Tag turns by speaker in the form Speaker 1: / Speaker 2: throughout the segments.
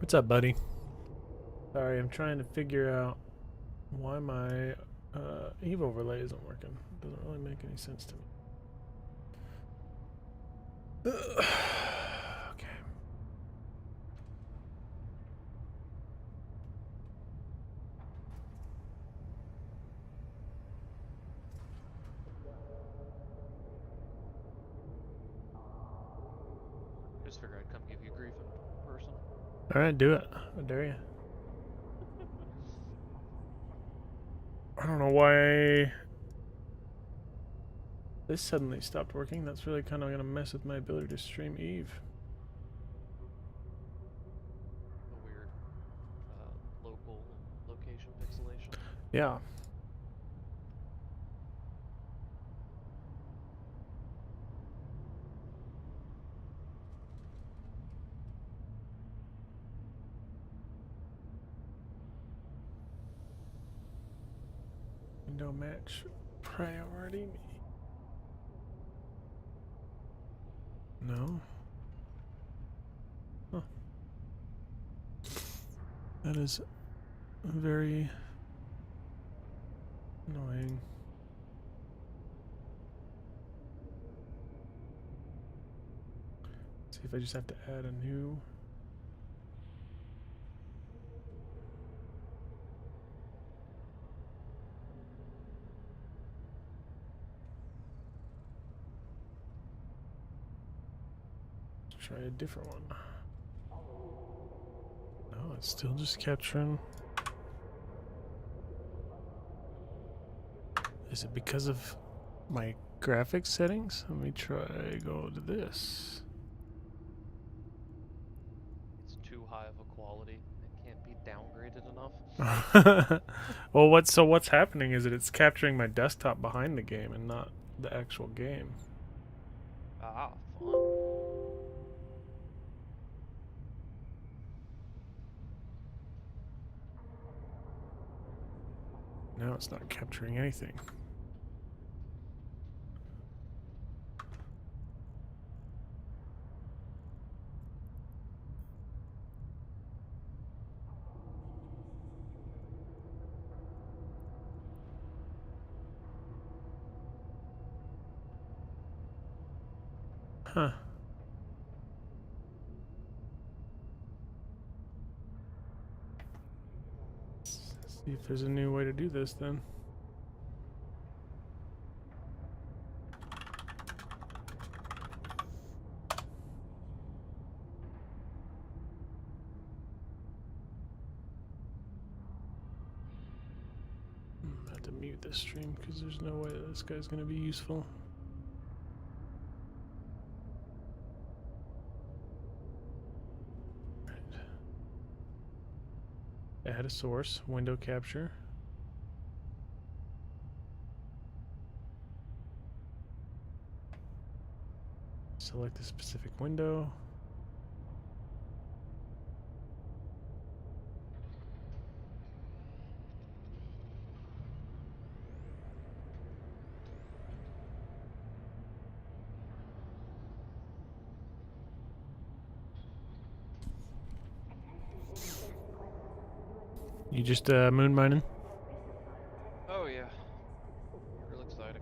Speaker 1: What's up, buddy? Sorry, I'm trying to figure out why my Eve overlay isn't working. It doesn't really make any sense to me. Okay.
Speaker 2: Just figured I'd come give you grief in person.
Speaker 1: All right, do it. I dare you. I don't know why this suddenly stopped working. That's really kind of going to mess with my ability to stream Eve.
Speaker 2: A weird local location pixelation.
Speaker 1: Yeah. Window match priority. No. Huh. That is very annoying. See if I just have to add a new. Let's try a different one. No, it's still just capturing. Is it because of my graphics settings? Let me try go to this.
Speaker 2: It's too high of a quality. It can't be downgraded enough.
Speaker 1: Well, what's happening is that it's capturing my desktop behind the game and not the actual game.
Speaker 2: Ah, fun.
Speaker 1: Now it's not capturing anything. Huh. See if there's a new way to do this then. I have to mute this stream because there's no way that this guy's going to be useful. Add a source, window capture. Select the specific window. You just moon mining?
Speaker 2: Oh yeah. Real exciting.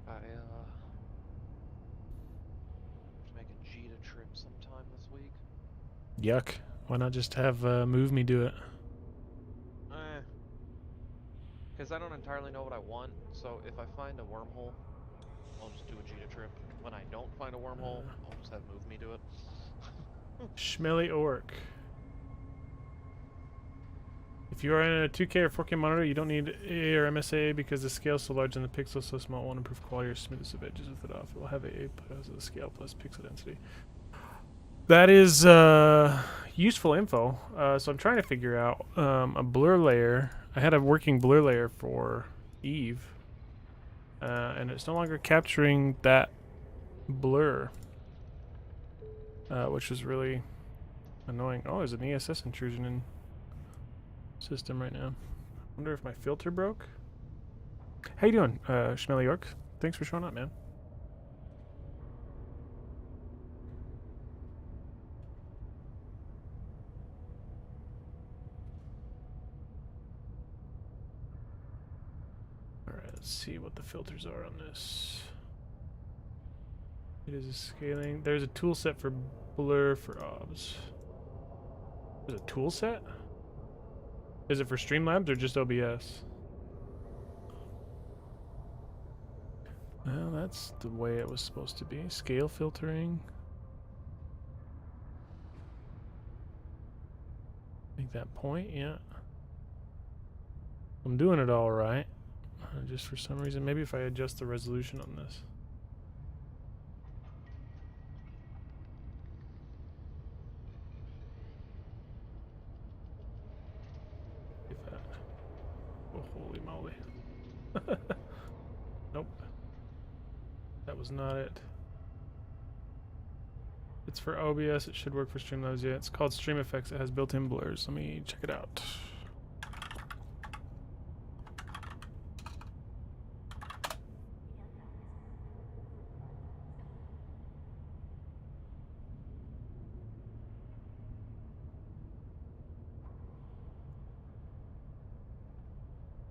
Speaker 2: Was making Jita trip sometime this week.
Speaker 1: Yuck. Why not just have Move Me do it?
Speaker 2: Because I don't entirely know what I want, so if I find a wormhole, I'll just do a Jita trip. When I don't find a wormhole, I'll just have Move Me do it.
Speaker 1: Schmelly Orc. If you are in a 2K or 4K monitor, you don't need AA or MSA because the scale is so large and the pixels so small. It won't improve quality or smoothness of edges with it off. It will have AA because of the scale plus pixel density. That is useful info. So I'm trying to figure out a blur layer. I had a working blur layer for Eve, and it's no longer capturing that blur, which is really annoying. Oh, there's an ESS intrusion in system right now. Wonder if my filter broke. How you doing, Schmelly York? Thanks for showing up, man. Let's see what the filters are on this. It is a scaling. There's a tool set for blur for OBS. There's a tool set? Is it for Streamlabs or just OBS? Well, that's the way it was supposed to be. Scale filtering. Make that point, yeah. I'm doing it all right. Just for some reason, maybe if I adjust the resolution on this. Get that. Oh, holy moly. Nope. That was not it. It's for OBS. It should work for Streamlabs. Yeah, it's called Stream Effects. It has built-in blurs. Let me check it out.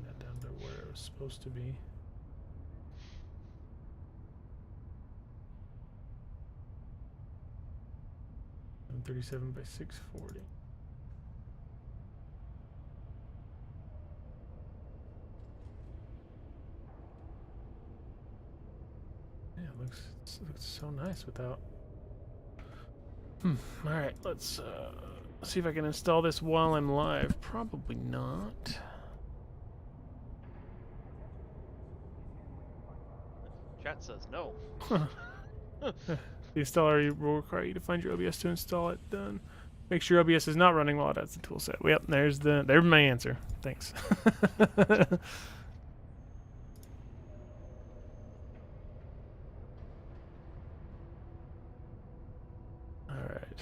Speaker 1: That down to where it was supposed to be. I'm 37 by 640. Yeah, it looks so nice without. All right, let's see if I can install this while I'm live. Probably not.
Speaker 2: Chat says no.
Speaker 1: The installer will require you to find your OBS to install it. Done. Make sure OBS is not running while it has the tool set. Yep, there's my answer. Thanks. All right.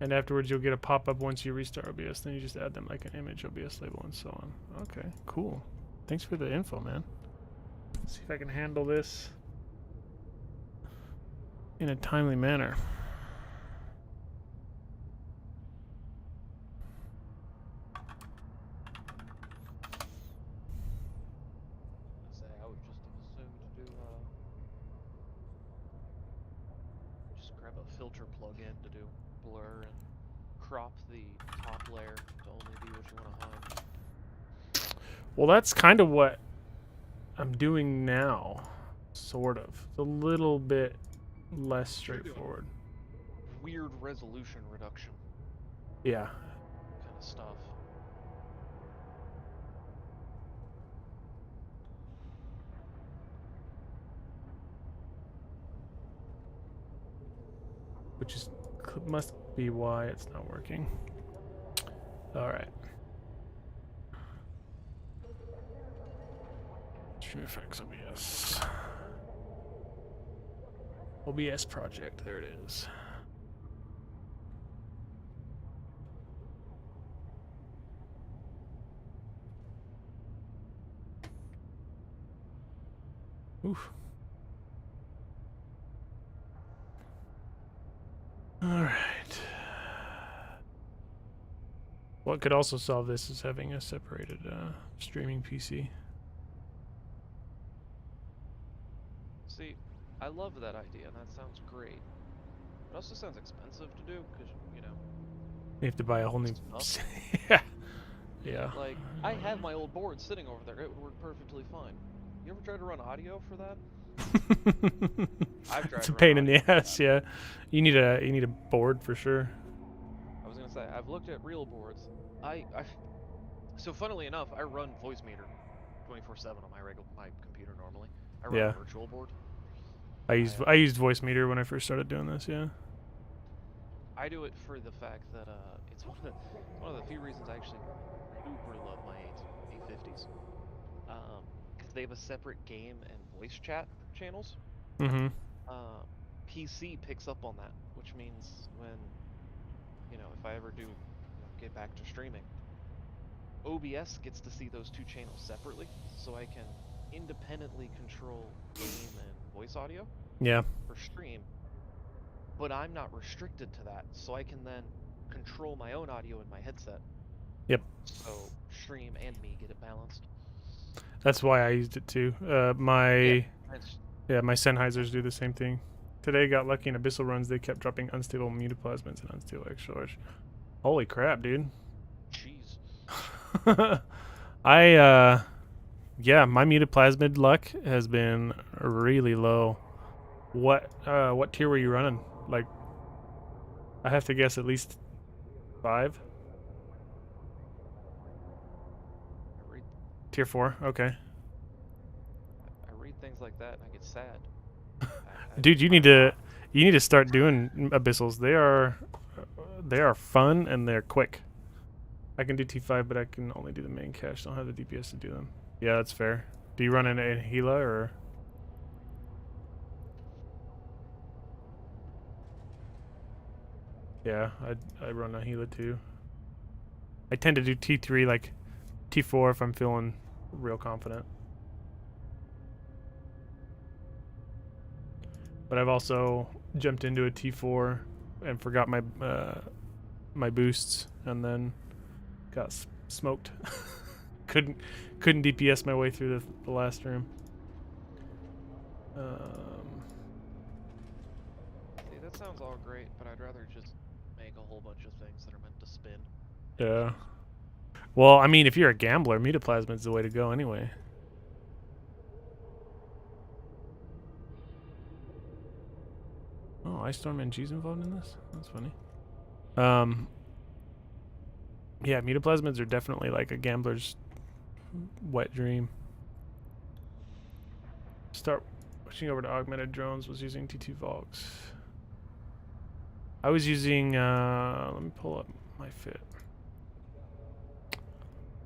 Speaker 1: And afterwards, you'll get a pop-up once you restart OBS. Then you just add them like an image, OBS label, and so on. Okay, cool. Thanks for the info, man. Let's see if I can handle this in a timely manner.
Speaker 2: I would just have assumed to do just grab a filter plugin to do blur and crop the top layer to only be what you want to hide.
Speaker 1: Well, that's kind of what I'm doing now, sort of. It's a little bit less straightforward.
Speaker 2: Weird resolution reduction
Speaker 1: Yeah.
Speaker 2: kind of stuff.
Speaker 1: Which is must be why it's not working. All right. Stream Effects OBS. OBS project. There it is. Oof. All right. What could also solve this is having a separated streaming PC.
Speaker 2: See, I love that idea, and that sounds great. It also sounds expensive to do, because, you know...
Speaker 1: You have to buy a whole new...
Speaker 2: stuff.
Speaker 1: Yeah. Yeah.
Speaker 2: Like, I have my old board sitting over there. It would work perfectly fine. You ever tried to run audio for that? I've tried
Speaker 1: It's
Speaker 2: to
Speaker 1: a
Speaker 2: run
Speaker 1: pain in
Speaker 2: audio
Speaker 1: the
Speaker 2: for
Speaker 1: ass,
Speaker 2: that.
Speaker 1: yeah. You need a board for sure.
Speaker 2: I was gonna say, I've looked at real boards. So funnily enough, I run Voicemeeter 24/7 on my computer normally. I run a virtual board.
Speaker 1: I used Voicemeeter when I first started doing this, yeah.
Speaker 2: I do it for the fact that it's one of the few reasons I actually super love my 850s. Because they have a separate game and voice chat channels.
Speaker 1: Mm-hmm.
Speaker 2: PC picks up on that, which means when, if I ever do get back to streaming, OBS gets to see those two channels separately, so I can independently control game and voice audio
Speaker 1: Yeah.
Speaker 2: for stream, but I'm not restricted to that, so I can then control my own audio in my headset.
Speaker 1: Yep.
Speaker 2: So stream and me get it balanced.
Speaker 1: That's why I used it too. My
Speaker 2: It's,
Speaker 1: my Sennheisers do the same thing. Today got lucky in Abyssal runs. They kept dropping unstable mutaplasmids and unstable extra large. Holy crap, dude.
Speaker 2: jeez.
Speaker 1: Yeah, my mutaplasmid luck has been really low. What tier were you running? Like, I have to guess at least 5.
Speaker 2: I read,
Speaker 1: Tier 4. Okay.
Speaker 2: I read things like that and I get sad.
Speaker 1: Dude, you need to start doing abyssals. They are fun and they're quick. I can do T5, but I can only do the main cache. Don't have the DPS to do them. Yeah, that's fair. Do you run in a Gila or? Yeah, I run a Gila too. I tend to do T3, like T4 if I'm feeling real confident. But I've also jumped into a T4 and forgot my my boosts and then got smoked. couldn't DPS my way through the last room.
Speaker 2: See, that sounds all great, but I'd rather just make a whole bunch of things that are meant to spin.
Speaker 1: Yeah. Well, I mean, if you're a gambler, mutaplasmid's the way to go anyway. Oh, Ice Storm NG's involved in this? That's funny. Yeah, mutaplasmids are definitely like a gambler's wet dream. Start switching over to augmented drones. Was using T2 Vox. I was using let me pull up my fit.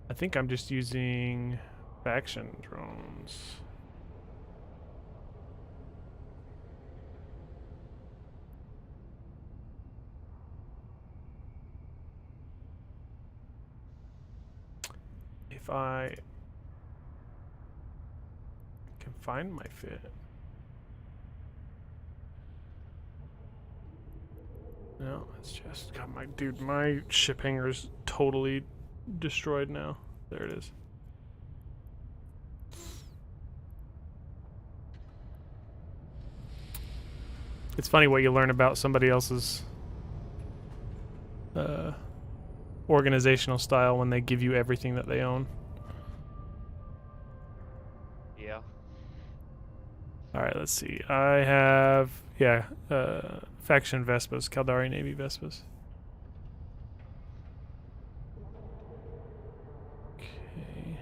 Speaker 1: I think I'm just using faction drones. If I can find my fit. No, it's just got my ship hanger's totally destroyed now. There it is. It's funny what you learn about somebody else's organizational style when they give you everything that they own.
Speaker 2: Yeah.
Speaker 1: Alright, let's see. I have, faction Vespas, Caldari Navy Vespas. Okay.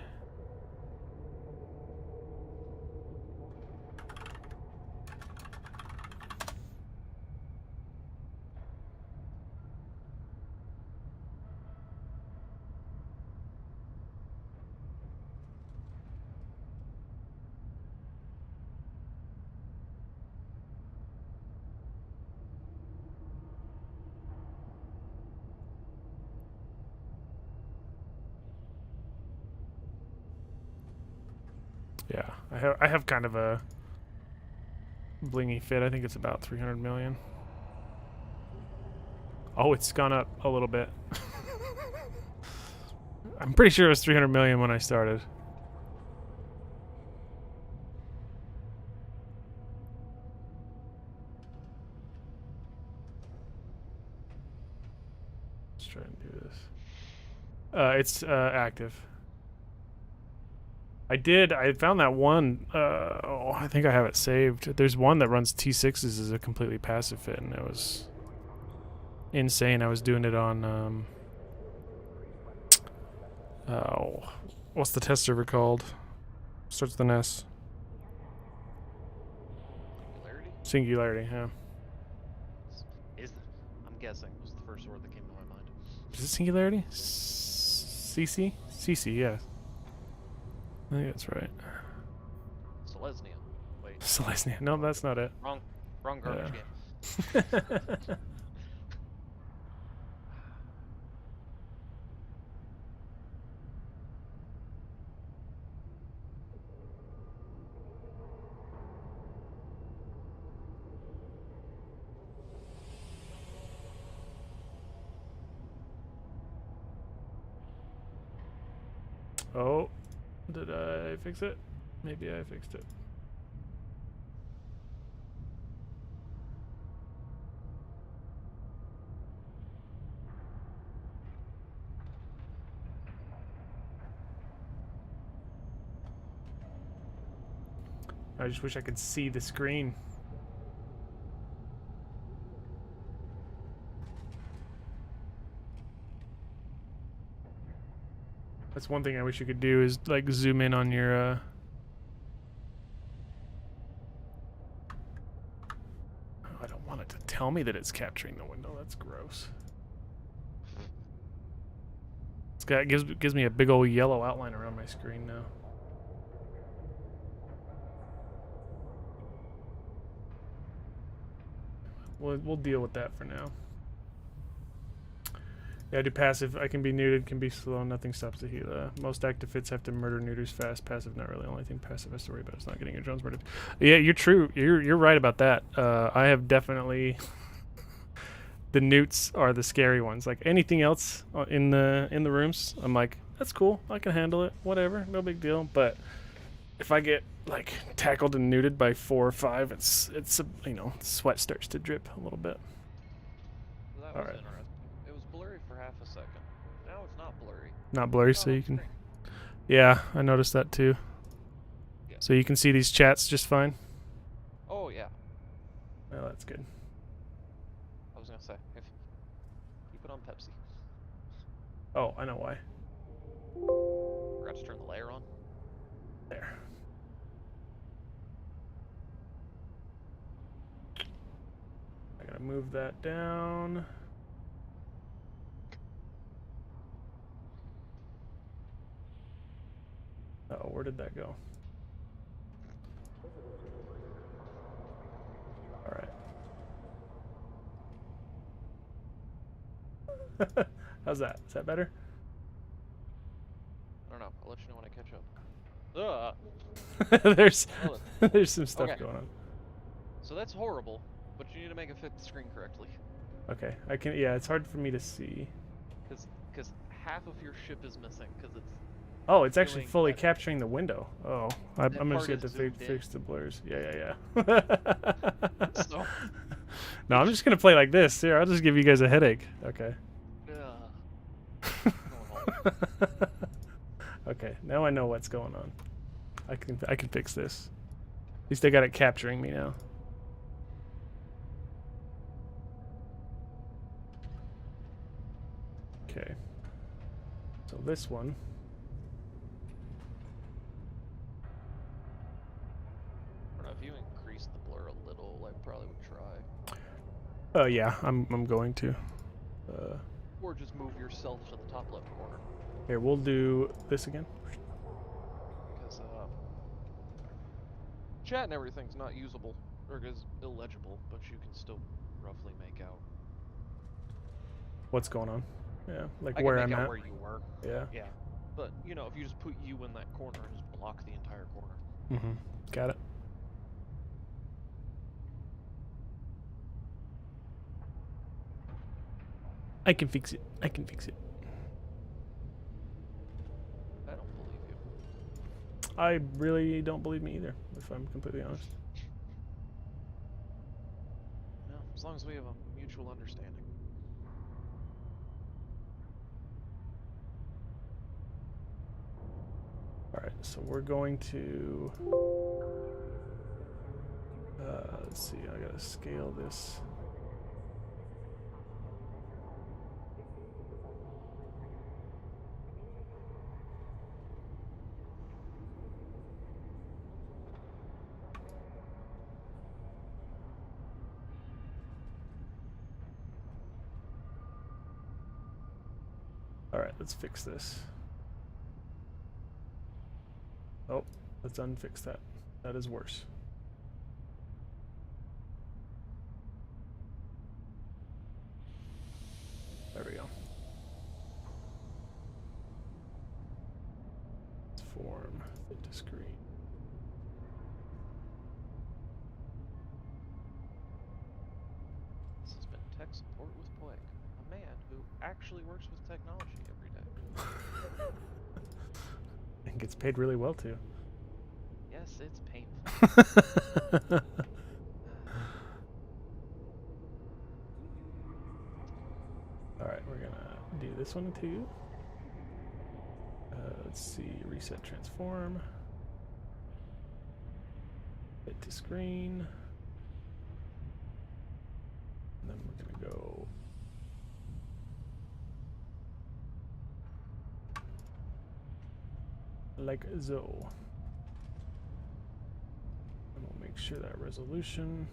Speaker 1: Yeah, I have kind of a blingy fit. I think it's about 300 million. Oh, it's gone up a little bit. I'm pretty sure it was 300 million when I started. Let's try and do this. It's active. I found that one, I think I have it saved. There's one that runs T6s as a completely passive fit, and it was insane. I was doing it on, what's the test server called? Starts with an S.
Speaker 2: Singularity?
Speaker 1: Singularity, yeah.
Speaker 2: I'm guessing was the first word that came to my mind.
Speaker 1: Is it Singularity? CC? CC, yeah. I think that's right.
Speaker 2: Selesnya. Wait.
Speaker 1: Selesnya. No, that's not it.
Speaker 2: Wrong garbage
Speaker 1: Yeah.
Speaker 2: game.
Speaker 1: Oh, did I fix it? Maybe I fixed it. I just wish I could see the screen. That's one thing I wish you could do is like zoom in on your Oh, I don't want it to tell me that it's capturing the window. That's gross. It's got gives me a big old yellow outline around my screen now. We'll deal with that for now. Yeah, I do passive. I can be neutered, can be slow. Nothing stops the heal. Most active fits have to murder neuters fast. Passive, not really. The only thing passive has to worry about is not getting your drones murdered. Yeah, you're true. You're right about that. I have definitely. The newts are the scary ones. Like anything else in the rooms, I'm like, that's cool. I can handle it. Whatever, no big deal. But if I get like tackled and neutered by 4 or 5, it's you know, sweat starts to drip a little bit.
Speaker 2: That was interesting. It was blurry for half a second. Now it's not blurry.
Speaker 1: Not blurry, so you can. Yeah, I noticed that too. Yeah. So you can see these chats just fine.
Speaker 2: Oh yeah.
Speaker 1: Well, that's good.
Speaker 2: I was gonna say, if keep it on Pepsi.
Speaker 1: Oh, I know why.
Speaker 2: Forgot to turn the layer on.
Speaker 1: There. I gotta move that down. Oh, where did that go? All right. How's that? Is that better?
Speaker 2: I don't know. I'll let you know when I catch up.
Speaker 1: There's some stuff going on.
Speaker 2: So that's horrible, but you need to make it fit the screen correctly.
Speaker 1: Okay, I can. Yeah, it's hard for me to see.
Speaker 2: Because half of your ship is missing because it's.
Speaker 1: Oh, it's actually fully capturing the window. Oh, I'm just going to fix the blurs. Yeah.
Speaker 2: So.
Speaker 1: No, I'm just going to play like this. Here, I'll just give you guys a headache. Okay. Okay, now I know what's going on. I can fix this. At least I got it capturing me now. Okay. So this one.
Speaker 2: If you increase the blur a little, I probably would try.
Speaker 1: Oh yeah, I'm going to.
Speaker 2: Or just move yourself to the top left corner.
Speaker 1: Here, we'll do this again.
Speaker 2: Because chat and everything's not usable or is illegible, but you can still roughly make out
Speaker 1: what's going on. Yeah, like
Speaker 2: I
Speaker 1: where
Speaker 2: can make
Speaker 1: I'm
Speaker 2: out
Speaker 1: at.
Speaker 2: where you were.
Speaker 1: Yeah.
Speaker 2: Yeah. But you know, if you just put you in that corner and just block the entire corner.
Speaker 1: Mm-hmm. Got it. I can fix it. I can fix it.
Speaker 2: I don't believe you.
Speaker 1: I really don't believe me either, if I'm completely honest.
Speaker 2: No, as long as we have a mutual understanding.
Speaker 1: Alright, so we're going to... let's see, I gotta scale this. Alright, let's fix this. Oh, let's unfix that. That is worse. There we go. Let's form, fit to screen.
Speaker 2: This has been Tech Support with Poik, a man who actually works with technology every day.
Speaker 1: And gets paid really well too.
Speaker 2: Yes, it's painful.
Speaker 1: Alright, we're gonna do this one too. Let's see, reset transform. Hit to screen. And then we're gonna go like so. And we'll make sure that resolution.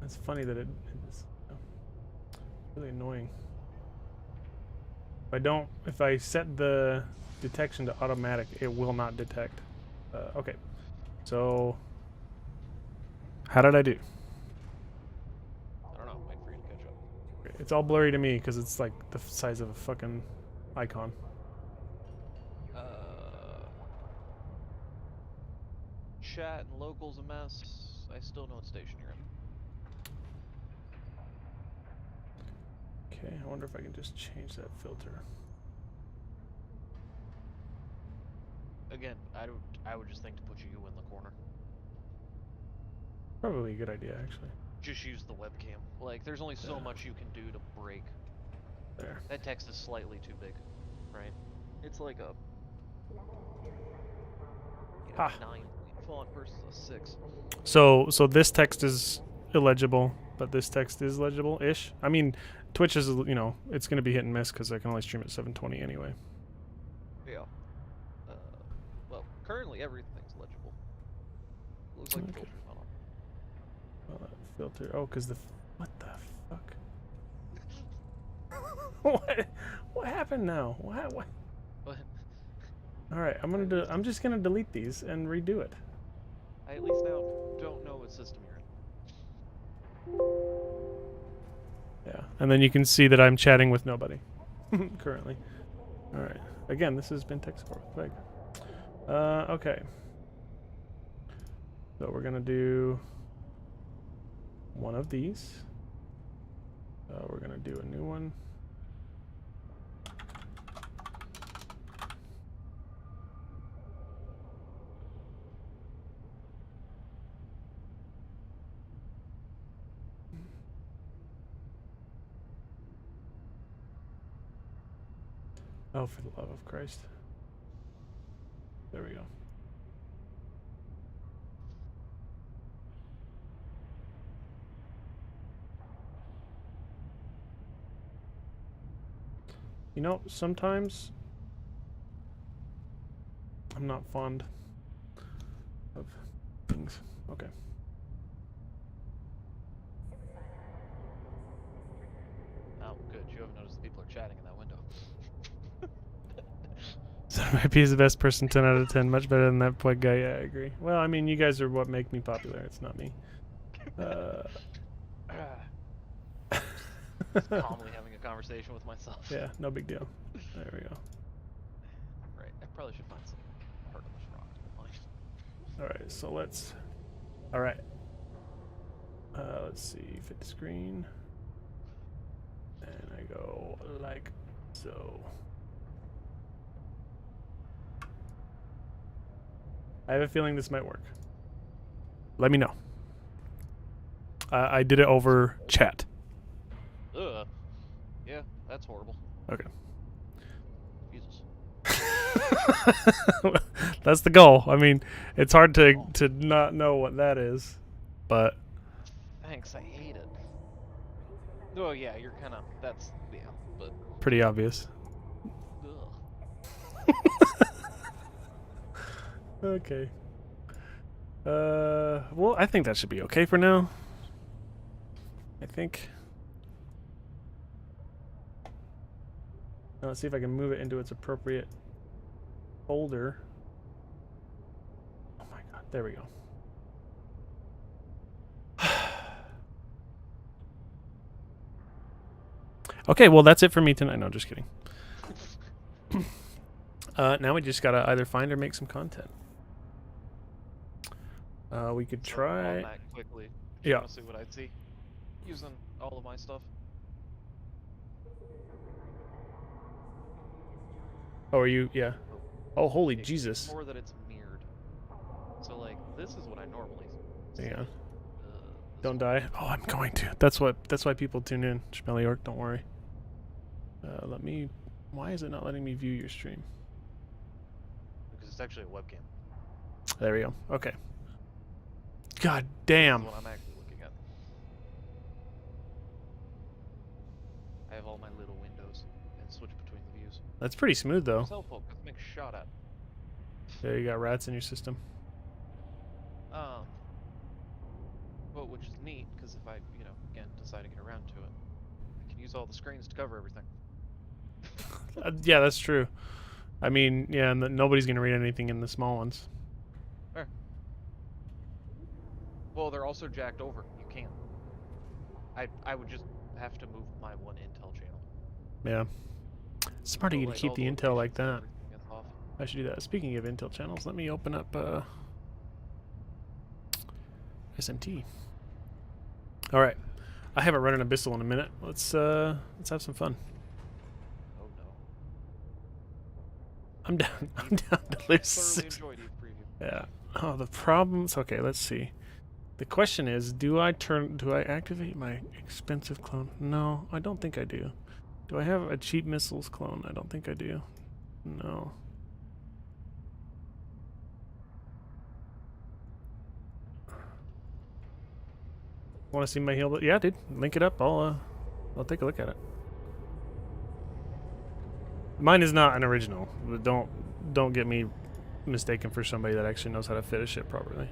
Speaker 1: It's funny that it is really annoying. If I set the detection to automatic, it will not detect. Okay, so how did I do?
Speaker 2: I don't know. Wait for you to catch up.
Speaker 1: Okay, it's all blurry to me because it's like the size of a fucking icon.
Speaker 2: Chat and local's a mess. I still know what station you're in.
Speaker 1: Okay, I wonder if I can just change that filter.
Speaker 2: Again, I would just think to put you in the corner.
Speaker 1: Probably a good idea, actually.
Speaker 2: Just use the webcam. Like, there's only so much you can do to break.
Speaker 1: There.
Speaker 2: That text is slightly too big, right? It's like a 9 font versus a 6.
Speaker 1: So this text is illegible, but this text is legible-ish. I mean, Twitch is, you know, it's going to be hit and miss because I can only stream at 720 anyway.
Speaker 2: Yeah. Well, currently everything's legible. Looks like
Speaker 1: Okay.
Speaker 2: the filter's not on.
Speaker 1: Well, filter. Oh, because what the fuck? What happened now? What?
Speaker 2: But
Speaker 1: All right, I'm just gonna delete these and redo it.
Speaker 2: I at least now don't know what system you're in.
Speaker 1: Yeah, and then you can see that I'm chatting with nobody currently. All right. Again, this has been Tech Support with Peg. Okay. So we're gonna do one of these. We're gonna do a new one. Oh, for the love of Christ. There we go. You know, sometimes I'm not fond of things. Okay.
Speaker 2: Oh, good. You haven't noticed people are chatting in that window.
Speaker 1: Might be the best person, 10 out of 10. Much better than that Pleg guy. Yeah, I agree. Well, I mean, you guys are what make me popular. It's not me.
Speaker 2: Just calmly having a conversation with myself.
Speaker 1: Yeah, no big deal. There we go.
Speaker 2: Right. I probably should find some Artemis rock to find.
Speaker 1: Alright, so let's... Alright. Let's see. Fit the screen. And I go like so. I have a feeling this might work. Let me know. I did it over chat.
Speaker 2: Ugh. Yeah, that's horrible.
Speaker 1: Okay.
Speaker 2: Jesus.
Speaker 1: That's the goal. I mean, it's hard to not know what that is, but
Speaker 2: Thanks, I hate it. Oh yeah, you're kind of, that's, yeah, but...
Speaker 1: pretty obvious.
Speaker 2: Ugh.
Speaker 1: Okay. Well, I think that should be okay for now. I think. Now let's see if I can move it into its appropriate folder. Oh my god, there we go. Okay, well that's it for me tonight. No, just kidding. Now we just gotta either find or make some content. We could
Speaker 2: So
Speaker 1: try.
Speaker 2: on that quickly.
Speaker 1: Yeah.
Speaker 2: Want to see what I'd see? using all of my stuff.
Speaker 1: Oh, are you? Yeah. Oh, holy
Speaker 2: It's
Speaker 1: Jesus.
Speaker 2: more that it's mirrored. So like, this is what I normally see.
Speaker 1: Yeah.
Speaker 2: This
Speaker 1: Don't
Speaker 2: one.
Speaker 1: die. Oh, I'm going to. That's why people tune in. Schmelly Orc, don't worry. Let me. Why is it not letting me view your stream?
Speaker 2: Because it's actually a webcam.
Speaker 1: There we go. Okay. God
Speaker 2: This
Speaker 1: damn.
Speaker 2: is what I'm actually looking at. I have all my little windows and switch between the views.
Speaker 1: That's pretty smooth though.
Speaker 2: Cell phone gets me shot at.
Speaker 1: Yeah, you got rats in your system.
Speaker 2: But which is neat because if I, again, decide to get around to it, I can use all the screens to cover everything.
Speaker 1: Yeah, that's true. I mean, yeah, and nobody's gonna read anything in the small ones.
Speaker 2: Fair. Well, they're also jacked over. You can't. I would just have to move my one Intel channel.
Speaker 1: Yeah. Smart of
Speaker 2: But,
Speaker 1: you to
Speaker 2: like,
Speaker 1: keep
Speaker 2: all
Speaker 1: the Intel like
Speaker 2: locations and
Speaker 1: that.
Speaker 2: everything is off.
Speaker 1: I should do that. Speaking of Intel channels, let me open up SMT. All right, I haven't run an Abyssal in a minute. Let's have some fun.
Speaker 2: Oh no.
Speaker 1: I'm down. I'm down to lose
Speaker 2: Thoroughly
Speaker 1: 6.
Speaker 2: enjoyed ETH preview.
Speaker 1: Yeah. Oh, the problems. Okay, let's see. The question is, do I activate my expensive clone? No, I don't think I do. Do I have a cheap missiles clone? I don't think I do. No. Want to see my heal? Yeah, dude. Link it up. I'll take a look at it. Mine is not an original. But don't get me mistaken for somebody that actually knows how to fit a ship properly.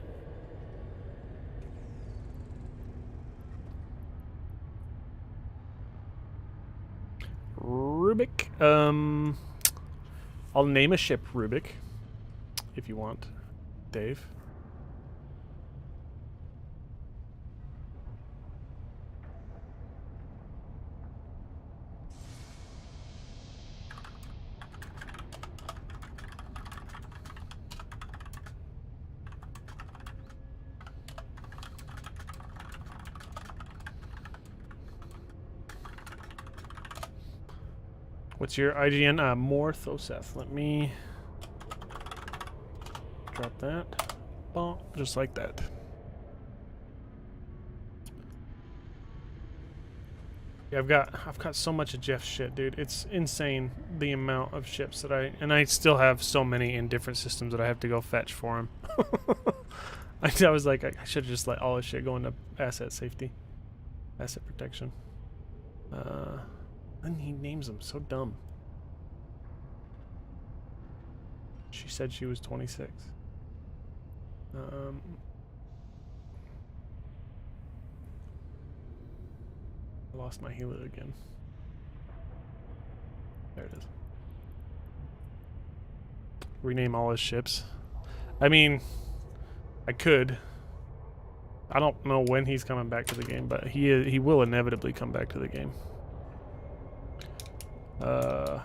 Speaker 1: Rubik. I'll name a ship Rubik if you want, Dave. What's your IGN? Morthoseth. Let me drop that. Bonk, just like that. Yeah, I've got so much of Jeff's shit, dude. It's insane the amount of ships that I still have so many in different systems that I have to go fetch for him. I was like, I should have just let all his shit go into asset safety, asset protection. And he names them so dumb. She said she was 26. I lost my healer again. There it is. Rename all his ships. I mean, I could. I don't know when he's coming back to the game, but he will inevitably come back to the game. Alright.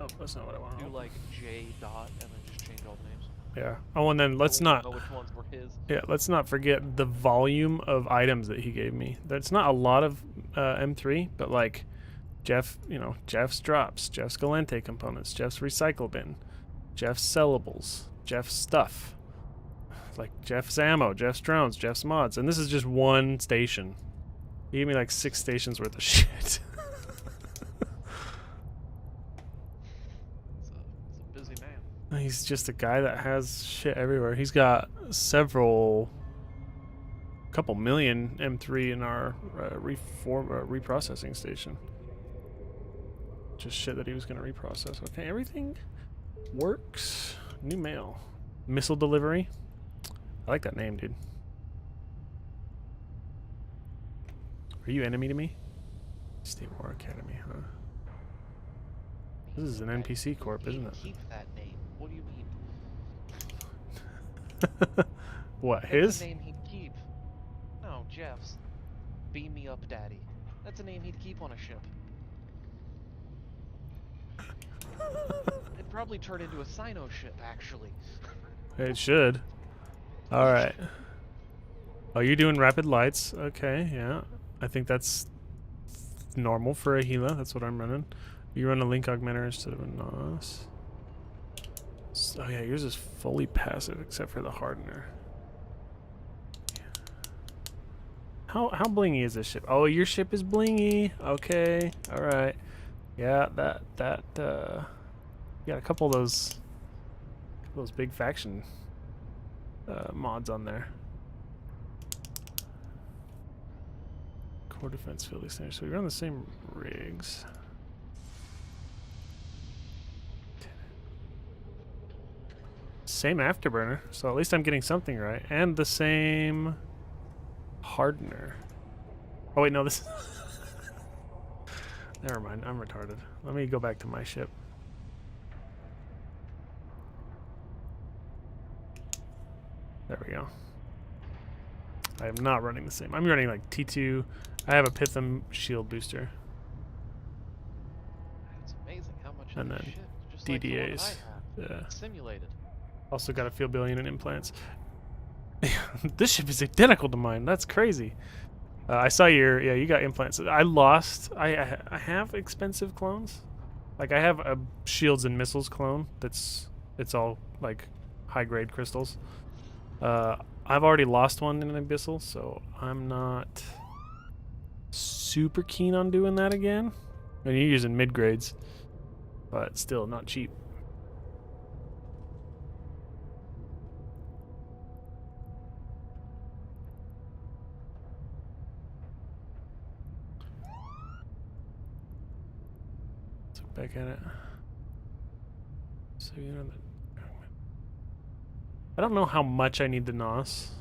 Speaker 1: Oh, that's not what I want to
Speaker 2: Do
Speaker 1: do.
Speaker 2: like J dot and then just change all the names.
Speaker 1: Yeah. Oh, and then let's not.
Speaker 2: Know which ones were his.
Speaker 1: Yeah, let's not forget the volume of items that he gave me. That's not a lot of M3, but like Jeff's drops, Jeff's Galente components, Jeff's recycle bin, Jeff's sellables, Jeff's stuff, like Jeff's ammo, Jeff's drones, Jeff's mods, and this is just one station. He gave me like 6 stations worth of shit.
Speaker 2: It's a busy man.
Speaker 1: He's just a guy that has shit everywhere. He's got couple million M3 in our reprocessing station. Just shit that he was going to reprocess. Okay, everything works. New mail. Missile delivery. I like that name, dude. Are you enemy to me? State War Academy, huh? This is an NPC corp, isn't it?
Speaker 2: Keep that name. What do you mean?
Speaker 1: What,
Speaker 2: That's
Speaker 1: his?
Speaker 2: a name he'd keep. No, Jeff's. Beam me up, daddy. That's a name he'd keep on a ship. It'd probably turn into a Sino ship, actually.
Speaker 1: It should. Alright. Oh, you're doing rapid lights. Okay, yeah. I think that's normal for a Gila. That's what I'm running. You run a Link Augmenter instead of a NOS. Oh yeah, yours is fully passive except for the hardener. How blingy is this ship? Oh, your ship is blingy. Okay, all right. Yeah, you got a couple of those big faction mods on there. Core defense field extender. So we run the same rigs. Same afterburner, so at least I'm getting something right. And the same hardener. Oh wait, no, this never mind, I'm retarded. Let me go back to my ship. There we go. I am not running the same. I'm running like T2. I have a Pitham shield booster.
Speaker 2: It's amazing how much
Speaker 1: And
Speaker 2: of
Speaker 1: then
Speaker 2: this shit, just like the one that I
Speaker 1: DDAs.
Speaker 2: have,
Speaker 1: Yeah.
Speaker 2: it's simulated.
Speaker 1: Also got a field billion in implants. This ship is identical to mine. That's crazy. I saw yeah, you got implants. I lost. I have expensive clones. Like I have a shields and missiles clone. It's all like high grade crystals. I've already lost one in an abyssal, so I'm not super keen on doing that again. And you're using mid grades, but still not cheap. Let's look back at it. So you know that. I don't know how much I need the NOS,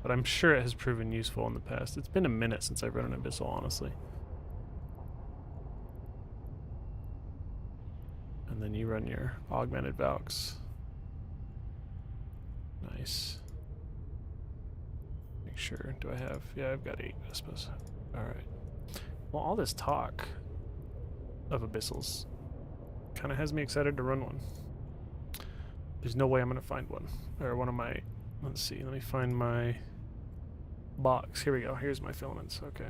Speaker 1: but I'm sure it has proven useful in the past. It's been a minute since I've run an abyssal, honestly. And then you run your augmented Valks. Nice. Make sure. Do I have? Yeah, I've got 8 Vespas. Alright. Well, all this talk of abyssals kind of has me excited to run one. There's no way I'm going to find one. Or one of my... Let's see. Let me find my box. Here we go. Here's my filaments. Okay.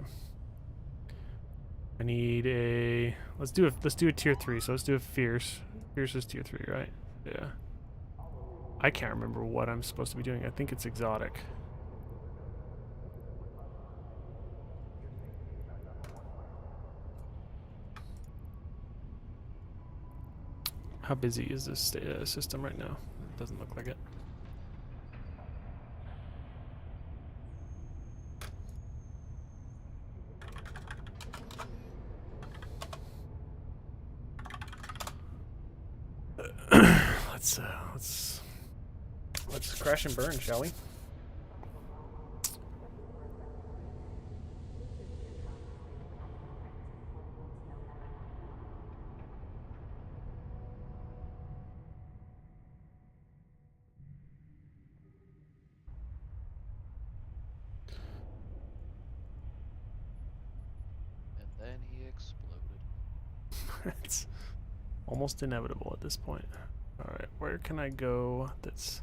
Speaker 1: I need a... Let's do a tier 3. So let's do a Fierce. Fierce is tier 3, right? Yeah. I can't remember what I'm supposed to be doing. I think it's exotic. How busy is this system right now? It doesn't look like it. Let's crash and burn, shall we?
Speaker 2: And then he exploded.
Speaker 1: It's almost inevitable at this point. Alright, where can I go that's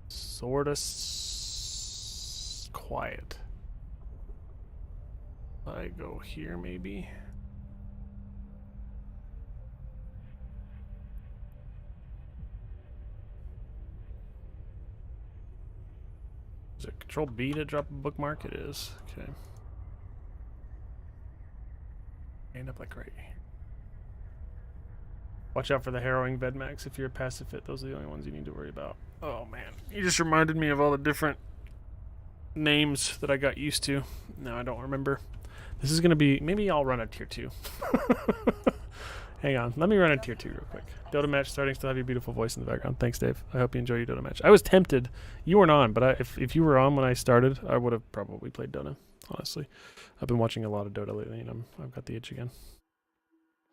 Speaker 1: sort of quiet? I go here, maybe? Is it Control B to drop a bookmark? It is. Okay. End up like right. Watch out for the harrowing Vedmax if you're a passive fit. Those are the only ones you need to worry about. Oh man, you just reminded me of all the different names that I got used to. Now I don't remember. This is gonna be, maybe I'll run a tier 2. Hang on, let me run a tier 2 real quick. Dota match starting, still have your beautiful voice in the background. Thanks, Dave. I hope you enjoy your Dota match. I was tempted. You weren't on, but if you were on when I started, I would have probably played Dota, honestly. I've been watching a lot of Dota lately, and I've got the itch again.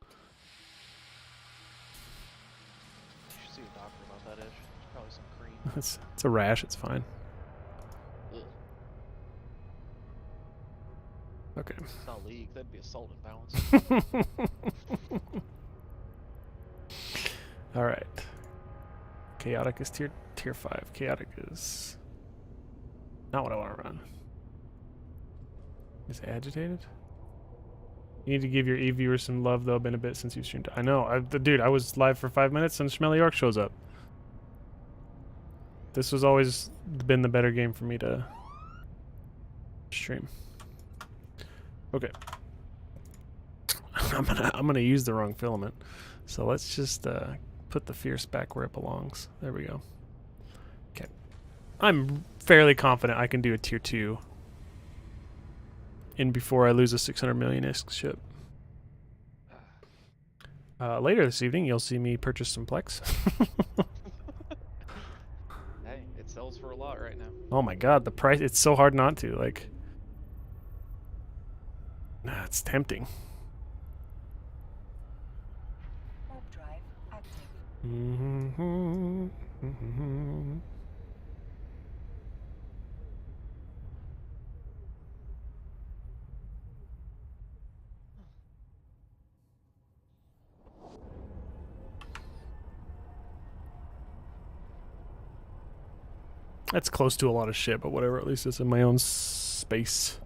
Speaker 2: You should see a doctor about that itch. There's probably some cream.
Speaker 1: It's a rash, it's fine.
Speaker 2: Ugh.
Speaker 1: Okay.
Speaker 2: It's not league, that'd be assault and balance.
Speaker 1: Alright. Chaotic is tier 5. Chaotic is Not what I want to run. Is it agitated? You need to give your E viewers some love, though. Been a bit since you streamed. I know. Dude, I was live for 5 minutes and Smelly York shows up. This was always been the better game for me to stream. Okay. I'm gonna use the wrong filament. So let's just put the Fierce back where it belongs. There we go. Okay. I'm fairly confident I can do a tier 2 in before I lose a 600 million-isk ship. Later this evening, you'll see me purchase some Plex.
Speaker 2: Hey, it sells for a lot right now.
Speaker 1: Oh my god, the price, it's so hard not to, like... Nah, it's tempting.
Speaker 3: Warp drive active.
Speaker 1: That's close to a lot of shit, but whatever, at least it's in my own space.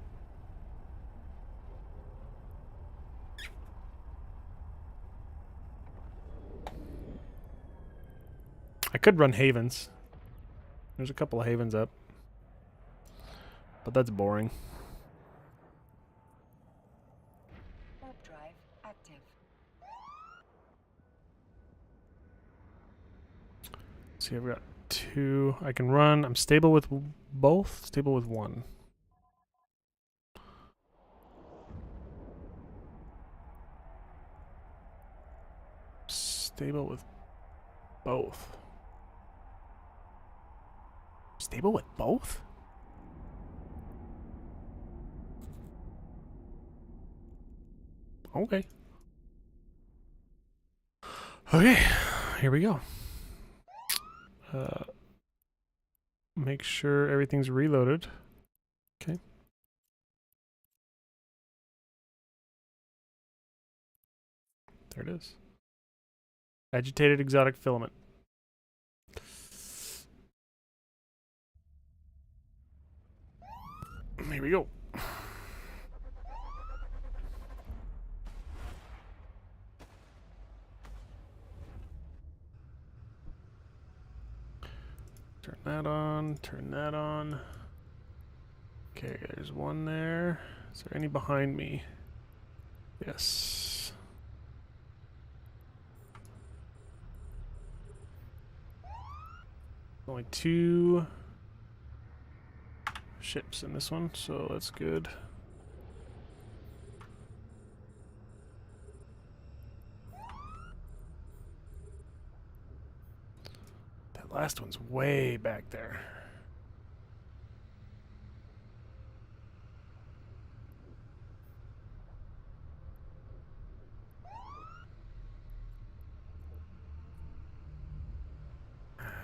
Speaker 1: I could run Havens. There's a couple of Havens up. But that's boring.
Speaker 3: Warp drive active.
Speaker 1: See, I've got 2 I can run. I'm stable with both. Stable with 1. Stable with both. Stable with both? Okay. Okay, here we go. Make sure everything's reloaded. Okay. There it is. Agitated exotic filament. Here we go. Turn that on, turn that on. Okay, there's one there. Is there any behind me? Yes. Only 2 ships in this one, so that's good. That last one's way back there.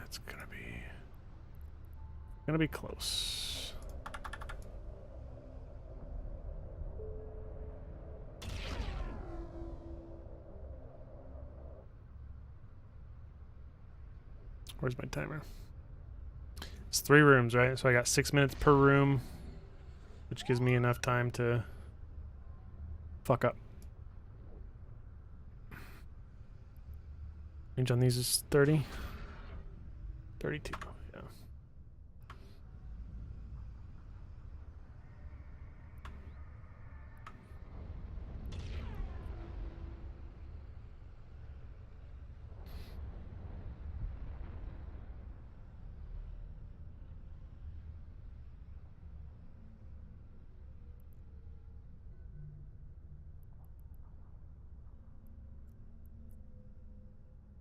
Speaker 1: It's gonna be close. Where's my timer? It's 3 rooms, right? So I got 6 minutes per room, which gives me enough time to fuck up. Range on these is 30. 32, yeah.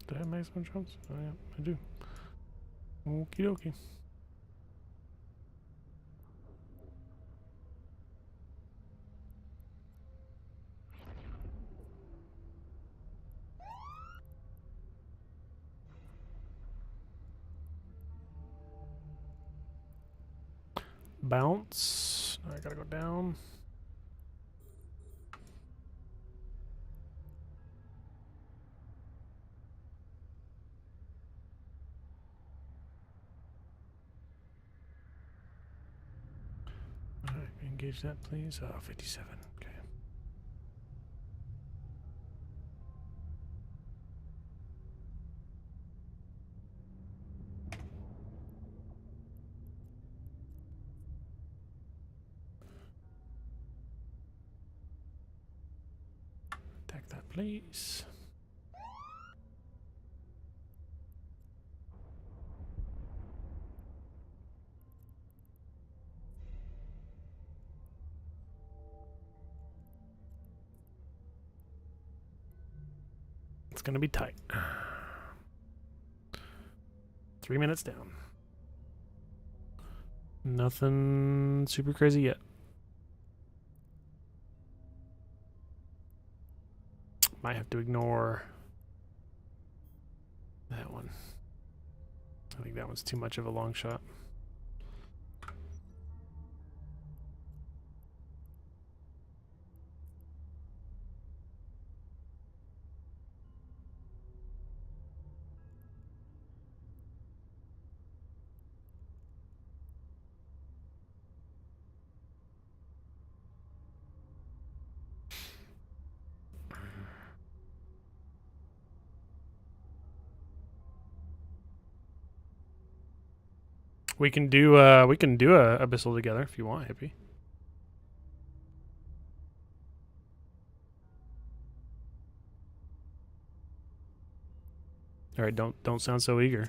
Speaker 1: Do I have maximum jumps? Oh yeah, I do. Okie dokie. Bounce. I gotta go down. Engage that, please. Oh, 57. Okay. Attack that, please. It's gonna be tight. 3 minutes down. Nothing super crazy yet. Might have to ignore that one. I think that one's too much of a long shot. We can do a abyssal together if you want, hippie. All right, don't sound so eager.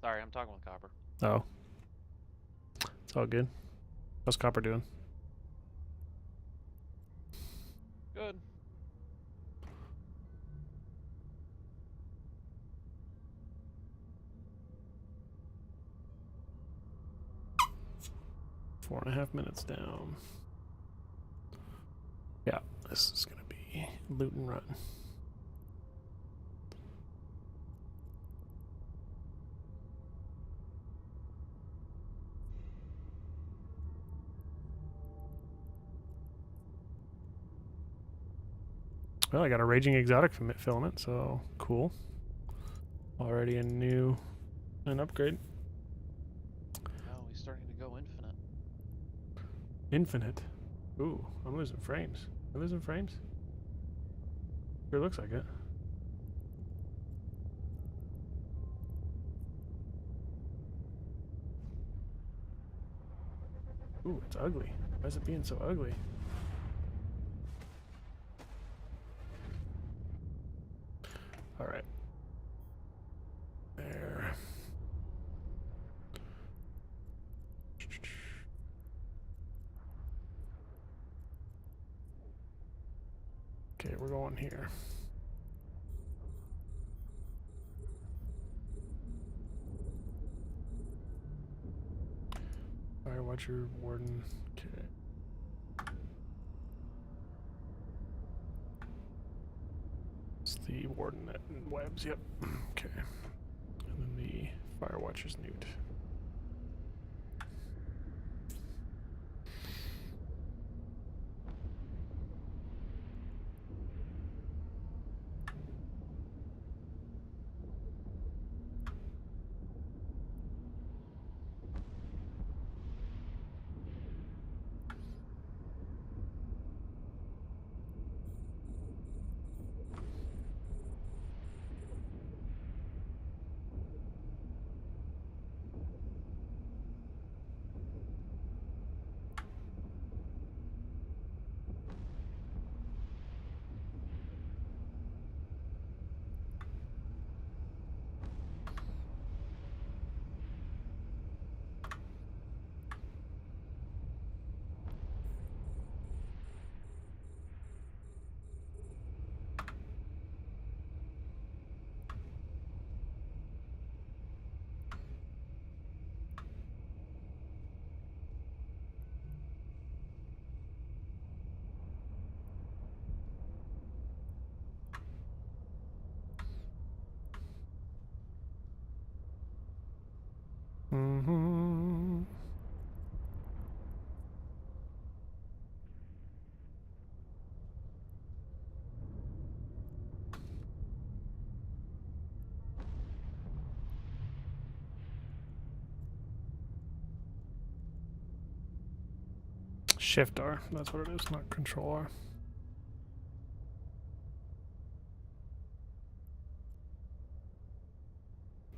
Speaker 2: Sorry, I'm talking with Copper.
Speaker 1: Oh, it's all good. How's Copper doing?
Speaker 2: Good.
Speaker 1: Four and a half minutes down. Yeah, this is gonna be loot and run. Well, I got a Raging Exotic filament, so cool. Already a new an upgrade.
Speaker 2: Oh, he's starting to go infinite.
Speaker 1: Infinite. Ooh, I'm losing frames. Am I losing frames? Sure looks like it. Ooh, it's ugly. Why is it being so ugly? All right. There. Okay, we're going here. Firewatcher, Warden. Okay. It's the Warden net and webs, yep. Okay. And then the Firewatcher's newt. Shift R. That's what it is, not Control R.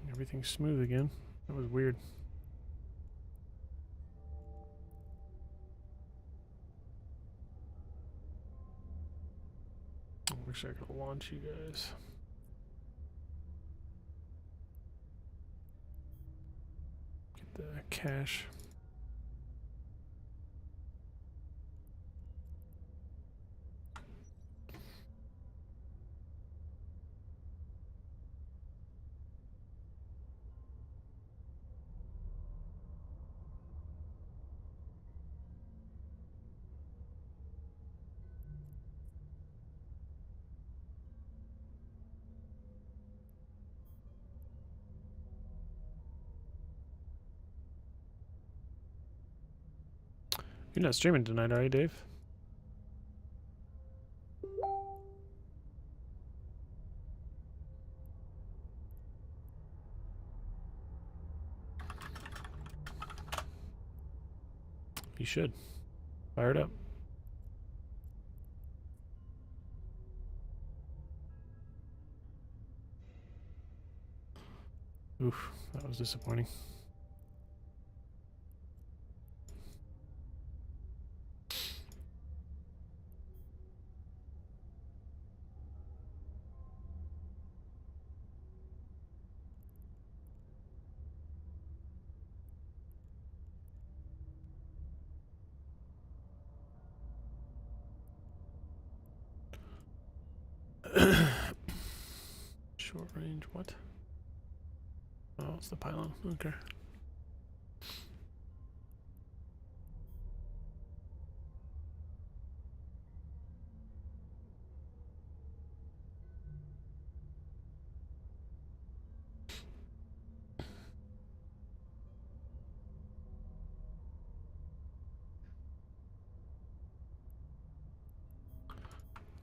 Speaker 1: Everything's smooth again. That was weird. I wish I could launch you guys. Get the cache. You're not streaming tonight, are you, Dave? You should. Fire it up. Oof, that was disappointing. Short range, what? Oh, it's the pylon. Okay.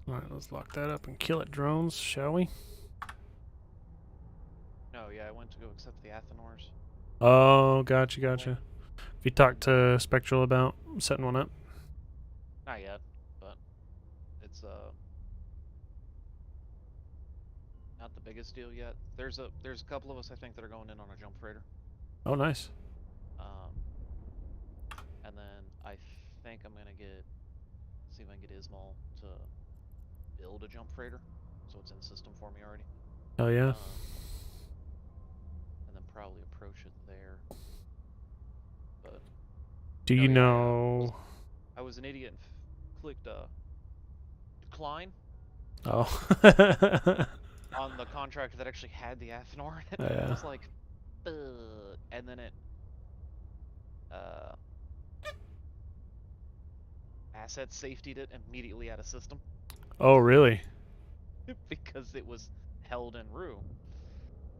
Speaker 1: Alright, let's lock that up and kill it, drones, shall we?
Speaker 2: No, yeah, I went to go accept the Athenors.
Speaker 1: Oh, gotcha. Have you talked to Spectral about setting one up?
Speaker 2: Not yet, but it's not the biggest deal yet. There's a couple of us I think that are going in on a jump freighter.
Speaker 1: Oh, nice.
Speaker 2: And then I think I'm gonna see if I can get Ismail to build a jump freighter, so it's in system for me already.
Speaker 1: Oh yeah.
Speaker 2: And then probably approach it there. But
Speaker 1: Do you know?
Speaker 2: I was an idiot and clicked decline
Speaker 1: Oh.
Speaker 2: on the contract that actually had the Athenor in it.
Speaker 1: Yeah.
Speaker 2: I was like, and then it asset safetied it immediately out of system.
Speaker 1: Oh really?
Speaker 2: Because it was held in Rue.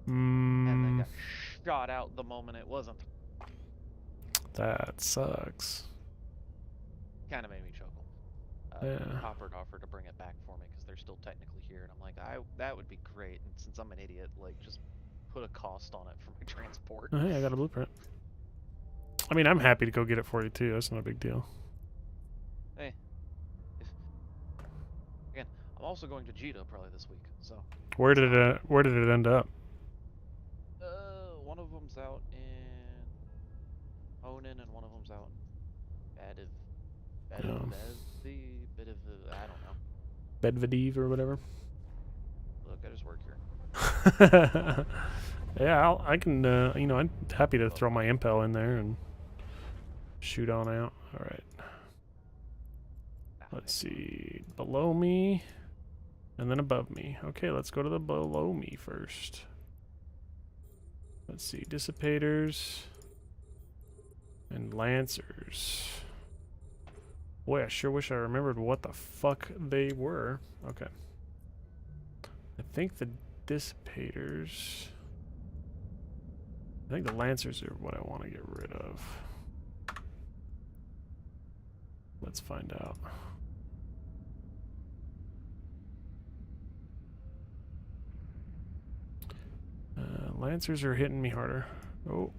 Speaker 2: And then got shot out the moment it wasn't.
Speaker 1: That sucks.
Speaker 2: Kind of made me chuckle.
Speaker 1: Yeah.
Speaker 2: Hopper offered to bring it back for me because they're still technically here, and I'm like, that would be great. And since I'm an idiot, like, just put a cost on it for my transport.
Speaker 1: Oh, hey, I got a blueprint. I mean, I'm happy to go get it for you too. That's not a big deal.
Speaker 2: Hey, again, I'm also going to Jita probably this week, so.
Speaker 1: Where did it end up?
Speaker 2: One of them's out in Onan, and one of them's out in I don't know.
Speaker 1: Bedvedeve or whatever.
Speaker 2: Look, I just work here.
Speaker 1: Yeah, I can. You know, I'm happy to throw my impel in there and shoot on out. All right. Let's see. Below me, and then above me. Okay, let's go to the below me first. Let's see. Dissipators and Lancers. Boy, I sure wish I remembered what the fuck they were. Okay. I think the Dissipators... I think the Lancers are what I want to get rid of. Let's find out. Lancers are hitting me harder. Oh.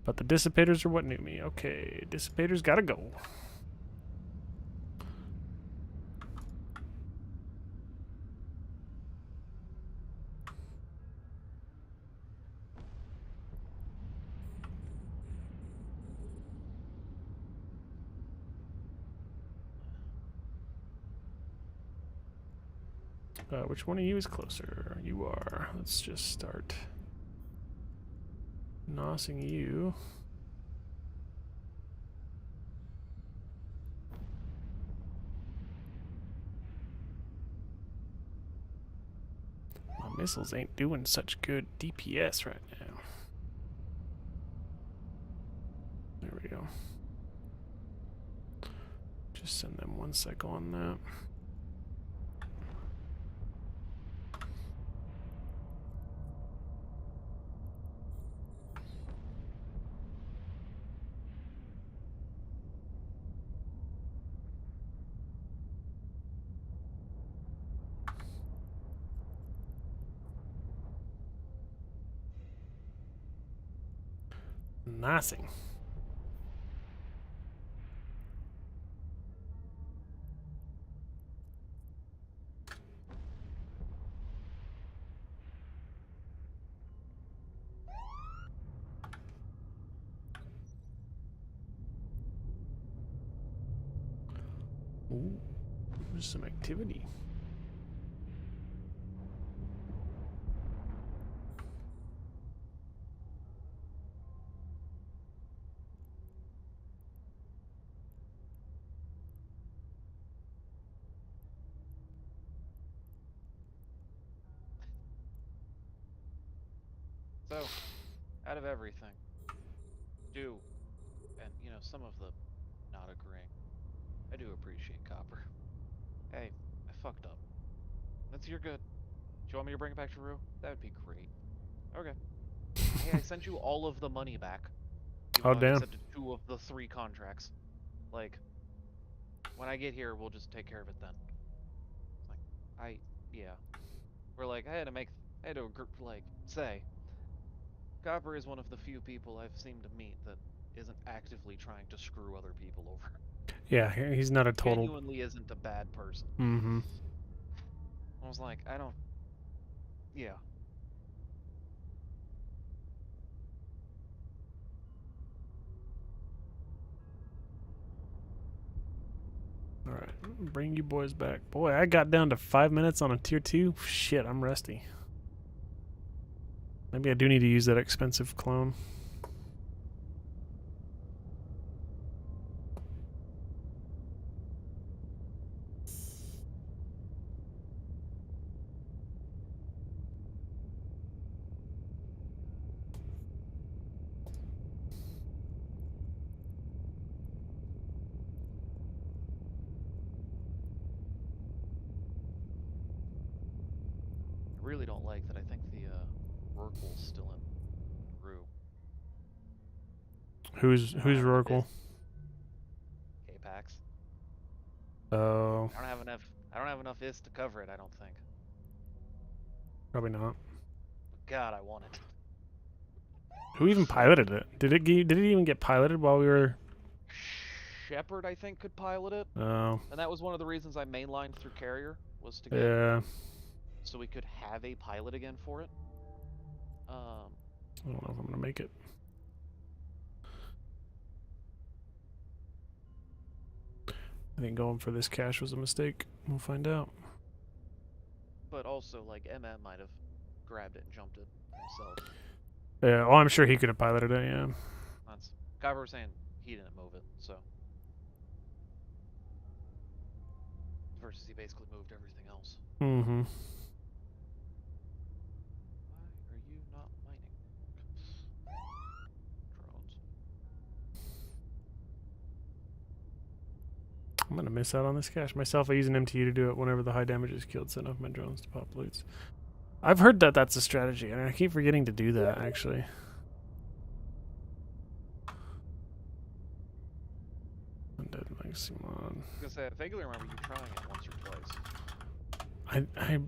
Speaker 1: But the Dissipators are what knew me. Okay, Dissipators gotta go. Which one of you is closer? You are. Let's just start nossing you. My missiles ain't doing such good DPS right now. There we go. Just send them 1 cycle on that. Nothing. Ooh, there's some activity.
Speaker 2: So, out of everything, and some of the not agreeing, I do appreciate Copper. Hey, I fucked up. You're good. Do you want me to bring it back to Rue? That would be great. Okay. Hey, I sent you all of the money back.
Speaker 1: Oh,
Speaker 2: Even though I
Speaker 1: damn.
Speaker 2: accepted 2 of the 3 contracts. Like, when I get here, we'll just take care of it then. Yeah. We're like, I had to say, Copper is one of the few people I've seemed to meet that isn't actively trying to screw other people over.
Speaker 1: Yeah, he's not a total.
Speaker 2: Genuinely isn't a bad person.
Speaker 1: Mm-hmm.
Speaker 2: I was like, yeah.
Speaker 1: All right, bring you boys back. Boy, I got down to 5 minutes on a tier 2. Shit, I'm rusty. Maybe I do need to use that expensive clone.
Speaker 2: I really don't like that. I think the Rorqual's still in Rue.
Speaker 1: Who's Rorqual?
Speaker 2: K-Pax.
Speaker 1: Oh,
Speaker 2: I don't have enough is to cover it, I don't think.
Speaker 1: probably not.
Speaker 2: God, I want it.
Speaker 1: Who even piloted it? Did it even get piloted while we were?
Speaker 2: Shepard, I think, could pilot it.
Speaker 1: Oh,
Speaker 2: And that was one of the reasons I mainlined through Carrier, was to get
Speaker 1: yeah.
Speaker 2: so we could have a pilot again for it.
Speaker 1: I don't know if I'm gonna make it. I think going for this cash was a mistake. We'll find out.
Speaker 2: But also, like, MM might have grabbed it and jumped it himself.
Speaker 1: Yeah, well, I'm sure he could have piloted it. Yeah.
Speaker 2: That's Copper was saying he didn't move it, so. Versus he basically moved everything else.
Speaker 1: Mm-hmm.
Speaker 2: Why are you not mining? Drones.
Speaker 1: I'm gonna miss out on this cash myself. I use an MTU to do it whenever the high damage is killed. Send off my drones to pop loots. I've heard that that's a strategy, and I keep forgetting to do that actually. Undead Maximon.
Speaker 2: I was gonna say, I vaguely remember you trying it once or twice.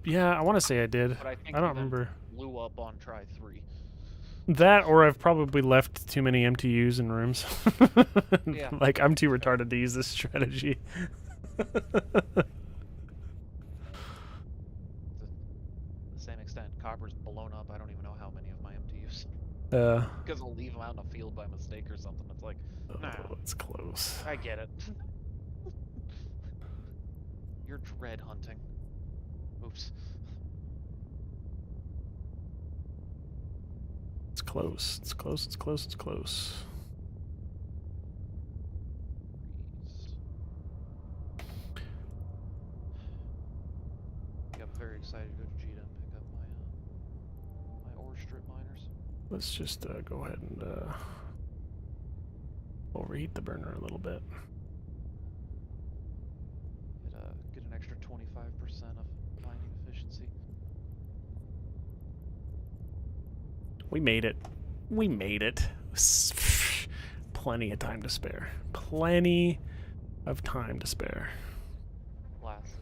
Speaker 1: Yeah, I want to say I did.
Speaker 2: But I think
Speaker 1: I don't
Speaker 2: you then
Speaker 1: remember.
Speaker 2: blew up on try 3.
Speaker 1: That, or I've probably left too many MTUs in rooms.
Speaker 2: Yeah.
Speaker 1: Like, I'm too retarded to use this strategy.
Speaker 2: To the same extent, Copper's blown up I don't even know how many of my MTUs. Because I'll leave them out in a field by mistake or something. It's like, nah,
Speaker 1: Oh, it's close.
Speaker 2: I get it. You're dread hunting. Oops.
Speaker 1: It's close. It's close. It's close. It's close.
Speaker 2: Yeah, I'm very excited to go to Jita and pick up my ore strip miners.
Speaker 1: Let's just go ahead and overheat the burner a little bit.
Speaker 2: Get an extra 25% of mining efficiency.
Speaker 1: We made it. We made it. Plenty of time to spare. Plenty of time to spare.
Speaker 2: Last.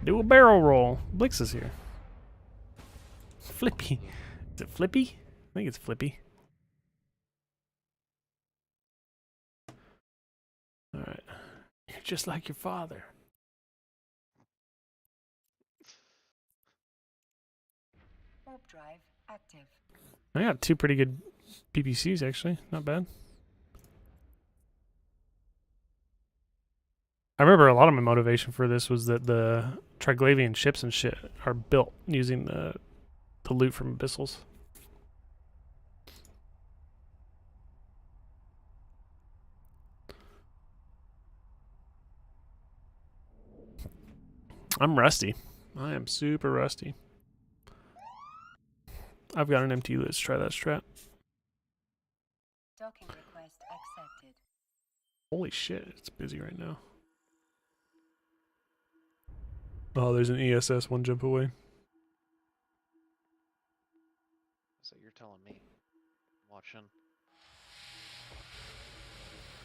Speaker 1: Do a barrel roll. Blix is here. Flippy. Is it Flippy? I think it's Flippy. Alright. You're just like your father.
Speaker 3: Warp drive active.
Speaker 1: I got 2 pretty good PPCs actually. Not bad. I remember a lot of my motivation for this was that the Triglavian ships and shit are built using the loot from Abyssals. I'm rusty. I am super rusty. I've got an MT. Let's try that strat.
Speaker 3: Docking request accepted.
Speaker 1: Holy shit, it's busy right now. Oh, there's an ESS 1 jump away.
Speaker 2: So you're telling me, watching.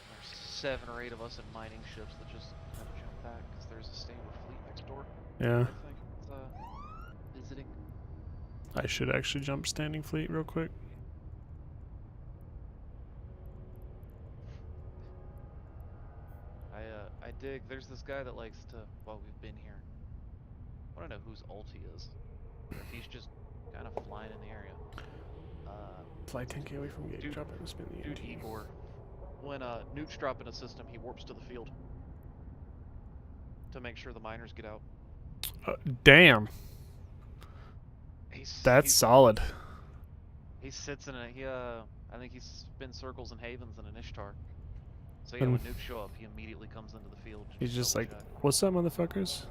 Speaker 2: There's 7 or 8 of us in mining ships that just kind of jump back because there's a standard fleet next door.
Speaker 1: Yeah,
Speaker 2: I think it's visiting.
Speaker 1: I should actually jump standing fleet real quick.
Speaker 2: I dig. There's this guy that likes to. Well, we've been here. I want to know whose ult he is. Or if he's just kind of flying in the area.
Speaker 1: Fly 10k away from gate.
Speaker 2: Dude-
Speaker 1: Drop it and spin the
Speaker 2: Dude,
Speaker 1: MT.
Speaker 2: Igor. When nukes drop in a system, he warps to the field to make sure the miners get out.
Speaker 1: Damn, that's
Speaker 2: He's,
Speaker 1: solid.
Speaker 2: he sits in a I think he spins circles in Havens and an Ishtar. So yeah,
Speaker 1: And
Speaker 2: when nukes show up, he immediately comes into the field. to
Speaker 1: He's just
Speaker 2: double
Speaker 1: like,
Speaker 2: check.
Speaker 1: what's up, motherfuckers?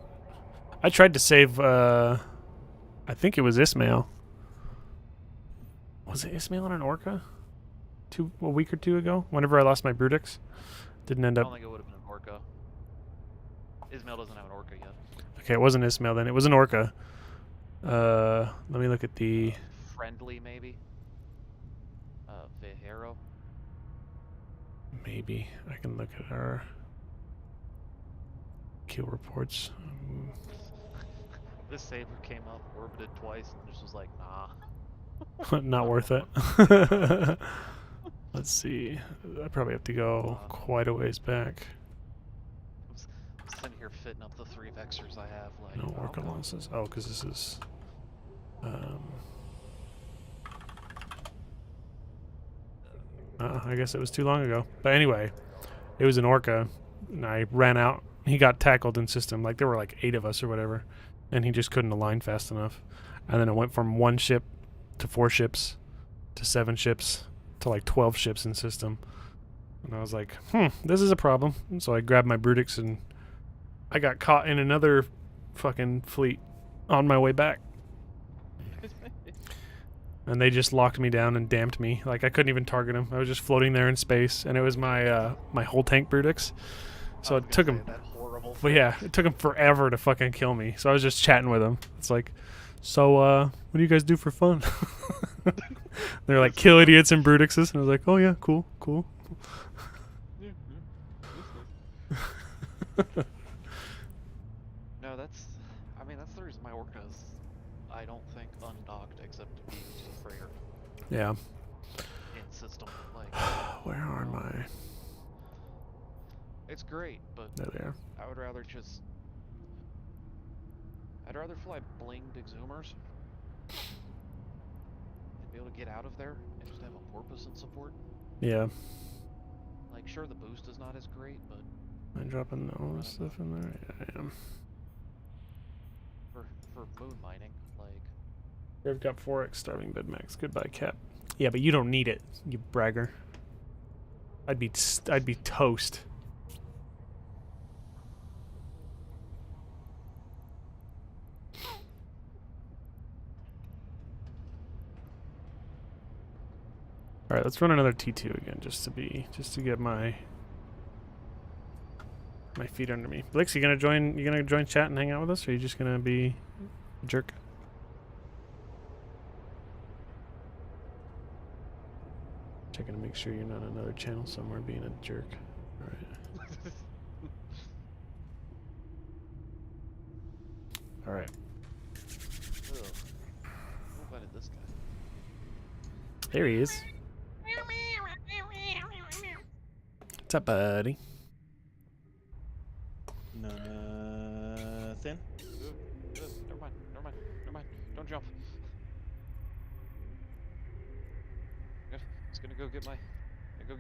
Speaker 1: I tried to save, I think it was Ismail. Was it Ismail on an Orca? A week or 2 ago? Whenever I lost my Brutix? Didn't end
Speaker 2: I
Speaker 1: up...
Speaker 2: don't think it would have been an Orca. Ismail doesn't have an Orca yet.
Speaker 1: Okay, it wasn't Ismail then. It was an Orca. Let me look at the...
Speaker 2: Friendly, maybe? Vejero?
Speaker 1: Maybe. I can look at our... kill reports.
Speaker 2: This Saber came up, orbited twice, and just was like, nah.
Speaker 1: Not worth it. Let's see. I probably have to go quite a ways back.
Speaker 2: I'm sitting here fitting up the 3 Vexors I have, like,
Speaker 1: No Orca
Speaker 2: okay.
Speaker 1: losses. Oh, because this is... I guess it was too long ago. But anyway, it was an Orca, and I ran out. He got tackled in system. Like, there were like 8 of us or whatever, and he just couldn't align fast enough. And then it went from 1 ship to 4 ships to 7 ships to like 12 ships in system. And I was like, this is a problem. And so I grabbed my Brutix and I got caught in another fucking fleet on my way back. And they just locked me down and damped me. Like, I couldn't even target them. I was just floating there in space, and it was my my whole tank Brutix. So it took him.
Speaker 2: That horrible
Speaker 1: But yeah, it took him forever to fucking kill me. So I was just chatting with him. It's like, so what do you guys do for fun? They're like, kill idiots and Brutixes, and I was like, oh yeah, cool.
Speaker 2: No, that's the reason my Orcas, I don't think undocked except to be used as freighter
Speaker 1: Yeah.
Speaker 2: in system. Like,
Speaker 1: Where are my?
Speaker 2: it's great, but
Speaker 1: There they are.
Speaker 2: I would rather just, I'd rather fly blinged exhumers and be able to get out of there and just have a porpoise in support.
Speaker 1: Yeah.
Speaker 2: Like, sure, the boost is not as great, but
Speaker 1: Am I dropping all this stuff in there? Yeah, I am.
Speaker 2: for moon mining. Like,
Speaker 1: I've got 4x starving bed max. Goodbye, Cap. Yeah, but you don't need it, you bragger. I'd be toast. All right, let's run another T2 again, just to get my feet under me. Blix, you gonna join chat and hang out with us, or are you just gonna be a jerk? Checking to make sure you're not on another channel somewhere being a jerk. All right. All right.
Speaker 2: ugh. Who invited this guy?
Speaker 1: There he is. What's up, buddy?
Speaker 4: Nothing.
Speaker 2: Never mind. Don't jump. Good. Just gonna go get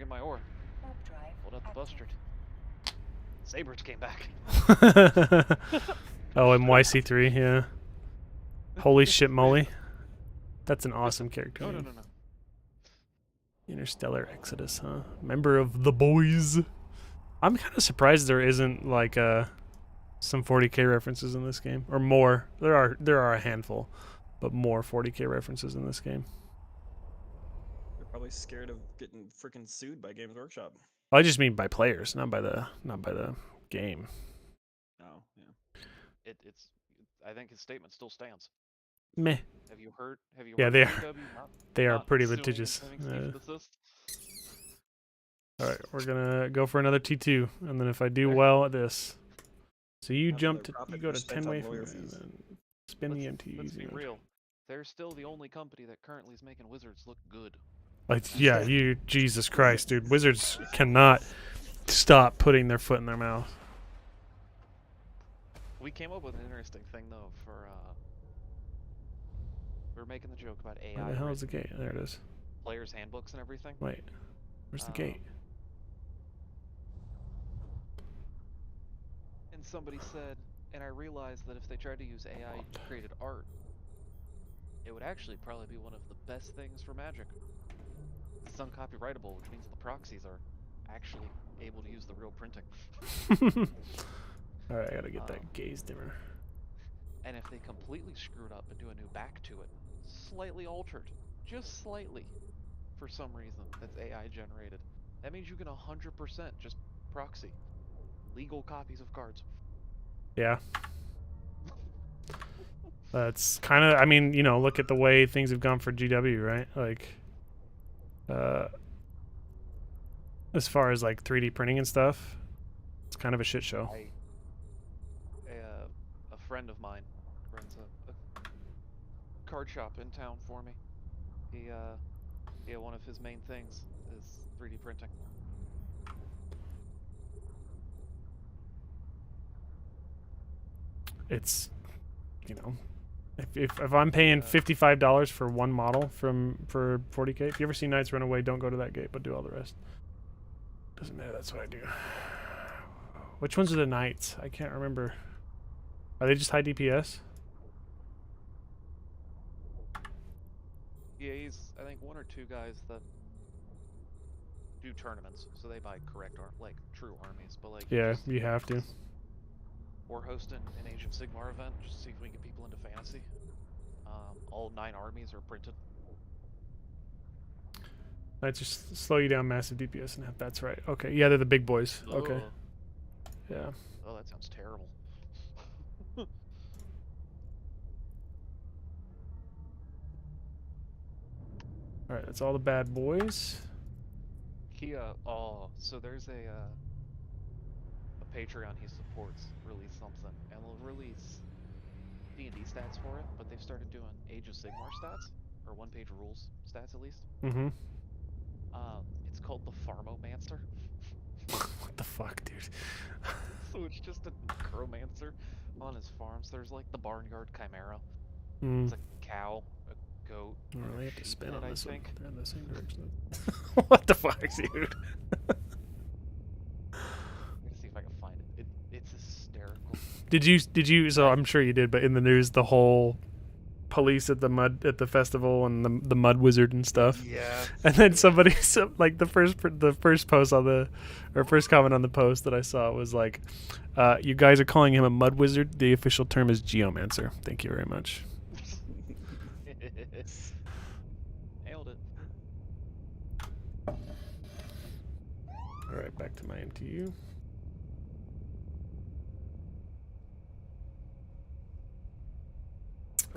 Speaker 2: my ore.
Speaker 3: Warp drive
Speaker 2: Hold up the
Speaker 3: active.
Speaker 2: bustard. Sabers came back.
Speaker 1: Oh, MYC3, yeah. Holy shit, Molly. That's an awesome character.
Speaker 2: No.
Speaker 1: name. Interstellar Exodus, huh? Member of the boys. I'm kind of surprised there isn't like some 40k references in this game, or more. There are a handful, but more 40k references in this game.
Speaker 4: They're probably scared of getting freaking sued by Games Workshop.
Speaker 1: I just mean by players, not by the game.
Speaker 4: Oh, yeah.
Speaker 2: It's. I think his statement still stands.
Speaker 1: Meh.
Speaker 2: Have you heard?
Speaker 1: Yeah,
Speaker 2: heard
Speaker 1: they
Speaker 2: of
Speaker 1: are.
Speaker 2: GW not-
Speaker 1: They are
Speaker 2: not
Speaker 1: pretty
Speaker 2: suing
Speaker 1: litigious.
Speaker 2: and claiming cease and desist?
Speaker 1: All right, we're gonna go for another T2, and then if I do well at this, so you
Speaker 4: Have
Speaker 1: jump
Speaker 4: the
Speaker 1: to,
Speaker 4: profit
Speaker 1: you go to
Speaker 4: spent
Speaker 1: 10
Speaker 4: on
Speaker 1: way from
Speaker 4: lawyer
Speaker 1: there, and
Speaker 4: fees.
Speaker 1: then spin the MT
Speaker 2: Let's
Speaker 1: easy
Speaker 2: be
Speaker 1: mode.
Speaker 2: real. They're still the only company that currently is making Wizards look good.
Speaker 1: Like, yeah, you, Jesus Christ, dude. Wizards cannot stop putting their foot in their mouth.
Speaker 2: We came up with an interesting thing though for we were making the joke about AI.
Speaker 1: Where the hell
Speaker 2: right?
Speaker 1: is the gate? There it is.
Speaker 2: Players' handbooks and everything.
Speaker 1: Wait, where's the
Speaker 2: Um,
Speaker 1: gate?
Speaker 2: And somebody said, and I realized that if they tried to use AI created art, it would actually probably be one of the best things for Magic. It's uncopyrightable, which means the proxies are actually able to use the real printing.
Speaker 1: All right, I gotta get
Speaker 2: um,
Speaker 1: that gaze dimmer.
Speaker 2: And if they completely screwed up and do a new back to it, slightly altered, just slightly, for some reason, that's AI generated, that means you can 100% just proxy legal copies of cards.
Speaker 1: Yeah. That's kind of, I mean, you know, look at the way things have gone for GW, right? Like, as far as like 3D printing and stuff, it's kind of a shit show.
Speaker 2: A friend of mine runs a card shop in town for me. He one of his main things is 3D printing.
Speaker 1: It's, you know, if I'm paying $55 for one model for 40k, if you ever see Knights Run Away, don't go to that gate, but do all the rest. Doesn't matter. That's what I do. Which ones are the Knights? I can't remember. Are they just high DPS?
Speaker 2: Yeah, he's I think one or two guys that do tournaments, so they buy correct like true armies, but like
Speaker 1: Yeah, you have to.
Speaker 2: We're hosting an Age of Sigmar event just to see if we can get people into fantasy. All 9 armies are printed.
Speaker 1: Knights just slow you down massive DPS and that's right. Okay, yeah, they're the big boys. Okay,
Speaker 2: Ugh.
Speaker 1: yeah.
Speaker 2: Oh, that sounds terrible.
Speaker 1: All right, that's all the bad boys.
Speaker 2: So there's a Patreon he supports released something, and they'll release D&D stats for it, but they've started doing Age of Sigmar stats, or one-page rules stats at least.
Speaker 1: Mm-hmm.
Speaker 2: It's called the Farmomancer.
Speaker 1: What the fuck, dude?
Speaker 2: So it's just a necromancer on his farms. There's like the Barnyard Chimera.
Speaker 1: Mm.
Speaker 2: It's a cow, a goat,
Speaker 1: Oh,
Speaker 2: and
Speaker 1: they
Speaker 2: a
Speaker 1: have to spin
Speaker 2: sheephead,
Speaker 1: on
Speaker 2: I
Speaker 1: this one.
Speaker 2: think.
Speaker 1: They're in the same direction. What the fuck, dude?
Speaker 2: Let me see if I can find it. It's hysterical.
Speaker 1: Did you? So I'm sure you did, but in the news, the whole police at the festival and the mud wizard and stuff.
Speaker 2: Yeah.
Speaker 1: And then somebody, like the first post on the, or first comment on the post that I saw was like, "You guys are calling him a mud wizard. The official term is geomancer. Thank you very much."
Speaker 2: Nailed it.
Speaker 1: All right, back to my MTU.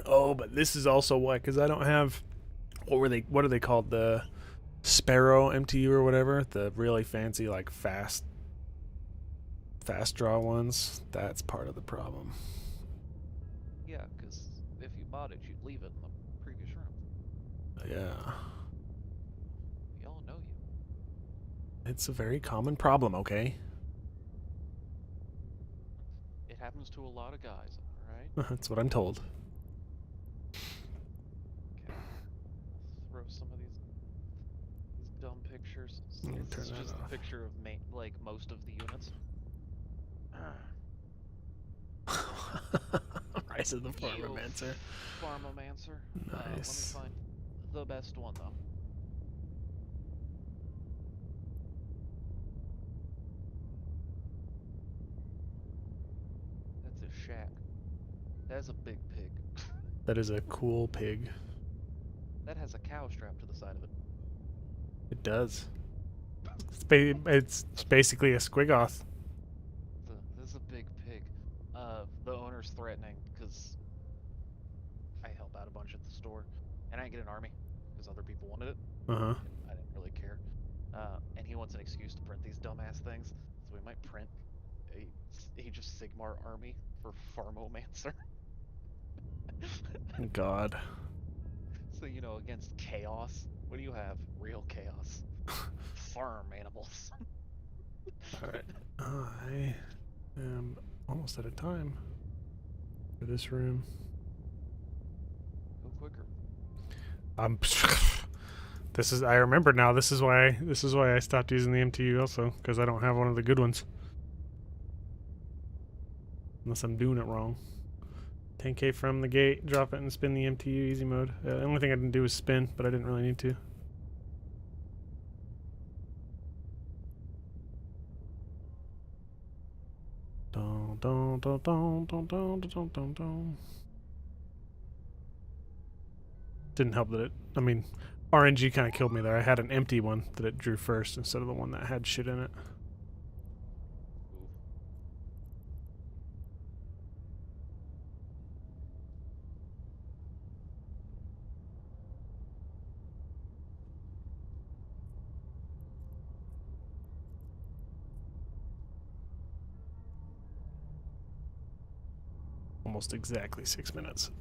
Speaker 1: Oh, but this is also why, because I don't have, what are they called, the Sparrow MTU or whatever, the really fancy, like, fast draw ones. That's part of the problem.
Speaker 2: Yeah, because if you bought it, you'd leave it in the previous room.
Speaker 1: Yeah,
Speaker 2: We all know you.
Speaker 1: it's a very common problem, okay?
Speaker 2: It happens to a lot of guys, alright?
Speaker 1: That's what I'm told.
Speaker 2: Okay. Throw some of these dumb pictures.
Speaker 1: I'm gonna
Speaker 2: This is
Speaker 1: turn that
Speaker 2: just
Speaker 1: off.
Speaker 2: a picture of like most of the units.
Speaker 1: Rise of the
Speaker 2: Ew.
Speaker 1: Farmomancer.
Speaker 2: Farmomancer. Let me
Speaker 1: Nice.
Speaker 2: find the best one though. That's a shack. That's a big pig.
Speaker 1: That is a cool pig.
Speaker 2: That has a cow strapped to the side of it.
Speaker 1: It does. It's basically a squigoth.
Speaker 2: This is a big pig. The owner's threatening because I help out a bunch at the store, and I didn't get an army because other people wanted it.
Speaker 1: Uh-huh.
Speaker 2: I didn't really care. And he wants an excuse to print these dumbass things, so we might print a Age of Sigmar army for Farmomancer.
Speaker 1: God.
Speaker 2: So, you know, against chaos, what do you have? Real chaos. Farm animals.
Speaker 1: Alright. I am almost out of time for this room.
Speaker 2: Go quicker.
Speaker 1: I remember now, this is why I stopped using the MTU also, because I don't have one of the good ones. Unless I'm doing it wrong. 10k from the gate, drop it and spin the MTU easy mode. The only thing I didn't do was spin, but I didn't really need to. Dun, dun, dun, dun, dun, dun, dun, dun, dun. Didn't help that RNG kind of killed me there. I had an empty one that it drew first instead of the one that had shit in it.
Speaker 2: Ooh.
Speaker 1: Almost exactly 6 minutes.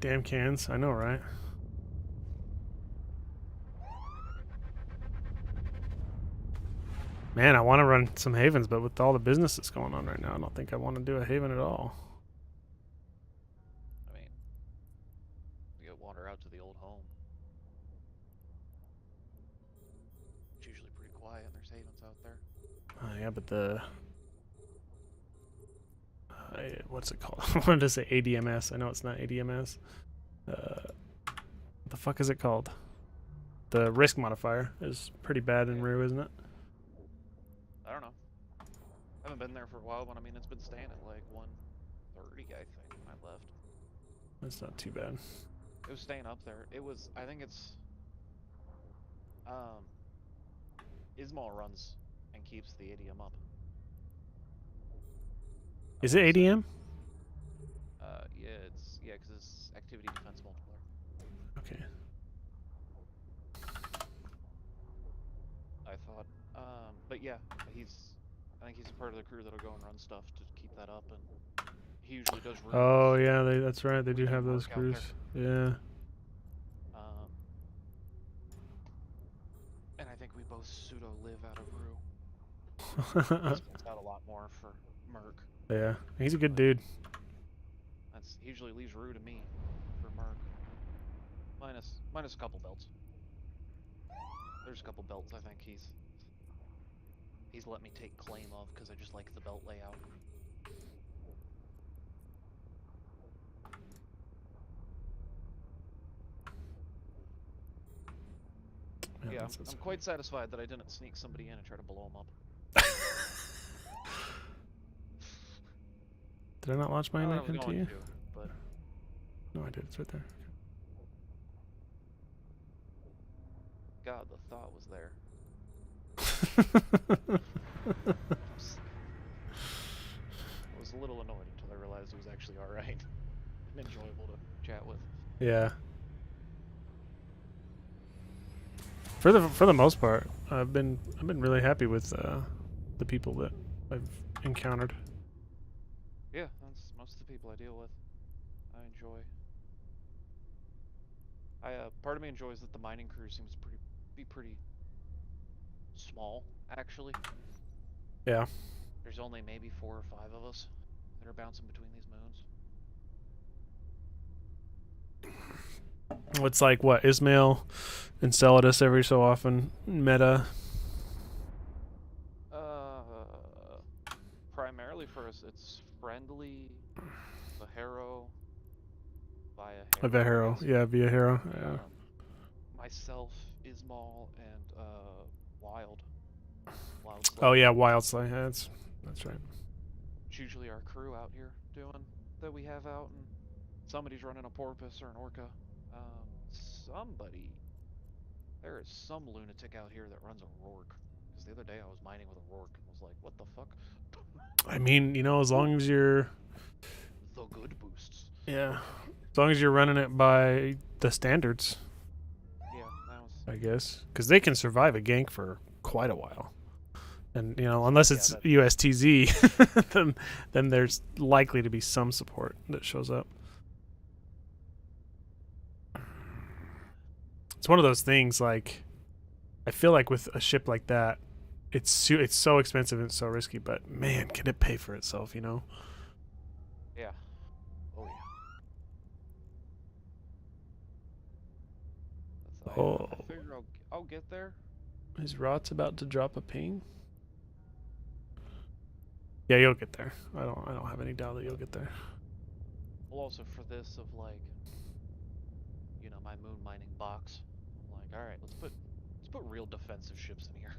Speaker 1: Damn cans, I know, right? Man, I want to run some havens, but with all the business that's going on right now, I don't think I want to do a haven at all.
Speaker 2: I mean, we go wander out to the old home. It's usually pretty quiet, and there's havens out there.
Speaker 1: Yeah, but what's it called? I wanted to say ADMS. I know it's not ADMS. What the fuck is it called? The risk modifier is pretty bad in Rue, isn't it?
Speaker 2: I don't know. I haven't been there for a while, but I mean, it's been staying at like 130, I think, when I left.
Speaker 1: That's not too bad.
Speaker 2: It was staying up there. It was, I think it's, Ismail runs and keeps the ADM up.
Speaker 1: Is it ADM?
Speaker 2: Yeah, because it's activity defense multiplier.
Speaker 1: Okay.
Speaker 2: I thought, but yeah, I think he's a part of the crew that'll go and run stuff to keep that up, and he usually does.
Speaker 1: Oh yeah, that's right. They do
Speaker 2: Rune
Speaker 1: have those
Speaker 2: work out
Speaker 1: crews. Yeah.
Speaker 2: And I think we both pseudo live out of Rue. He's puts out a lot more for Merc.
Speaker 1: Yeah, he's a good dude.
Speaker 2: He usually leaves Rue to me. minus a couple belts. There's a couple belts I think he's let me take claim of because I just like the belt layout. Yeah, I'm quite satisfied that I didn't sneak somebody in and try to blow him up.
Speaker 1: Did I not launch my
Speaker 2: I
Speaker 1: knife
Speaker 2: was
Speaker 1: into
Speaker 2: going
Speaker 1: you?
Speaker 2: to, but
Speaker 1: No, I did. It's right there.
Speaker 2: God, the thought was there. I was a little annoyed until I realized it was actually alright and enjoyable to chat with.
Speaker 1: Yeah. For the most part, I've been really happy with the people that I've encountered.
Speaker 2: Yeah, that's most of the people I deal with. I enjoy. Part of me enjoys that the mining crew seems be pretty small, actually.
Speaker 1: Yeah.
Speaker 2: There's only maybe 4 or 5 of us that are bouncing between these moons.
Speaker 1: It's like what, Ismail and Celadus every so often meta.
Speaker 2: Primarily for us, it's Friendly, the Harrow,
Speaker 1: Via Hero. Yeah, Via Hero. Yeah.
Speaker 2: Myself, Ismail, and Wild.
Speaker 1: Oh yeah, Wildslay. Yeah, that's right.
Speaker 2: It's usually our crew out here doing that we have out, and somebody's running a porpoise or an orca. There is some lunatic out here that runs a Rourke. Because the other day I was mining with a Rourke and was like, what the fuck?
Speaker 1: I mean, as long as you're
Speaker 2: The good boosts.
Speaker 1: as long as you're running it by the standards,
Speaker 2: Yeah, that was.
Speaker 1: I guess, because they can survive a gank for quite a while, and unless it's USTZ, then there's likely to be some support that shows up. It's one of those things. Like, I feel like with a ship like that, it's so expensive and so risky, but man, can it pay for itself?
Speaker 2: Yeah. Oh yeah. I figure I'll get there.
Speaker 1: Is Rot's about to drop a ping? Yeah, you'll get there. I don't have any doubt that you'll get there.
Speaker 2: Well, also for this of like, my moon mining box. I'm like, all right, let's put real defensive ships in here.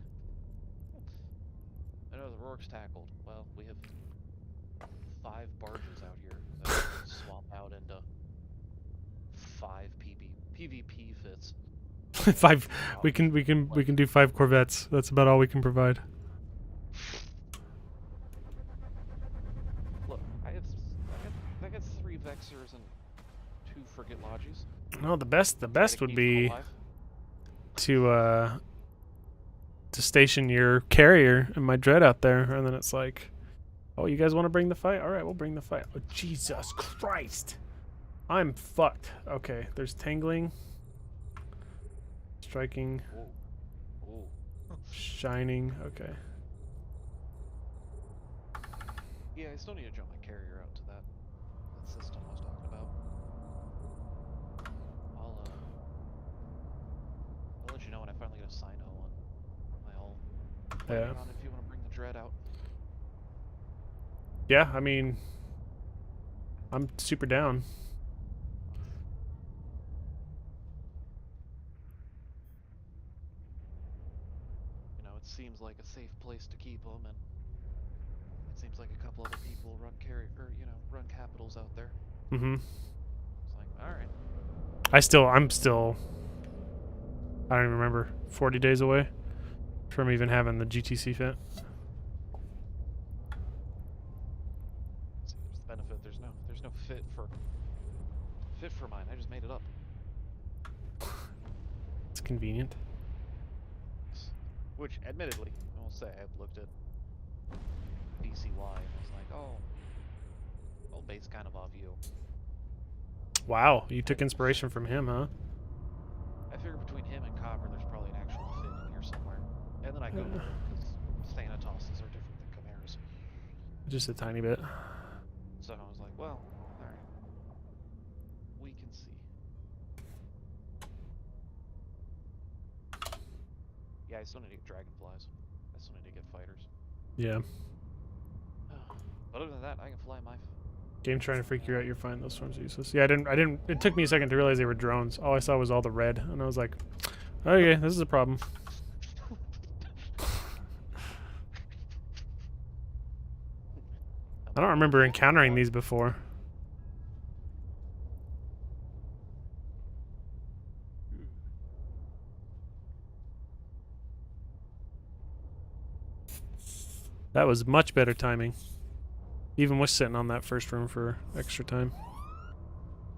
Speaker 2: I know the Rourke's tackled. Well, we have 5 barges out here that can swap out into 5 PvP fits.
Speaker 1: 5. We can do 5 corvettes. That's about all we can provide.
Speaker 2: Look, I got 3 Vexers and 2 frigate lodges.
Speaker 1: No, the best would be to station your carrier and my dread out there, and then it's like, oh, you guys want to bring the fight? All right, we'll bring the fight. Oh, Jesus Christ, I'm fucked. Okay, there's tangling, striking, shining. Okay.
Speaker 2: Yeah, I still need to jump my carrier out to that system I was talking about. I'll let you know when I finally get a Sino on my hull.
Speaker 1: Yeah.
Speaker 2: On if you want to bring the dread out.
Speaker 1: Yeah, I mean, I'm super down.
Speaker 2: It seems like a safe place to keep them, and it seems like a couple other people run run capitals out there.
Speaker 1: Mm-hmm.
Speaker 2: It's like, all right.
Speaker 1: I'm still, I don't even remember, 40 days away from even having the GTC fit.
Speaker 2: See, there's the benefit. There's no fit for mine. I just made it up.
Speaker 1: It's convenient.
Speaker 2: Which, admittedly, I will say, I've looked at BCY and was like, oh, base kind of off you.
Speaker 1: Wow, you took inspiration from him, huh?
Speaker 2: I figure between him and Copper, there's probably an actual fit in here somewhere. And then I go because Thanatoses are different than Chimeras.
Speaker 1: Just a tiny bit.
Speaker 2: So I was like, well, alright. We can see. Yeah, I still need to get dragonflies. I still need to get fighters.
Speaker 1: Yeah.
Speaker 2: Other than that, I can fly my.
Speaker 1: Game trying to freak you out. You're fine. Those swarms are useless. Yeah, I didn't. It took me a second to realize they were drones. All I saw was all the red, and I was like, okay, this is a problem. I don't remember encountering these before. That was much better timing. Even with sitting on that first room for extra time.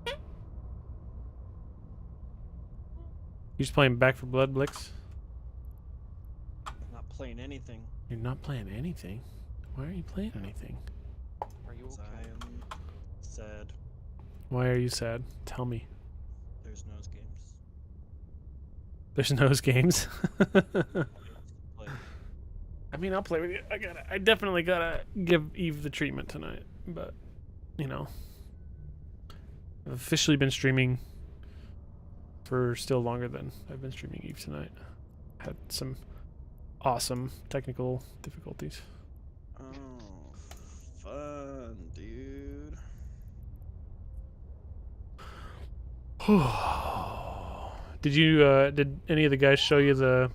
Speaker 1: You just playing Back for Blood, Blix?
Speaker 4: I'm not playing anything.
Speaker 1: You're not playing anything? Why are you playing anything?
Speaker 2: Are you
Speaker 4: 'Cause
Speaker 2: okay?
Speaker 4: I am sad.
Speaker 1: Why are you sad? Tell me.
Speaker 4: There's nose games.
Speaker 1: There's nose games.
Speaker 4: Play.
Speaker 1: I mean, I'll play with you. I definitely gotta give Eve the treatment tonight. But, you know, I've officially been streaming for still longer than I've been streaming Eve tonight. Had some awesome technical difficulties.
Speaker 4: Oh, fun, dude.
Speaker 1: Did any of the guys show you the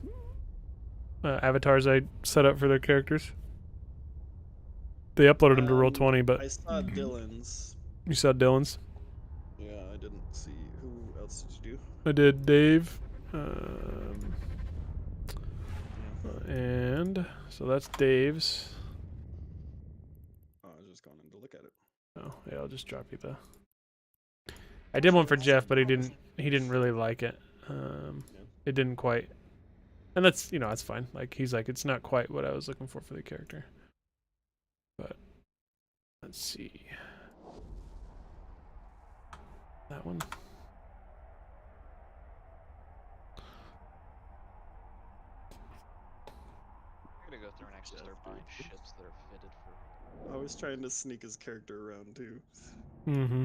Speaker 1: avatars I set up for their characters? They uploaded them to Roll20, but
Speaker 4: I saw Dylan's.
Speaker 1: you saw Dylan's.
Speaker 4: Yeah, I didn't see. Who else did you do?
Speaker 1: I did Dave.
Speaker 4: Yeah.
Speaker 1: And so that's Dave's.
Speaker 4: Oh, I was just going in to look at it.
Speaker 1: Oh, yeah, I'll just drop you the. I did one for Jeff, but he didn't really like it. It didn't quite. And that's, you know, that's fine. Like, he's like, it's not quite what I was looking for the character. But let's see. That one.
Speaker 2: I'm gonna go through and actually start buying ships that are fitted for.
Speaker 4: I was trying to sneak his character around too.
Speaker 1: Mm-hmm.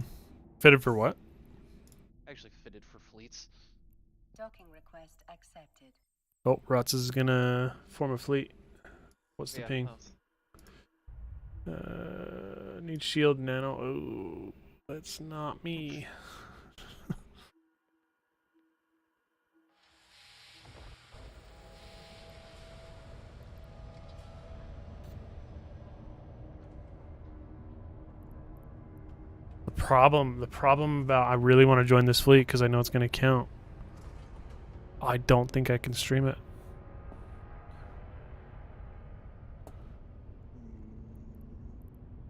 Speaker 1: Fitted for what?
Speaker 2: Actually fitted for fleets.
Speaker 3: Docking request accepted.
Speaker 1: Oh, Rots is gonna form a fleet. What's the
Speaker 2: Yeah,
Speaker 1: ping? Need shield nano. Oh, that's not me. The problem about I really want to join this fleet because I know it's going to count. I don't think I can stream it.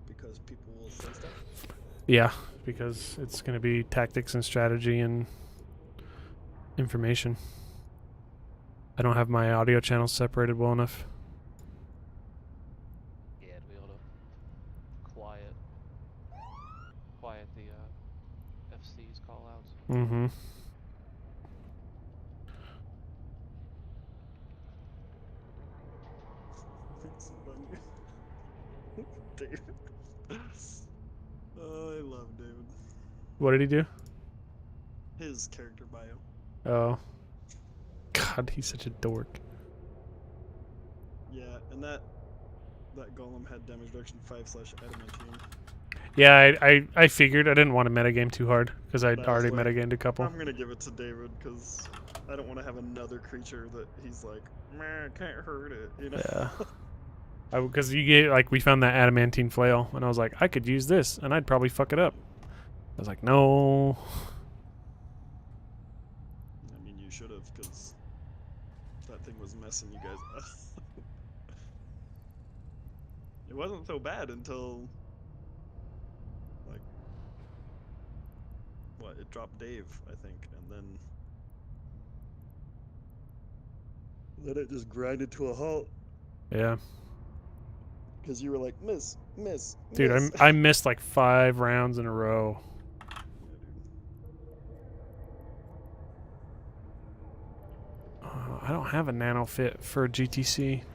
Speaker 4: Because people will say stuff.
Speaker 1: Yeah, because it's going to be tactics and strategy and information. I don't have my audio channels separated well enough.
Speaker 2: Yeah, to be able to quiet the FC's call outs.
Speaker 1: Mm-hmm.
Speaker 4: It's funny. David. Oh, I love David.
Speaker 1: What did he do?
Speaker 4: His character bio.
Speaker 1: Oh. God, he's such a dork.
Speaker 4: Yeah, and that golem had damage reduction 5/adamantine.
Speaker 1: Yeah, I figured I didn't want to metagame too hard because I'd
Speaker 4: But I was
Speaker 1: already
Speaker 4: like,
Speaker 1: metagamed a couple.
Speaker 4: I'm gonna give it to David because I don't want to have another creature that he's like, man, can't hurt it, you know?
Speaker 1: Yeah. Because you get, like, we found that adamantine flail, and I was like, I could use this, and I'd probably fuck it up. I was like, no.
Speaker 4: I mean, you should have, because that thing was messing you guys up. It wasn't so bad until, like, what, it dropped Dave, I think, and then it just grinded to a halt.
Speaker 1: Yeah.
Speaker 4: Because you were like, miss.
Speaker 1: Dude,
Speaker 4: miss.
Speaker 1: I missed like 5 rounds in a row.
Speaker 4: Yeah, dude.
Speaker 1: I don't have a nano fit for GTC.
Speaker 2: It's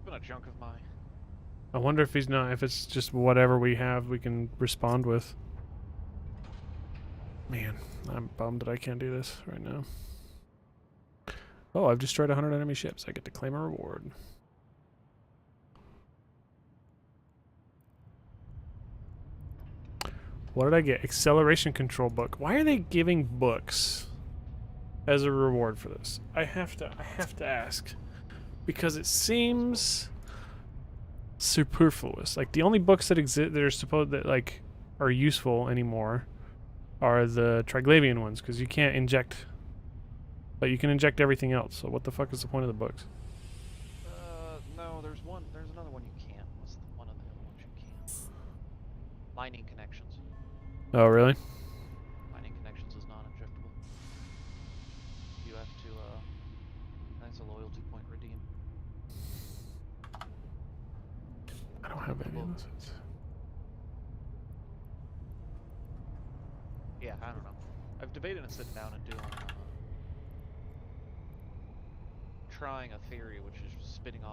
Speaker 2: been a chunk of mine.
Speaker 1: I wonder if he's not, if it's just whatever we have we can respond with. Man, I'm bummed that I can't do this right now. Oh, I've destroyed 100 enemy ships. I get to claim a reward. What did I get? Acceleration control book. Why are they giving books as a reward for this? I have to ask. Because it seems superfluous. Like the only books that exist that are supposed that like are useful anymore are the Triglavian ones, because you can't inject, but you can inject everything else. So what the fuck is the point of the books?
Speaker 2: No, there's another one you can't. What's one of the other ones you can't? Mining connections.
Speaker 1: Oh really?
Speaker 2: Mining connections is non-injectable. You have to, that's a loyalty point redeem.
Speaker 1: I don't have any of those.
Speaker 2: Yeah, I don't know. I've debated and sitting down and doing, trying a theory, which is spinning an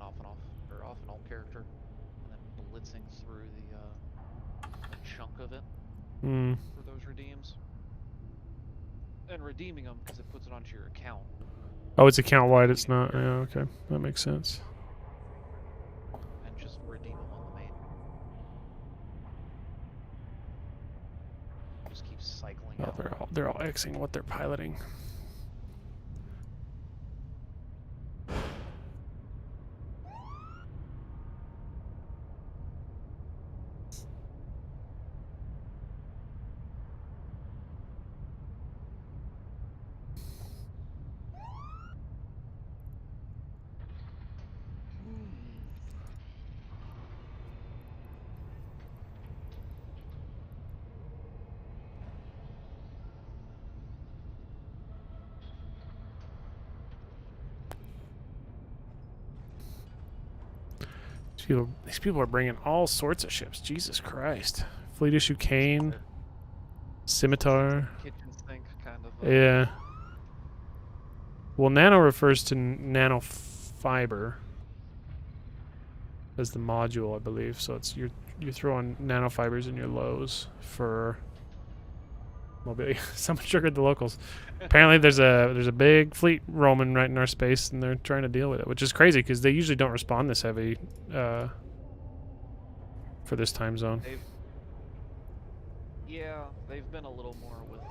Speaker 2: off and on character, and then blitzing through a chunk of it
Speaker 1: Hmm.
Speaker 2: for those redeems, and redeeming them because it puts it onto your account.
Speaker 1: Oh, it's account wide. It's not. Yeah, okay, that makes sense.
Speaker 2: And just redeem them on the main. Just keep cycling
Speaker 1: Oh,
Speaker 2: out.
Speaker 1: they're all Xing what they're piloting. These people are bringing all sorts of ships. Jesus Christ. Fleet issue Kane. Scimitar.
Speaker 2: Kitchen sink kind of.
Speaker 1: Yeah. Well, nano refers to nanofiber as the module, I believe. So it's you throw on nanofibers in your lows for mobility. Someone triggered the locals. Apparently, there's a big fleet roaming right in our space, and they're trying to deal with it, which is crazy because they usually don't respond this heavy for this time zone.
Speaker 2: They've been a little more with the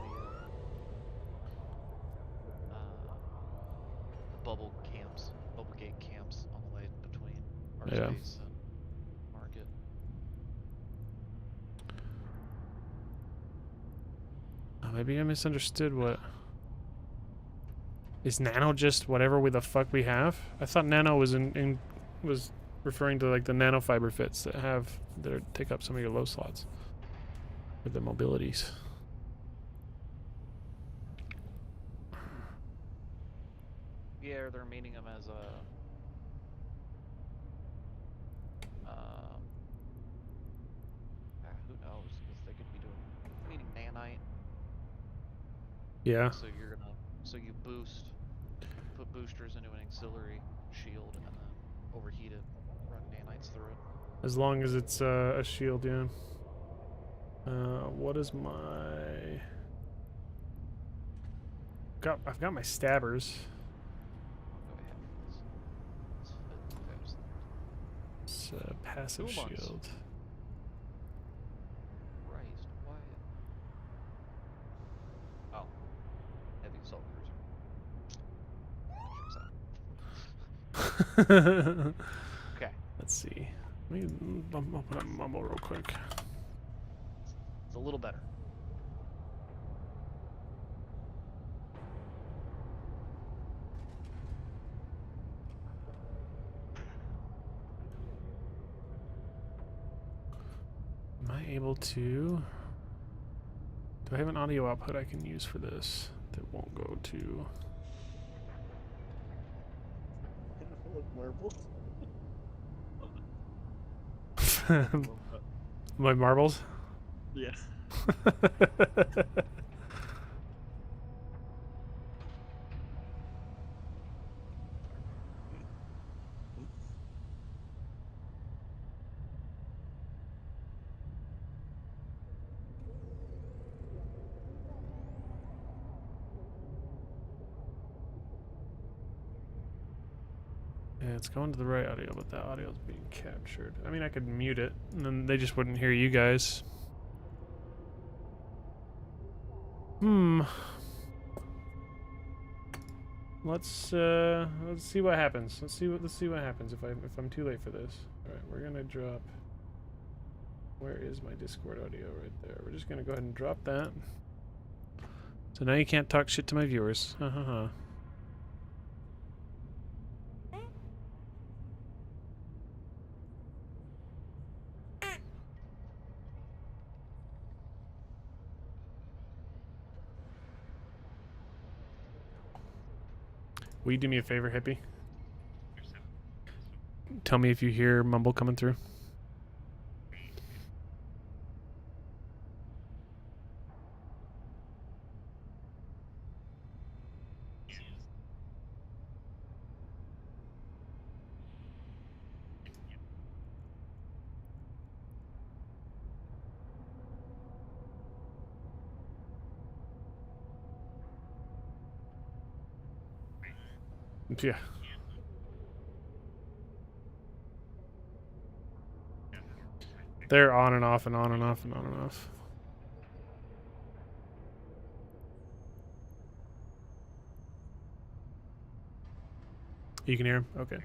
Speaker 2: bubble gate camps on the way between our space and market.
Speaker 1: Maybe I misunderstood. What is nano? Just whatever the fuck we have? I thought nano was was referring to like the nanofiber fits that take up some of your low slots with the mobilities.
Speaker 2: Yeah, they're meaning them as a who knows? Because they could be meaning nanite.
Speaker 1: Yeah.
Speaker 2: So you put boosters into an auxiliary shield and then overheat it, run nanites through it.
Speaker 1: As long as it's a shield, yeah. What is my... I've got my stabbers. It's a passive shield.
Speaker 2: Christ, why? Oh, heavy assault cruiser. Okay.
Speaker 1: Let's see. Let me open up Mumble real quick.
Speaker 2: It's a little better.
Speaker 1: Am I able to... Do I have an audio output I can use for this that won't go to...
Speaker 4: Marbles?
Speaker 1: My marbles?
Speaker 4: Yeah.
Speaker 1: Okay, it's going to the right audio, but that audio is being captured. I mean, I could mute it, and then they just wouldn't hear you guys. Let's see what happens. Let's see what happens if I'm too late for this. All right, we're gonna drop. Where is my Discord audio? Right there. We're just gonna go ahead and drop that. So now you can't talk shit to my viewers. Will you do me a favor, Hippie? Tell me if you hear mumble coming through. Yeah. They're on and off and on and off and on and off. You can hear him? Okay.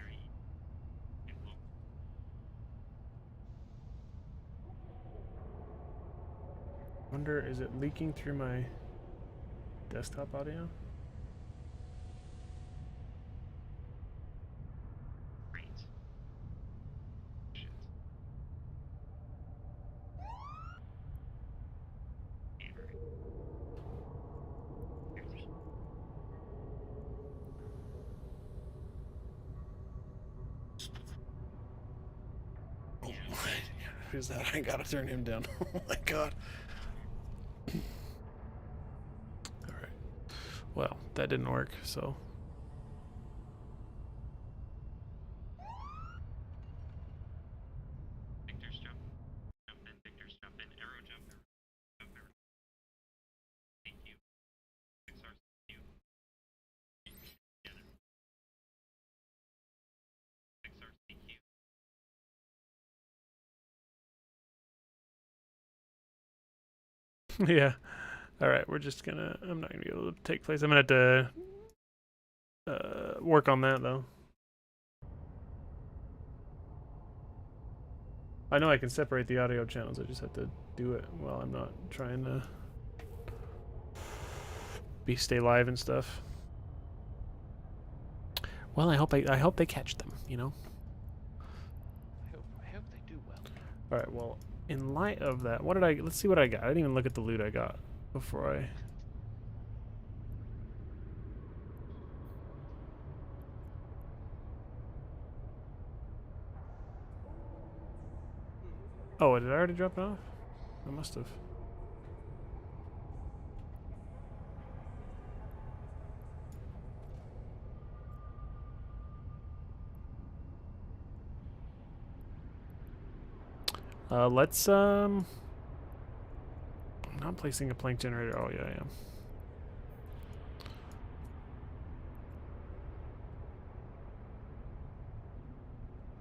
Speaker 1: Wonder, is it leaking through my desktop audio? Who's that? I gotta turn him down. Oh my god. Alright. Well, that didn't work, so.
Speaker 5: Victor's jump in, Victor's jump in, arrow jump, arrow. CQ. XR CQ. Together. XR CQ.
Speaker 1: Yeah. Alright, we're just gonna. I'm not gonna be able to take place. I'm gonna have to work on that though. I know I can separate the audio channels, I just have to do it while I'm not trying to stay live and stuff. Well, I hope they catch them, you know?
Speaker 2: I hope they do well.
Speaker 1: Alright, well, in light of that, let's see what I got. I didn't even look at the loot I got before I... Oh, did I already drop it off? I must have. Let's I'm not placing a plank generator. Oh yeah, I am.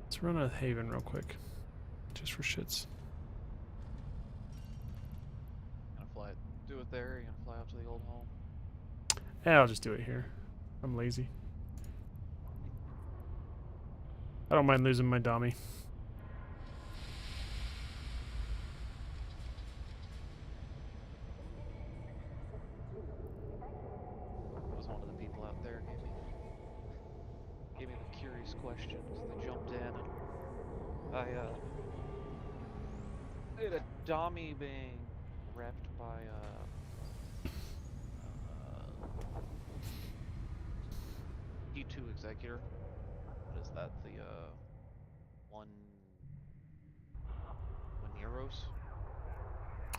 Speaker 1: Let's run a Haven real quick, just for shits.
Speaker 2: Gonna do it there. You gonna fly up to the old home?
Speaker 1: Yeah, I'll just do it here. I'm lazy. I don't mind losing my dummy.
Speaker 2: Was one of the people out there gave me the curious question. They jumped in and I had a dummy being repped by T2 executor. What is that? The one Neros?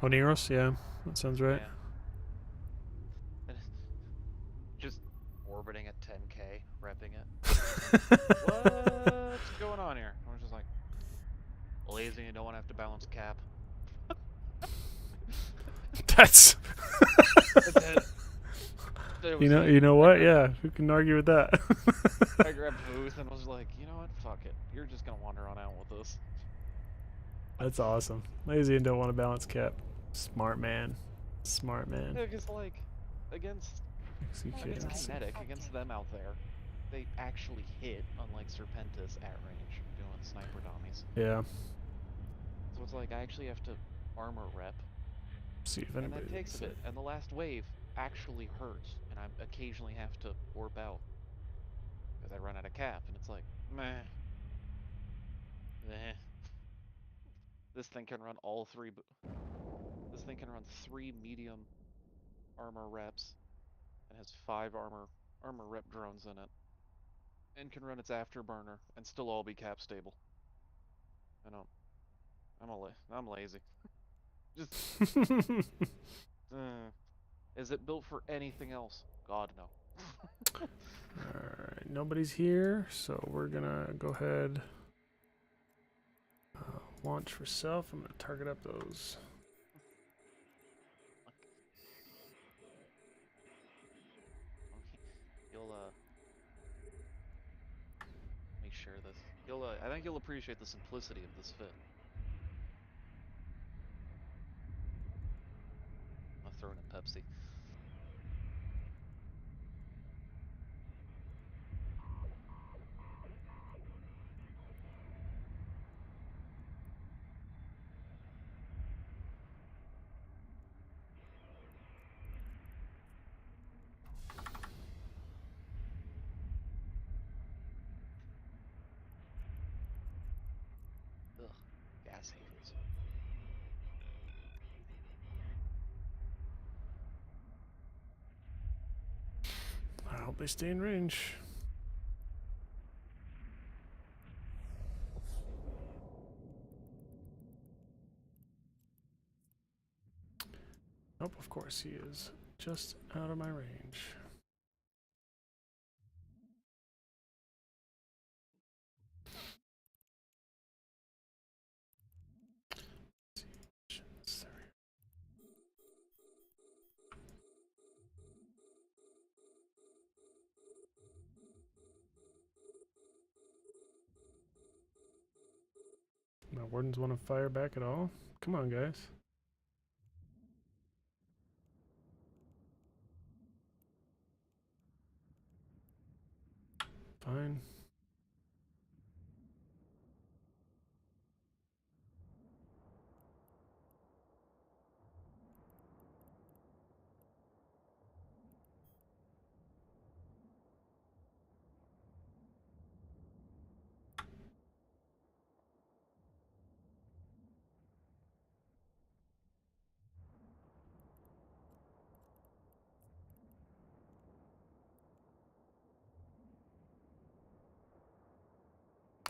Speaker 1: Oneros, yeah, that sounds right.
Speaker 2: Yeah. And just orbiting at 10k, repping it. What's going on here? I was just like lazy and don't want to have to balance cap.
Speaker 1: That's
Speaker 2: It
Speaker 1: You
Speaker 2: was
Speaker 1: know,
Speaker 2: like,
Speaker 1: you know
Speaker 2: I
Speaker 1: what?
Speaker 2: grabbed-
Speaker 1: Yeah, who can argue with that?
Speaker 2: I grabbed Booth and was like, you know what? Fuck it. You're just gonna wander on out with this.
Speaker 1: That's awesome. Lazy and don't want to balance cap. Smart man. Smart man.
Speaker 2: Because like, against
Speaker 1: Execute.
Speaker 2: Kinetic, against them out there, they actually hit, unlike Serpentis at range, doing sniper dummies.
Speaker 1: Yeah.
Speaker 2: So it's like I actually have to armor rep,
Speaker 1: See if
Speaker 2: and
Speaker 1: anybody.
Speaker 2: that takes a
Speaker 1: said-
Speaker 2: bit. And the last wave actually hurts, and I occasionally have to warp out because I run out of cap, and it's like, meh. This thing can run all three. This thing can run 3 medium armor reps, and has 5 armor rep drones in it, and can run its afterburner and still all be cap stable. I don't. I'm lazy. Just. Is it built for anything else? God no.
Speaker 1: Alright, nobody's here, so we're gonna go ahead. Launch for self. I'm gonna target up those.
Speaker 2: You'll make sure this. I think you'll appreciate the simplicity of this fit. I'll throw in a Pepsi. Ugh, gas haters.
Speaker 1: I hope they stay in range. Nope, of course he is just out of my range. My wardens want to fire back at all? Come on, guys. Fine.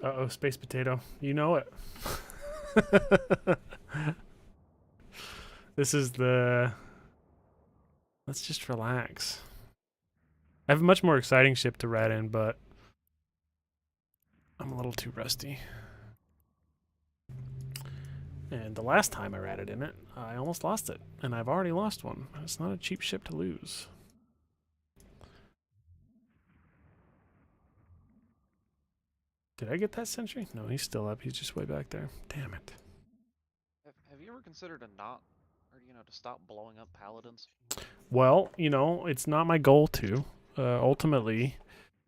Speaker 1: Uh-oh, space potato. You know it. This is the... Let's just relax. I have a much more exciting ship to rat in, but I'm a little too rusty. And the last time I ratted in it, I almost lost it. And I've already lost one. It's not a cheap ship to lose. Did I get that sentry? No, he's still up. He's just way back there. Damn it.
Speaker 2: Have you ever considered to stop blowing up paladins?
Speaker 1: Well, it's not my goal to. Ultimately,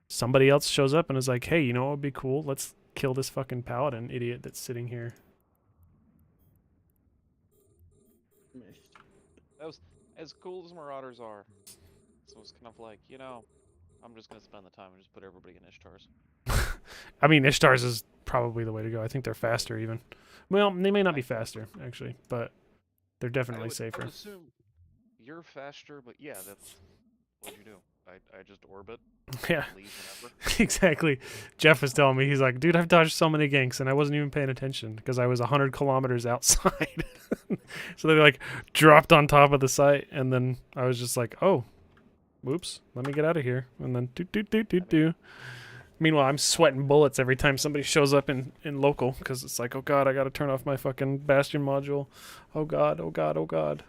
Speaker 1: somebody else shows up and is like, hey, you know what would be cool? Let's kill this fucking paladin idiot that's sitting here.
Speaker 2: That was as cool as Marauders are. So it's kind of like, I'm just gonna spend the time and just put everybody in Ishtars.
Speaker 1: I mean, Ishtars is probably the way to go. I think they're faster even. Well, they may not be faster, actually, but they're definitely
Speaker 2: I
Speaker 1: safer.
Speaker 2: would assume you're faster, but yeah, that's what you do. I just orbit,
Speaker 1: Yeah,
Speaker 2: leave whenever.
Speaker 1: exactly. Jeff was telling me, he's like, dude, I've dodged so many ganks and I wasn't even paying attention because I was 100 kilometers outside. So they like dropped on top of the site and then I was just like, oh, whoops, let me get out of here. And then do. Meanwhile, I'm sweating bullets every time somebody shows up in local because it's like, oh god, I got to turn off my fucking Bastion module. Oh god, oh god, oh god.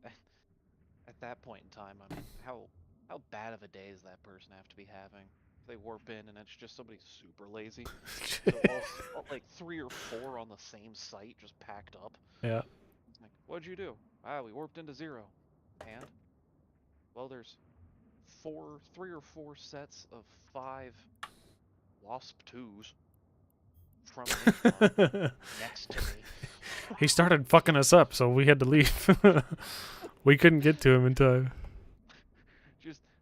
Speaker 2: At that point in time, I mean, how How bad of a day does that person have to be having? They warp in and it's just somebody super lazy. So like 3 or 4 on the same site just packed up.
Speaker 1: Yeah.
Speaker 2: It's like, what'd you do? Ah, we warped into 0. And? Well, there's 3 or 4 sets of 5 Wasp 2s from Lynchmon next to me.
Speaker 1: He started fucking us up, so we had to leave. We couldn't get to him in time.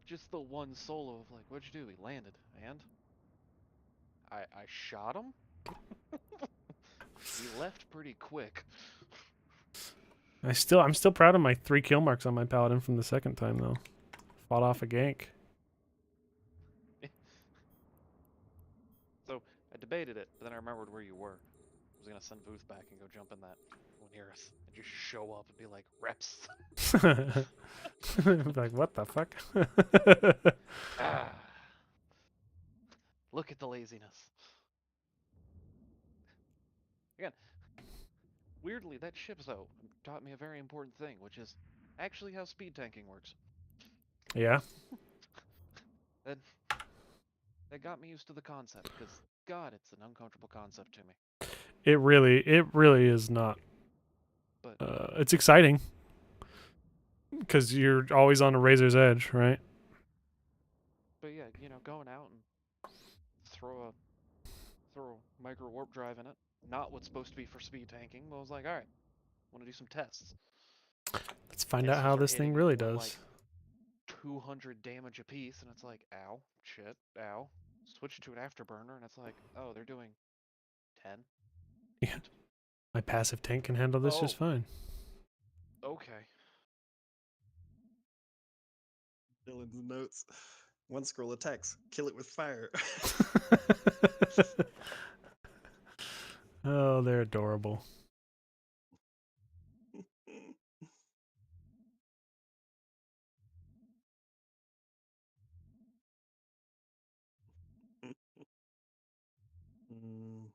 Speaker 2: Just the one solo of like, what'd you do? He landed, and I shot him. He left pretty quick.
Speaker 1: I'm still proud of my 3 kill marks on my paladin from the second time though. Fought off a gank.
Speaker 2: So I debated it, but then I remembered where you were. I was gonna send Booth back and go jump in that one near us and just show up and be like, reps.
Speaker 1: Like, what the fuck?
Speaker 2: Ah. Look at the laziness. Again, weirdly, that ship though taught me a very important thing, which is actually how speed tanking works.
Speaker 1: Yeah.
Speaker 2: That got me used to the concept, because God, it's an uncomfortable concept to me.
Speaker 1: It really is not.
Speaker 2: But
Speaker 1: It's exciting because you're always on a razor's edge, right?
Speaker 2: yeah, you know, going out and throw a micro warp drive in it, not what's supposed to be for speed tanking. But I was like, all right, want to do some tests.
Speaker 1: Let's find
Speaker 2: Tests
Speaker 1: out how
Speaker 2: start
Speaker 1: this
Speaker 2: hitting
Speaker 1: thing
Speaker 2: me
Speaker 1: really
Speaker 2: doing,
Speaker 1: does.
Speaker 2: like, 200 damage apiece, and it's like, ow, shit, ow. Switch it to an afterburner, and it's like, oh, they're doing 10.
Speaker 1: Yeah. My passive tank can handle this just
Speaker 2: Oh.
Speaker 1: fine.
Speaker 2: Okay.
Speaker 4: Dylan's notes. One scroll attacks. Kill it with fire.
Speaker 1: Oh, they're adorable.
Speaker 4: Mm,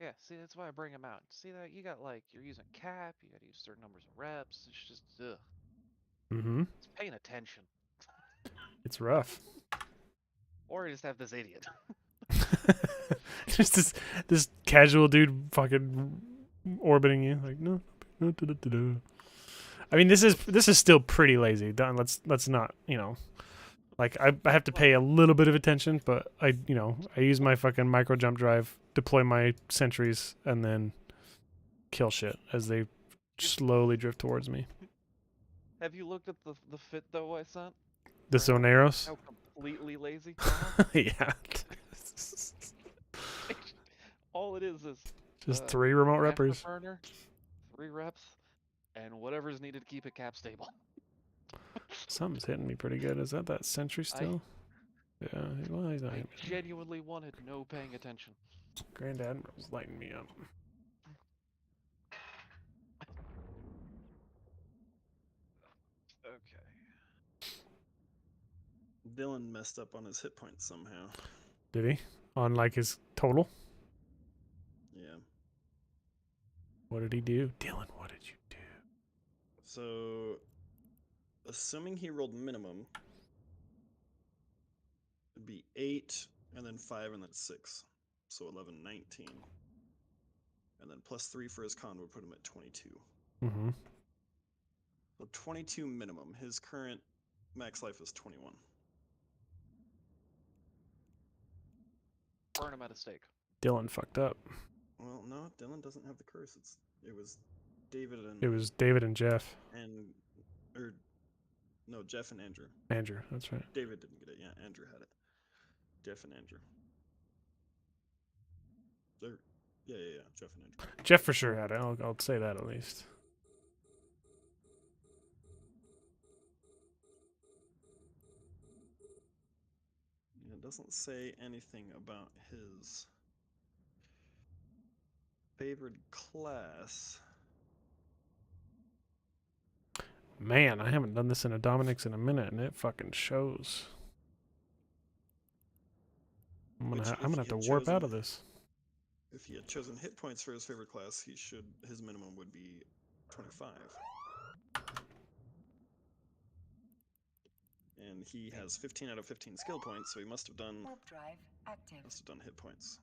Speaker 2: Yeah, see, that's why I bring them out. See that? You got, like, you're using cap, you gotta use certain numbers of reps. It's just, ugh.
Speaker 1: Mm-hmm.
Speaker 2: It's paying attention.
Speaker 1: It's rough.
Speaker 2: Or I just have this idiot.
Speaker 1: Just this casual dude fucking orbiting you like no. I mean, this is still pretty lazy. Let's not, you know, like I have to pay a little bit of attention, but I use my fucking micro jump drive, deploy my sentries, and then kill shit as they slowly drift towards me.
Speaker 2: Have you looked at the fit, though, I sent?
Speaker 1: The
Speaker 2: For
Speaker 1: Soneros?
Speaker 2: how completely lazy?
Speaker 1: Yeah.
Speaker 2: All it is
Speaker 1: Just 3 remote reppers.
Speaker 2: afterburner, 3 reps, and whatever's needed to keep it cap stable.
Speaker 1: Something's hitting me pretty good. Is that sentry still? Yeah, well, he's not
Speaker 2: I
Speaker 1: hitting me.
Speaker 2: genuinely wanted no paying attention.
Speaker 1: Grand Admiral's lighting me up.
Speaker 2: Okay.
Speaker 4: Dylan messed up on his hit points somehow.
Speaker 1: Did he? On like his total?
Speaker 4: Yeah.
Speaker 1: What did he do? Dylan, what did you do?
Speaker 4: So, assuming he rolled minimum, it'd be 8, and then 5, and then 6. So 11, 19. And then plus 3 for his con would put him at 22.
Speaker 1: Mm-hmm.
Speaker 4: So 22 minimum. His current max life is 21.
Speaker 2: Burn him at a stake.
Speaker 1: Dylan fucked up.
Speaker 4: Well, no, Dylan doesn't have the curse. It was David and
Speaker 1: It was David and Jeff.
Speaker 4: No, Jeff and Andrew.
Speaker 1: Andrew, that's right.
Speaker 4: David didn't get it. Yeah, Andrew had it. Jeff and Andrew. Yeah. Jeff and Andrew.
Speaker 1: Jeff for sure had it. I'll say that at least.
Speaker 4: It doesn't say anything about his favored class.
Speaker 1: Man, I haven't done this in a Dominix in a minute, and it fucking shows. I'm gonna have to warp out of this.
Speaker 4: If he had chosen hit points for his favorite class, his minimum would be 25. And he has 15 out of 15 skill points, so he must have done
Speaker 3: Warp drive active.
Speaker 4: hit points.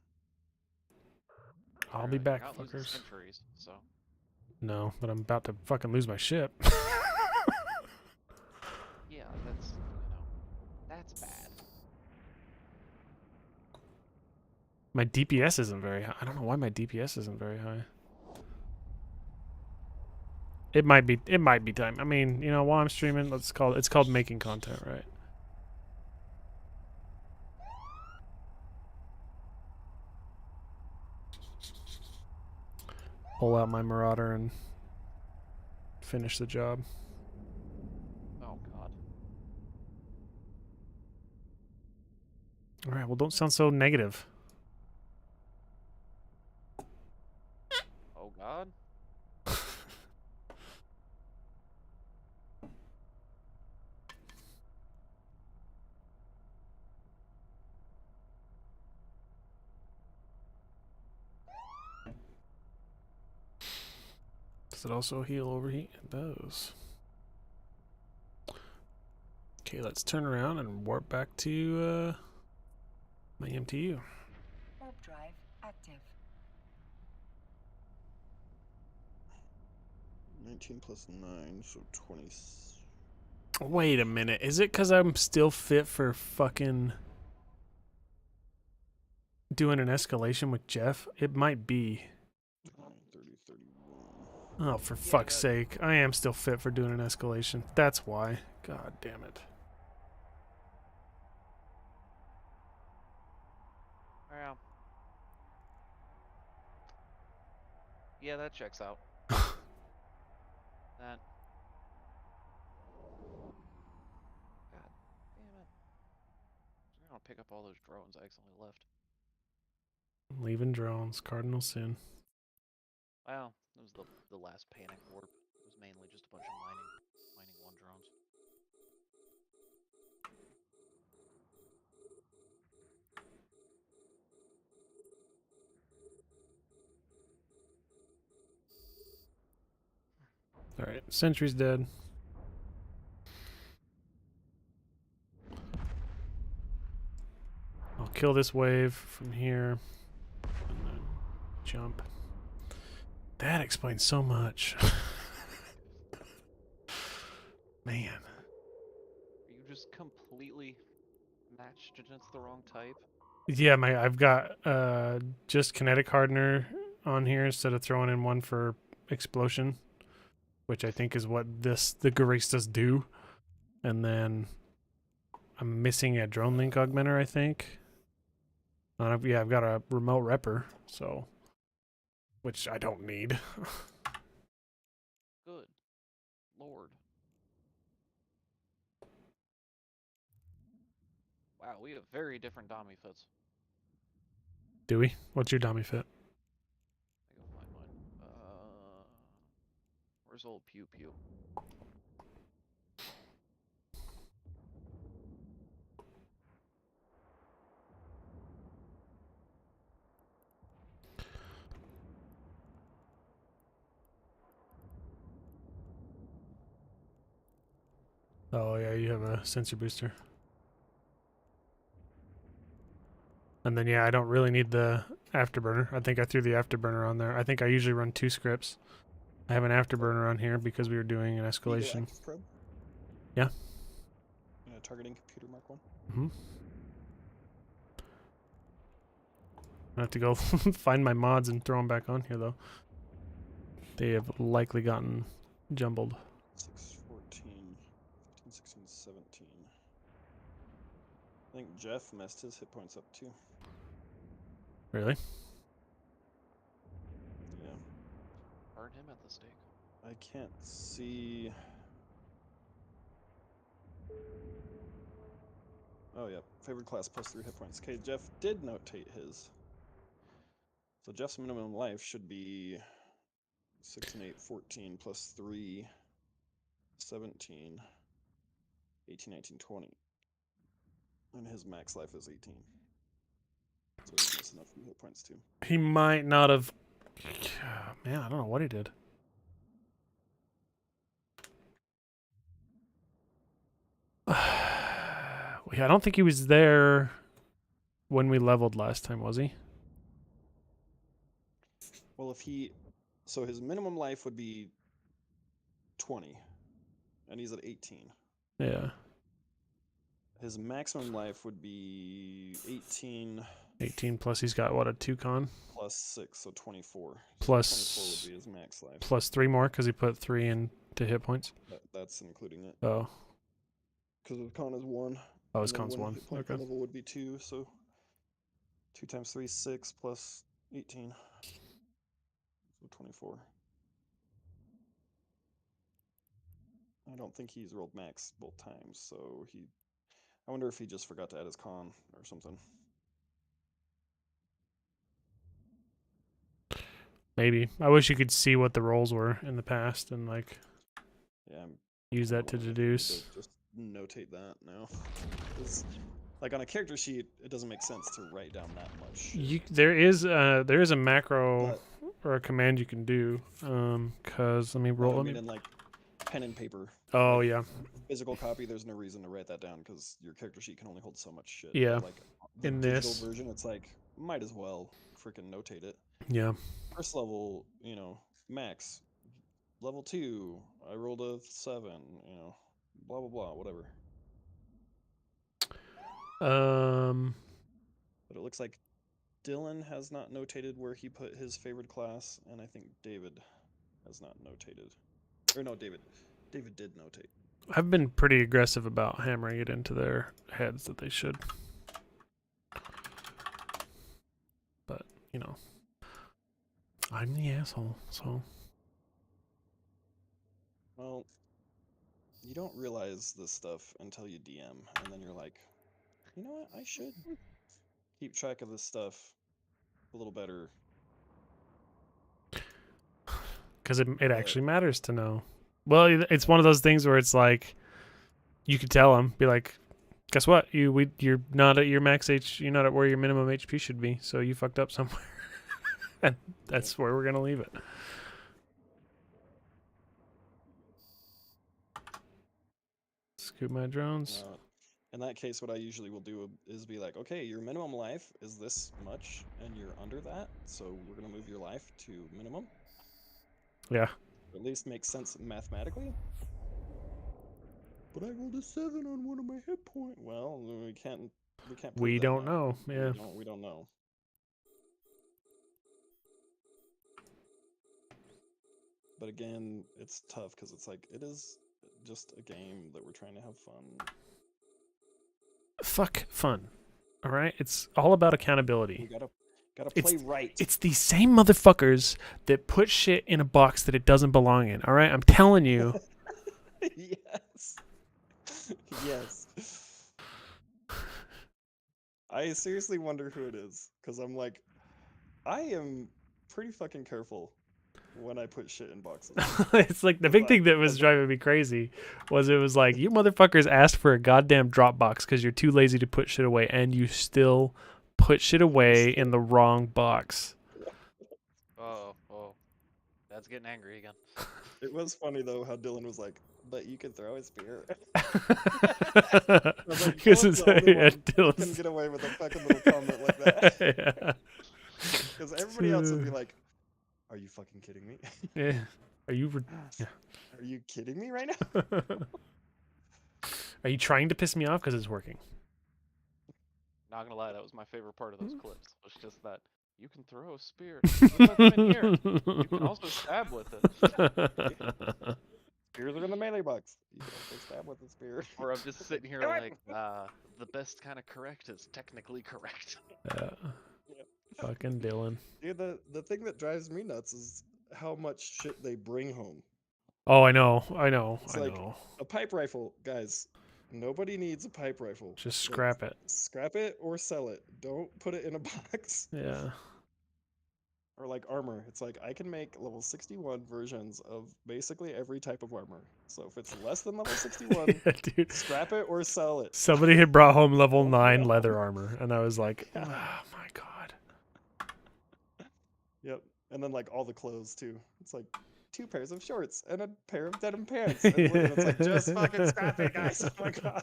Speaker 1: I'll be
Speaker 2: You're
Speaker 1: back,
Speaker 2: not losing
Speaker 1: fuckers.
Speaker 2: centuries, so
Speaker 1: No, but I'm about to fucking lose my ship.
Speaker 2: yeah, that's bad.
Speaker 1: My DPS isn't very high. I don't know why my DPS isn't very high. It might be time. I mean, you know, while I'm streaming, it's called making content, right? Pull out my Marauder and finish the job.
Speaker 2: Oh god.
Speaker 1: All right, well, don't sound so negative.
Speaker 2: Oh god.
Speaker 1: Does it also heal overheat? It does. Okay, let's turn around and warp back to my MTU.
Speaker 3: Warp drive active.
Speaker 4: 19 plus 9, so 20.
Speaker 1: Wait a minute. Is it because I'm still fit for fucking doing an escalation with Jeff? It might be.
Speaker 4: 30, 31.
Speaker 1: Oh, for fuck's sake. I am still fit for doing an escalation. That's why. God damn it.
Speaker 2: Well. Yeah, that checks out. That. God damn it. I'm gonna pick up all those drones I accidentally left.
Speaker 1: Leaving drones. Cardinal sin.
Speaker 2: Well, it was the last panic warp. It was mainly just a bunch of mining 1 drones.
Speaker 1: Alright, Sentry's dead. I'll kill this wave from here. And then jump. That explains so much. Man.
Speaker 2: Are you just completely matched against the wrong type?
Speaker 1: Yeah, I've got just kinetic hardener on here instead of throwing in one for explosion, which I think is what the Guristas do. And then I'm missing a drone link augmenter, I think. Yeah, I've got a remote repper, so which I don't need.
Speaker 2: Good lord. Wow, we have very different Dami fits.
Speaker 1: Do we? What's your dummy fit?
Speaker 2: I go find mine. Where's old Pew Pew?
Speaker 1: Oh yeah, you have a sensor booster. And then yeah, I don't really need the afterburner. I think I threw the afterburner on there. I think I usually run 2 scripts. I have an afterburner on here because we were doing an escalation.
Speaker 4: Active probe?
Speaker 1: Yeah.
Speaker 4: Targeting computer Mark 1.
Speaker 1: Mm-hmm. I have to go find my mods and throw them back on here though. They have likely gotten jumbled.
Speaker 4: 6, 14, 15, 16, 17. I think Jeff messed his hit points up too.
Speaker 1: Really?
Speaker 4: Yeah.
Speaker 2: Burn him at the stake.
Speaker 4: I can't see. Oh, yeah. Favorite class plus 3 hit points. Okay, Jeff did notate his. So Jeff's minimum life should be 6 and 8, 14 plus 3, 17, 18, 19, 20. And his max life is 18. So he's missing a few hit points too.
Speaker 1: He might not have. Man, I don't know what he did. Yeah, I don't think he was there when we leveled last time, was he?
Speaker 4: Well, if he, so his minimum life would be 20, and he's at 18.
Speaker 1: Yeah.
Speaker 4: His maximum life would be 18
Speaker 1: 18 plus he's got what, a 2 con?
Speaker 4: plus 6, so 24. So
Speaker 1: Plus
Speaker 4: 24 would be his max life.
Speaker 1: plus 3 more because he put 3 into hit points.
Speaker 4: That's including it.
Speaker 1: Oh.
Speaker 4: Because his con is 1.
Speaker 1: Oh, his
Speaker 4: and then
Speaker 1: con's 1.
Speaker 4: Hit point per
Speaker 1: Okay.
Speaker 4: level would be 2, so 2 times 3 is 6 plus 18. So 24. I don't think he's rolled max both times, so I wonder if he just forgot to add his con or something.
Speaker 1: Maybe. I wish you could see what the rolls were in the past and like
Speaker 4: Yeah,
Speaker 1: use that to
Speaker 4: probably need
Speaker 1: deduce.
Speaker 4: Just notate that now. 'Cause, like on a character sheet, it doesn't make sense to write down that much.
Speaker 1: There is a macro
Speaker 4: But
Speaker 1: or a command you can do. Cause let me roll.
Speaker 4: I
Speaker 1: Let
Speaker 4: mean,
Speaker 1: me.
Speaker 4: in like pen and paper,
Speaker 1: Oh yeah.
Speaker 4: physical copy, there's no reason to write that down because your character sheet can only hold so much shit.
Speaker 1: Yeah,
Speaker 4: But, like the
Speaker 1: in
Speaker 4: digital
Speaker 1: this.
Speaker 4: version, it's like might as well freaking notate it.
Speaker 1: Yeah.
Speaker 4: First level, max. Level 2, I rolled a 7. Blah blah blah, whatever. But it looks like Dylan has not notated where he put his favorite class, and I think David has not notated. Or no, David did notate.
Speaker 1: I've been pretty aggressive about hammering it into their heads that they should. But, I'm the asshole, so.
Speaker 4: Well, you don't realize this stuff until you DM, and then you're like, you know what, I should keep track of this stuff a little better.
Speaker 1: Because it actually matters to know. Well, it's one of those things where it's like, you could tell them, be like, guess what? You're not at your max H. You're not at where your minimum HP should be. So you fucked up somewhere, and that's where we're gonna leave it. Scoop my drones.
Speaker 4: In that case, what I usually will do is be like, okay, your minimum life is this much, and you're under that, so we're gonna move your life to minimum.
Speaker 1: Yeah.
Speaker 4: At least makes sense mathematically. But I rolled a 7 on one of my hit points. Well, we can't. prove
Speaker 1: We
Speaker 4: that
Speaker 1: don't
Speaker 4: now.
Speaker 1: know. Yeah.
Speaker 4: We don't know. But again, it's tough because it's like it is just a game that we're trying to have fun.
Speaker 1: Fuck fun. All right. It's all about
Speaker 4: We
Speaker 1: accountability.
Speaker 4: gotta play right.
Speaker 1: It's these same motherfuckers that put shit in a box that it doesn't belong in. All right. I'm telling you.
Speaker 4: Yes. Yes. I seriously wonder who it is, because I'm like, I am pretty fucking careful when I put shit in boxes.
Speaker 1: It's like the big thing that was driving me crazy was it was like, you motherfuckers asked for a goddamn drop box because you're too lazy to put shit away, and you still put shit away in the wrong box.
Speaker 2: Oh, that's getting angry again.
Speaker 4: It was funny though how Dylan was like, but you could throw a spear.
Speaker 1: Because it's
Speaker 4: Couldn't get away with a fucking little comment like that.
Speaker 1: Yeah.
Speaker 4: Because everybody else would be like, are you fucking kidding me?
Speaker 1: Yeah. Are you
Speaker 4: Are you kidding me right now?
Speaker 1: Are you trying to piss me off because it's working?
Speaker 2: Not gonna lie, that was my favorite part of those clips. Was just that you can throw a spear. Look what's in here. You can also stab with it.
Speaker 4: Spears are in the melee box. You can also stab with a spear.
Speaker 2: Or I'm just sitting here like, the best kind of correct is technically correct.
Speaker 1: Yeah. Fucking Dylan.
Speaker 4: Dude, the thing that drives me nuts is how much shit they bring home.
Speaker 1: Oh, I know.
Speaker 4: It's like a pipe rifle, guys. Nobody needs a pipe rifle.
Speaker 1: Just
Speaker 4: Like,
Speaker 1: scrap it.
Speaker 4: Scrap it or sell it. Don't put it in a box.
Speaker 1: Yeah.
Speaker 4: Or like armor. It's like I can make level 61 versions of basically every type of armor. So if it's less than level 61,
Speaker 1: Yeah, dude.
Speaker 4: scrap it or sell it.
Speaker 1: Somebody had brought home level 9
Speaker 4: no.
Speaker 1: leather armor, and I was like,
Speaker 4: Yeah.
Speaker 1: oh my god.
Speaker 4: Yep. And then like all the clothes too. It's like 2 pairs of shorts and a pair of denim pants. And it's like just fucking scrap it, guys. Oh my god.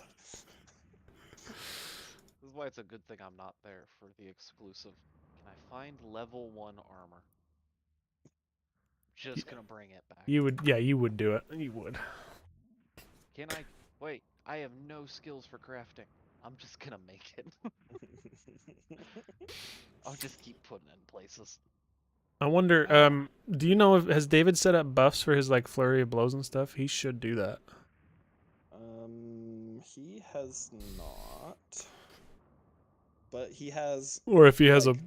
Speaker 2: why it's a good thing I'm not there for the exclusive. Can I find level 1 armor? Just gonna bring it back.
Speaker 1: You would, yeah, you would do it. You would.
Speaker 2: Can I? Wait, I have no skills for crafting. I'm just gonna make it. I'll just keep putting it in places.
Speaker 1: I wonder, do you know if has David set up buffs for his like flurry of blows and stuff? He should do that.
Speaker 4: He has not, but he has
Speaker 1: Or if he has
Speaker 4: like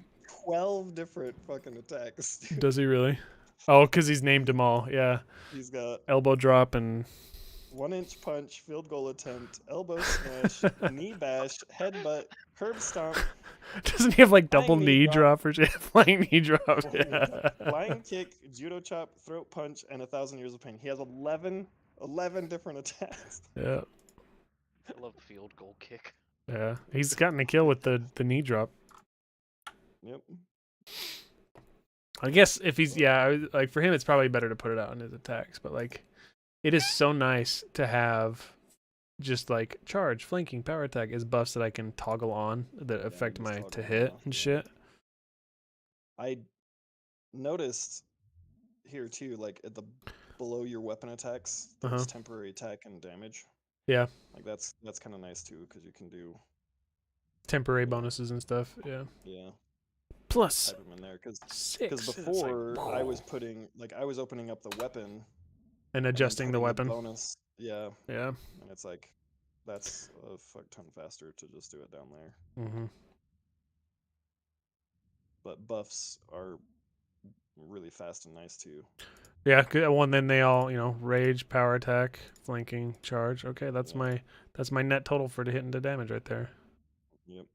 Speaker 4: 12 different fucking attacks.
Speaker 1: a, does he really? Oh, because he's named them all. Yeah,
Speaker 4: He's got
Speaker 1: elbow drop and
Speaker 4: 1-inch punch, field goal attempt, elbow smash, knee bash, headbutt, curb stomp,
Speaker 1: doesn't he have like double
Speaker 4: Flying knee
Speaker 1: knee drop or shit? Flying knee drop. Yeah.
Speaker 4: flying kick, judo chop, throat punch, and 1,000 years of pain. He has 11 different attacks.
Speaker 1: Yeah.
Speaker 2: I love field goal kick.
Speaker 1: Yeah. He's gotten a kill with the knee drop.
Speaker 4: Yep.
Speaker 1: I guess if he's like for him it's probably better to put it out on his attacks, but like it is so nice to have just like charge, flanking, power attack as buffs that I can toggle on that affect
Speaker 4: just
Speaker 1: my
Speaker 4: toggle
Speaker 1: to
Speaker 4: them
Speaker 1: hit
Speaker 4: off,
Speaker 1: and
Speaker 4: yeah.
Speaker 1: shit.
Speaker 4: I noticed here too, like at the below your weapon attacks, there's temporary attack and damage.
Speaker 1: Yeah.
Speaker 4: Like that's kind of nice too, because you can do
Speaker 1: Temporary bonuses and stuff. Yeah.
Speaker 4: yeah
Speaker 1: Plus
Speaker 4: type them in there because
Speaker 1: 6
Speaker 4: before I was opening up the weapon
Speaker 1: and
Speaker 4: and then
Speaker 1: adjusting the
Speaker 4: putting
Speaker 1: weapon.
Speaker 4: bonus, yeah,
Speaker 1: Yeah.
Speaker 4: and it's like that's a fuck ton faster to just do it down there.
Speaker 1: Mm-hmm.
Speaker 4: But buffs are really fast and nice too.
Speaker 1: Yeah, good. Well, and then they all, rage, power attack, flanking, charge. Okay, that's
Speaker 4: Yeah.
Speaker 1: my net total for the hit into damage right there.
Speaker 4: Yep.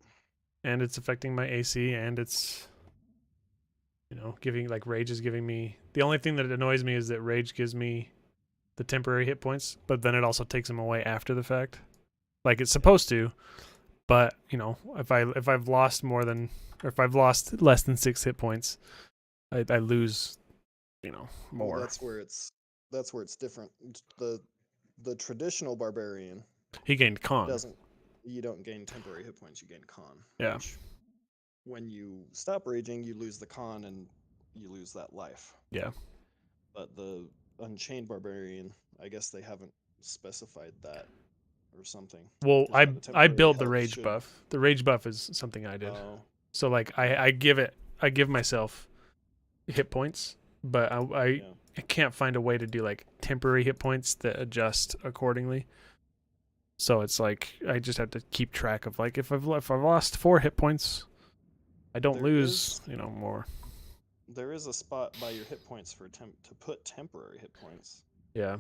Speaker 1: And it's affecting my AC, and it's, giving like rage is giving me. The only thing that annoys me is that rage gives me the temporary hit points, but then it also takes them away after the fact, like it's supposed to. But if I've lost more than, or if I've lost less than 6 hit points, I lose, more.
Speaker 4: Well, that's where it's different. The traditional barbarian
Speaker 1: He gained con.
Speaker 4: you don't gain temporary hit points, you gain con.
Speaker 1: Yeah.
Speaker 4: Which, when you stop raging, you lose the con and you lose that life.
Speaker 1: Yeah.
Speaker 4: But the Unchained Barbarian, I guess they haven't specified that or something.
Speaker 1: Well,
Speaker 4: 'Cause, yeah, the
Speaker 1: I
Speaker 4: temporary
Speaker 1: build the
Speaker 4: health
Speaker 1: rage
Speaker 4: should-
Speaker 1: buff. The rage buff is something I did.
Speaker 4: Oh,
Speaker 1: So like I give myself hit points, but I
Speaker 4: yeah.
Speaker 1: can't find a way to do like temporary hit points that adjust accordingly. So it's like I just have to keep track of like if I've lost 4 hit points, I don't
Speaker 4: There
Speaker 1: lose, more.
Speaker 4: There is a spot by your hit points to put temporary hit points,
Speaker 1: Yeah.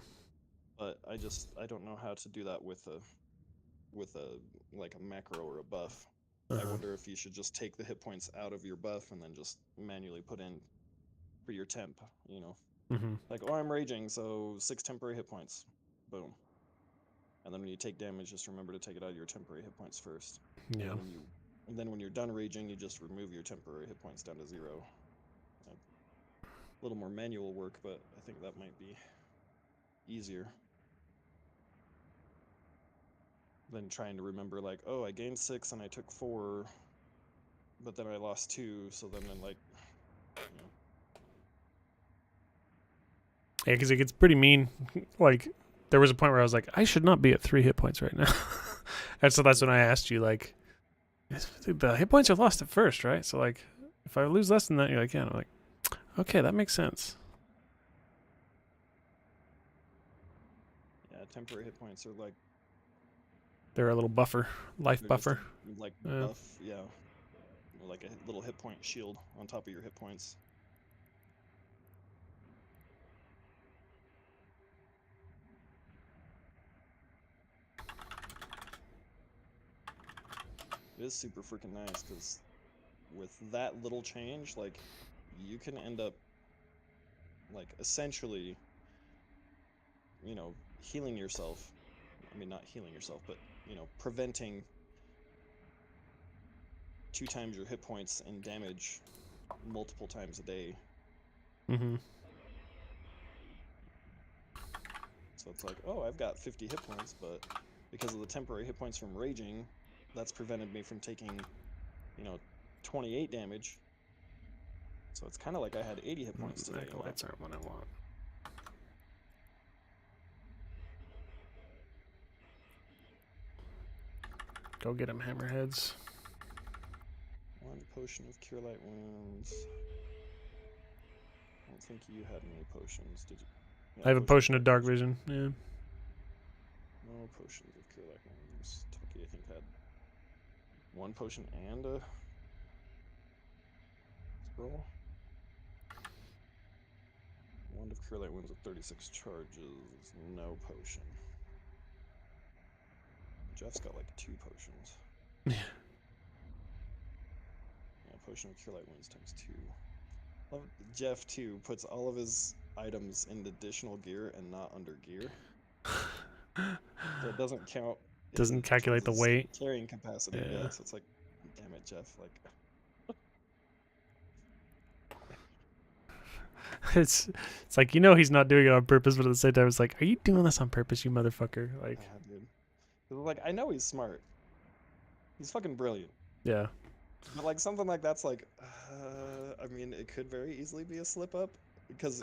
Speaker 4: but I don't know how to do that with a like a macro or a buff. I
Speaker 1: Uh-huh.
Speaker 4: wonder if you should just take the hit points out of your buff and then just manually put in for your temp,
Speaker 1: Mm-hmm.
Speaker 4: Like, oh, I'm raging, so 6 temporary hit points. Boom. And then when you take damage, just remember to take it out of your temporary hit points first.
Speaker 1: Yeah.
Speaker 4: And then when you're done raging, you just remove your temporary hit points down to 0. A little more manual work, but I think that might be easier than trying to remember, like, oh, I gained 6 and I took 4, but then I lost 2, so then I'm like,
Speaker 1: Yeah, because it gets pretty mean. Like, there was a point where I was like, I should not be at 3 hit points right now. And so that's when I asked you, like, the hit points are lost at first, right? So, like, if I lose less than that, you're like, yeah. And I'm like, okay, that makes sense.
Speaker 4: yeah, temporary hit points are like
Speaker 1: They're a little buffer, life
Speaker 4: they're just a-
Speaker 1: buffer.
Speaker 4: like
Speaker 1: Yeah.
Speaker 4: buff, yeah, or like a little hit point shield on top of your hit points. It is super freaking nice because with that little change, like, you can end up, like, essentially, healing yourself. I mean, not healing yourself, but, preventing 2 times your hit points and damage multiple times a day.
Speaker 1: Mm-hmm.
Speaker 4: So it's like, oh, I've got 50 hit points, but because of the temporary hit points from raging, that's prevented me from taking, 28 damage. So it's kind of like I had 80 hit points today.
Speaker 1: Acolytes aren't what I want. Go get him, hammerheads.
Speaker 4: 1 potion of Cure Light Wounds. I don't think you had any potions, did you? Yeah,
Speaker 1: I have a potion of Dark Vision. Yeah.
Speaker 4: No potions of Cure Light Wounds. Tucky, I think, had 1 potion and a scroll. Wand of Cure Light Wounds with 36 charges. No potion. Jeff's got like 2 potions.
Speaker 1: Yeah.
Speaker 4: Yeah, potion of Cure Light Wounds times 2. Love Jeff too puts all of his items in additional gear and not under gear. So it doesn't count.
Speaker 1: Doesn't calculate the
Speaker 4: towards his
Speaker 1: weight.
Speaker 4: carrying capacity.
Speaker 1: Yeah.
Speaker 4: Yeah, so it's like, damn it, Jeff. Like,
Speaker 1: It's like he's not doing it on purpose, but at the same time it's like, are you doing this on purpose, you motherfucker? Like,
Speaker 4: yeah, dude. 'Cause, like, I know he's smart. He's fucking brilliant.
Speaker 1: yeah.
Speaker 4: But like something like that's like, I mean, it could very easily be a slip up because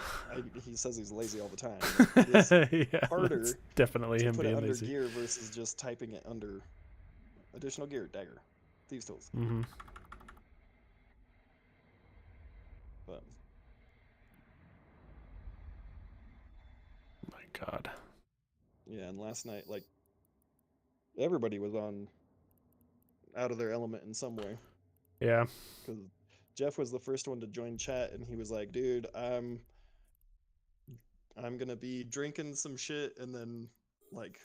Speaker 4: he says he's lazy all the time. It is
Speaker 1: Yeah,
Speaker 4: harder
Speaker 1: that's definitely
Speaker 4: to
Speaker 1: him
Speaker 4: put it
Speaker 1: being
Speaker 4: under
Speaker 1: lazy.
Speaker 4: gear versus just typing it under additional gear, dagger, thieves tools.
Speaker 1: Mm-hmm.
Speaker 4: But
Speaker 1: My God.
Speaker 4: yeah, and last night, like, everybody was out of their element in some way
Speaker 1: Yeah.
Speaker 4: because Jeff was the first one to join chat, and he was like, "Dude, I'm gonna be drinking some shit and then like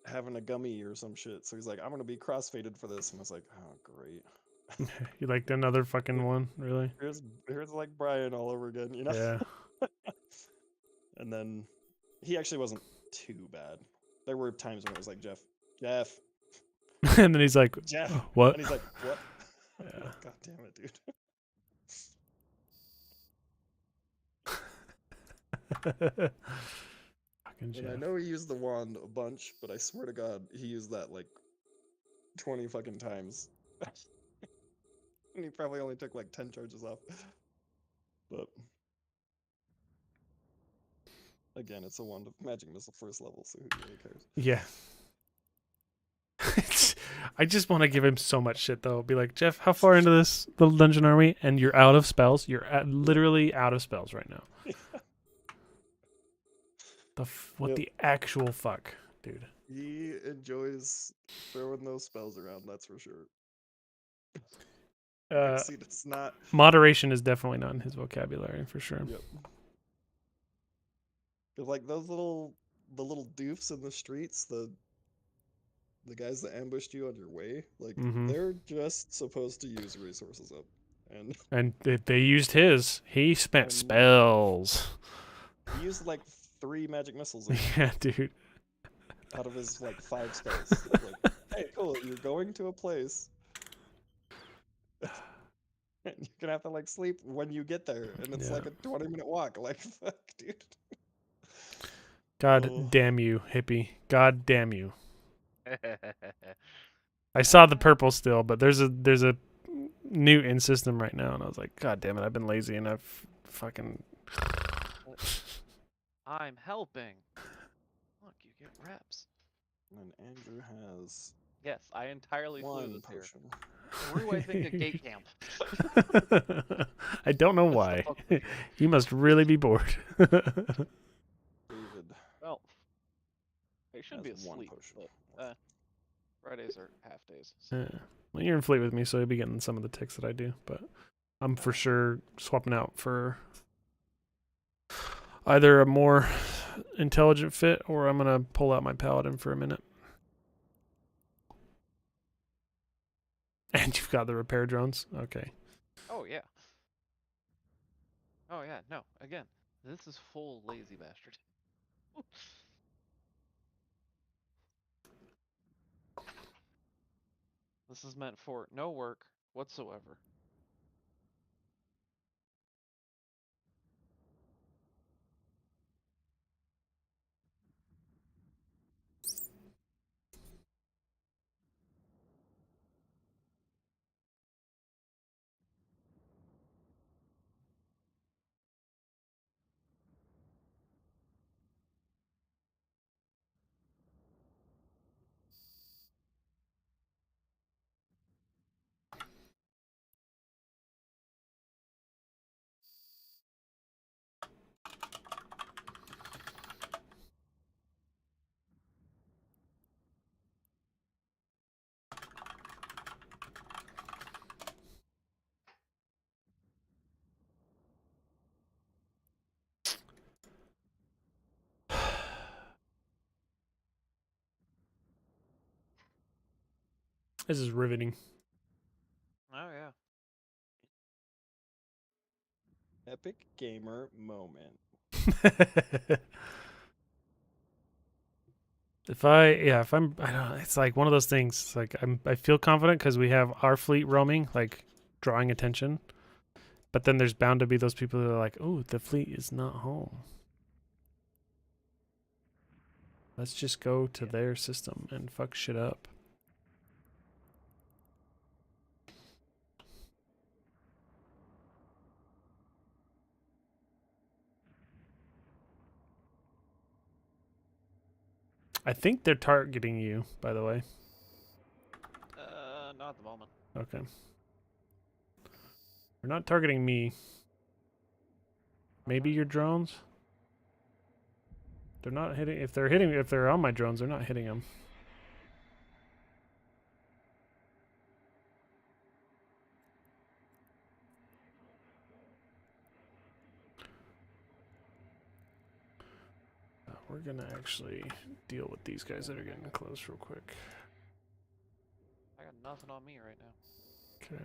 Speaker 4: having a gummy or some shit." So he's like, "I'm gonna be crossfaded for this," and I was like, "Oh, great."
Speaker 1: You liked another fucking one, really?
Speaker 4: Here's like Brian all over again, you know?
Speaker 1: Yeah.
Speaker 4: And then he actually wasn't too bad. There were times when it was like, Jeff,
Speaker 1: And then he's like,
Speaker 4: Jeff.
Speaker 1: what?
Speaker 4: And he's like, what? I'm
Speaker 1: Yeah.
Speaker 4: like, God damn it, dude.
Speaker 1: Fucking
Speaker 4: And I
Speaker 1: Jeff.
Speaker 4: know he used the wand a bunch, but I swear to God, he used that like 20 fucking times. And he probably only took like 10 charges off. But again, it's a wand of magic missile first level, so who really cares?
Speaker 1: Yeah. I just want to give him so much shit though. Be like, Jeff, how far into this little dungeon are we? And you're out of spells. You're literally out of spells right now. What
Speaker 4: Yep.
Speaker 1: the actual fuck, dude?
Speaker 4: He enjoys throwing those spells around, that's for sure. See, it's not.
Speaker 1: Moderation is definitely not in his vocabulary for sure.
Speaker 4: Yep. Cause like the little doofs in the streets, the guys that ambushed you on your way, like
Speaker 1: Mhm.
Speaker 4: they're just supposed to use resources up, and
Speaker 1: And they used his. He spent
Speaker 4: And-
Speaker 1: spells.
Speaker 4: he used like 3 magic missiles
Speaker 1: Yeah, dude.
Speaker 4: out of his like 5 spells. Like, hey, cool, you're going to a place. And you're gonna have to like sleep when you get there, and it's
Speaker 1: Yeah.
Speaker 4: like a 20-minute walk. Like, fuck, dude.
Speaker 1: God
Speaker 4: Oh.
Speaker 1: damn you, hippie. God damn you. I saw the purple still, but there's a new in system right now, and I was like, God damn it, I've been lazy and I've fucking.
Speaker 2: I'm helping. Look, you get reps.
Speaker 4: And Andrew has
Speaker 2: Yes, I entirely flew
Speaker 4: 1
Speaker 2: this here.
Speaker 4: potion.
Speaker 2: Through, I think, a gate camp.
Speaker 1: I don't know
Speaker 2: That's the
Speaker 1: why.
Speaker 2: fuck we did.
Speaker 1: You must really be bored.
Speaker 4: David
Speaker 2: Well, they should be
Speaker 4: has 1
Speaker 2: asleep,
Speaker 4: potion.
Speaker 2: but Fridays are half days. So.
Speaker 1: Yeah. Well, you're in fleet with me, so you'll be getting some of the ticks that I do. But I'm for sure swapping out for either a more intelligent fit or I'm going to pull out my paladin for a minute. And you've got the repair drones? Okay.
Speaker 2: Oh yeah. Oh yeah. No, again, this is full lazy bastard. This is meant for no work whatsoever.
Speaker 1: This is riveting.
Speaker 2: Oh yeah.
Speaker 4: Epic gamer moment.
Speaker 1: If I'm, I don't know, it's like one of those things. It's like I feel confident because we have our fleet roaming, like drawing attention. But then there's bound to be those people that are like, oh, the fleet is not home. Let's just go to their system and fuck shit up. I think they're targeting you, by the way.
Speaker 2: Not at the moment.
Speaker 1: Okay. They're not targeting me. Maybe your drones? They're not hitting. If they're on my drones, they're not hitting them. We're gonna actually deal with these guys that are getting close real quick.
Speaker 2: I got nothing on me right now.
Speaker 1: Okay.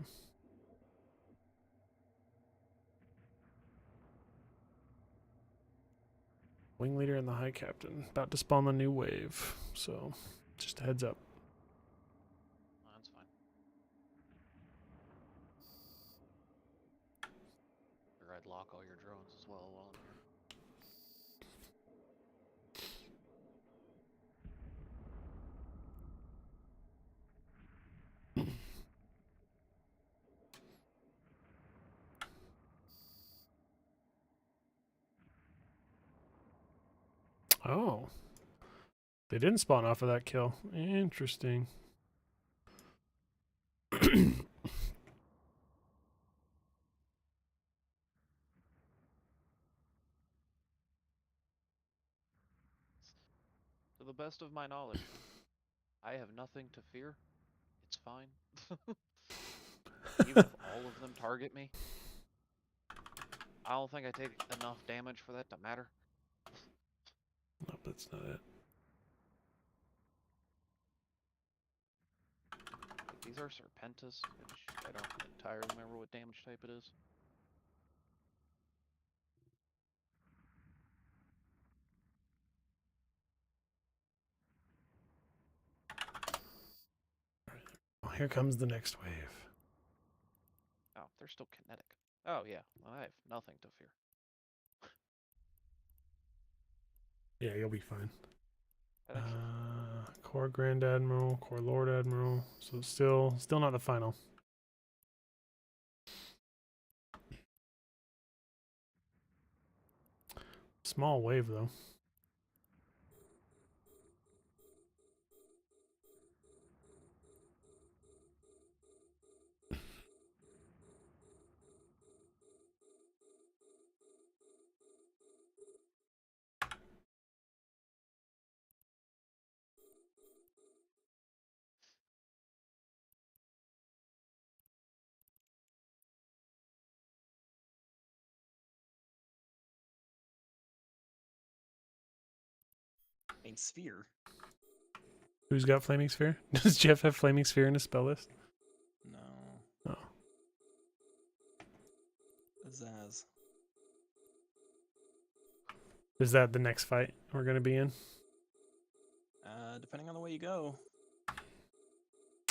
Speaker 1: Wing leader and the high captain about to spawn the new wave. So, just a heads up.
Speaker 2: Oh, that's fine. Or I'd lock all your drones as well while I'm here.
Speaker 1: Oh. They didn't spawn off of that kill. Interesting.
Speaker 2: To the best of my knowledge, I have nothing to fear. It's fine. Even if all of them target me, I don't think I take enough damage for that to matter.
Speaker 1: Nope, that's not it.
Speaker 2: Like, these are Serpentis, which I don't entirely remember what damage type it is.
Speaker 1: Oh, here comes the next wave.
Speaker 2: Oh, they're still kinetic. Oh yeah, well, I have nothing to fear.
Speaker 1: Yeah, you'll be fine.
Speaker 2: That actually,
Speaker 1: Core Grand Admiral, Core Lord Admiral. So still not the final. Small wave though.
Speaker 4: A sphere.
Speaker 1: Who's got Flaming Sphere? Does Jeff have Flaming Sphere in his spell list?
Speaker 4: No.
Speaker 1: Oh.
Speaker 4: Zaz.
Speaker 1: Is that the next fight we're gonna be in?
Speaker 4: Depending on the way you go.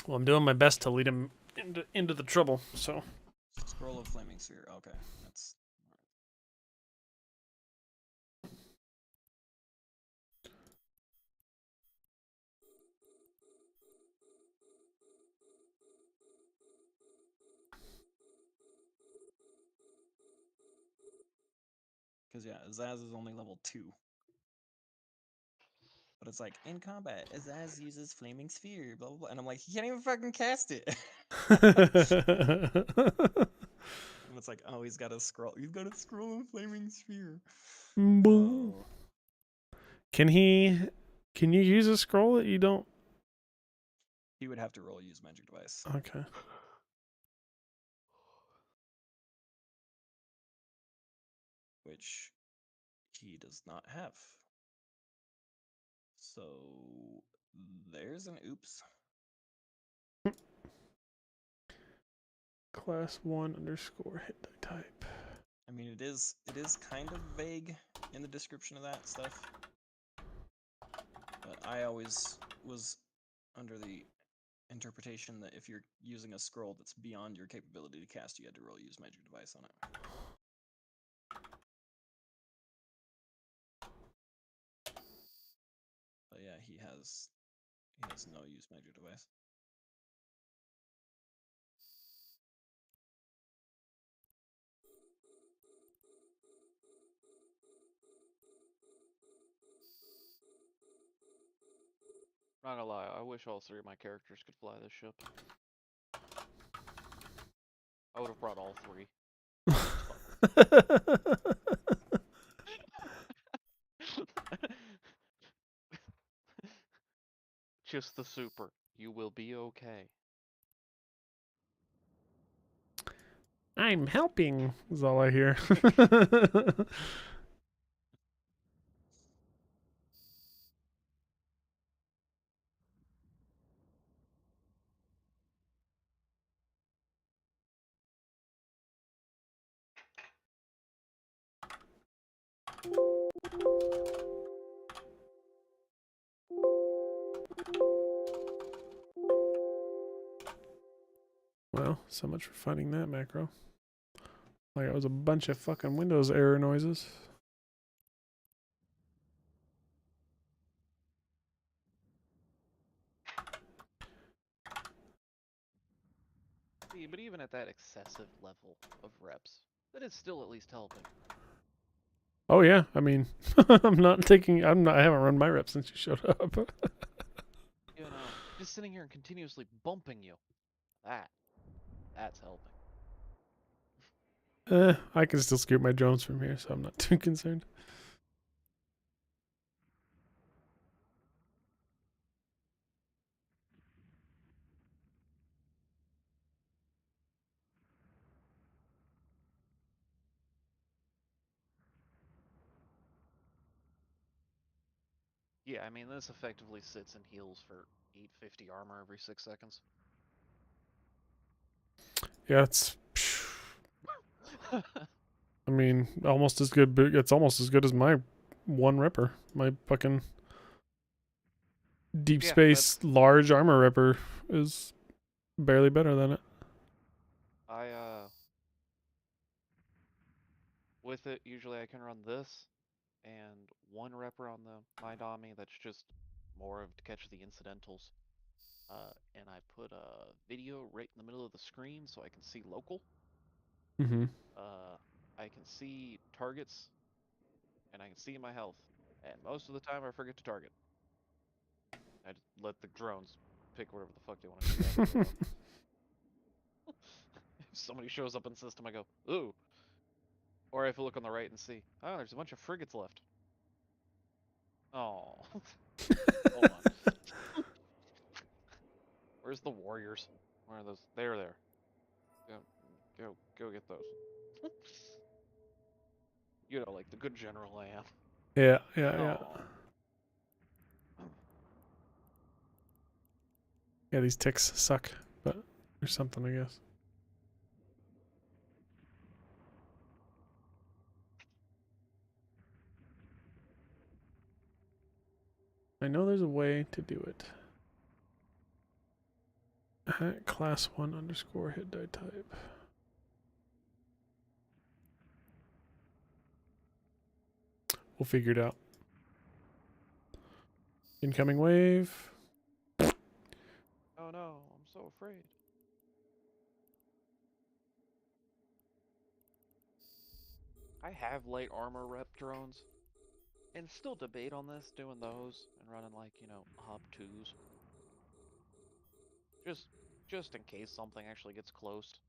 Speaker 1: Well, I'm doing my best to lead him into the trouble. So
Speaker 4: Scroll of Flaming Sphere. Okay, that's. Because yeah, Zaz is only level 2. But it's like, in combat, Zaz uses Flaming Sphere, blah blah blah. And I'm like, he can't even fucking cast it. And it's like, oh, he's got to scroll. You've got to scroll of Flaming Sphere. Oh.
Speaker 1: Can you use a scroll that you don't?
Speaker 4: He would have to roll use magic device.
Speaker 1: Okay.
Speaker 4: Which he does not have. So there's an oops.
Speaker 1: Class 1 underscore hit die type.
Speaker 4: I mean, it is kind of vague in the description of that stuff. But I always was under the interpretation that if you're using a scroll that's beyond your capability to cast, you had to roll use magic device on it. But yeah, he has no use magic device.
Speaker 2: Not gonna lie, I wish all 3 of my characters could fly this ship. I would have brought all 3. Just the super. You will be okay.
Speaker 1: I'm helping is all I hear. Well, so much for finding that macro. Like it was a bunch of fucking Windows error noises.
Speaker 2: See, but even at that excessive level of reps, that is still at least helping.
Speaker 1: Oh yeah, I mean, I haven't run my reps since you showed up.
Speaker 2: You know, just sitting here and continuously bumping you. That's helping.
Speaker 1: I can still scoop my drones from here, so I'm not too concerned.
Speaker 2: Yeah, I mean, this effectively sits and heals for 850 armor every 6 seconds.
Speaker 1: Yeah, it's. I mean, almost as good. It's almost as good as my one ripper. My fucking deep
Speaker 2: Yeah,
Speaker 1: space large armor ripper is barely better than it.
Speaker 2: With it, usually I can run this and 1 repper on the Mind Omni that's just more of to catch the incidentals. And I put a video right in the middle of the screen so I can see local.
Speaker 1: Mm-hmm.
Speaker 2: I can see targets, and I can see my health. And most of the time I forget to target. I just let the drones pick whatever the fuck they want to do. If somebody shows up in the system, I go, ooh. Or if I look on the right and see, oh, there's a bunch of frigates left. Oh. Hold on. Where's the warriors? Where are those? They're there. Go get those. You know, like the good general I am.
Speaker 1: Yeah. Yeah, these ticks suck, but there's something, I guess. I know there's a way to do it. Class 1 underscore hit die type. We'll figure it out. Incoming wave.
Speaker 2: Oh no, I'm so afraid. I have light armor rep drones, and still debate on this, doing those and running like, you know, hop 2s. Just in case something actually gets close,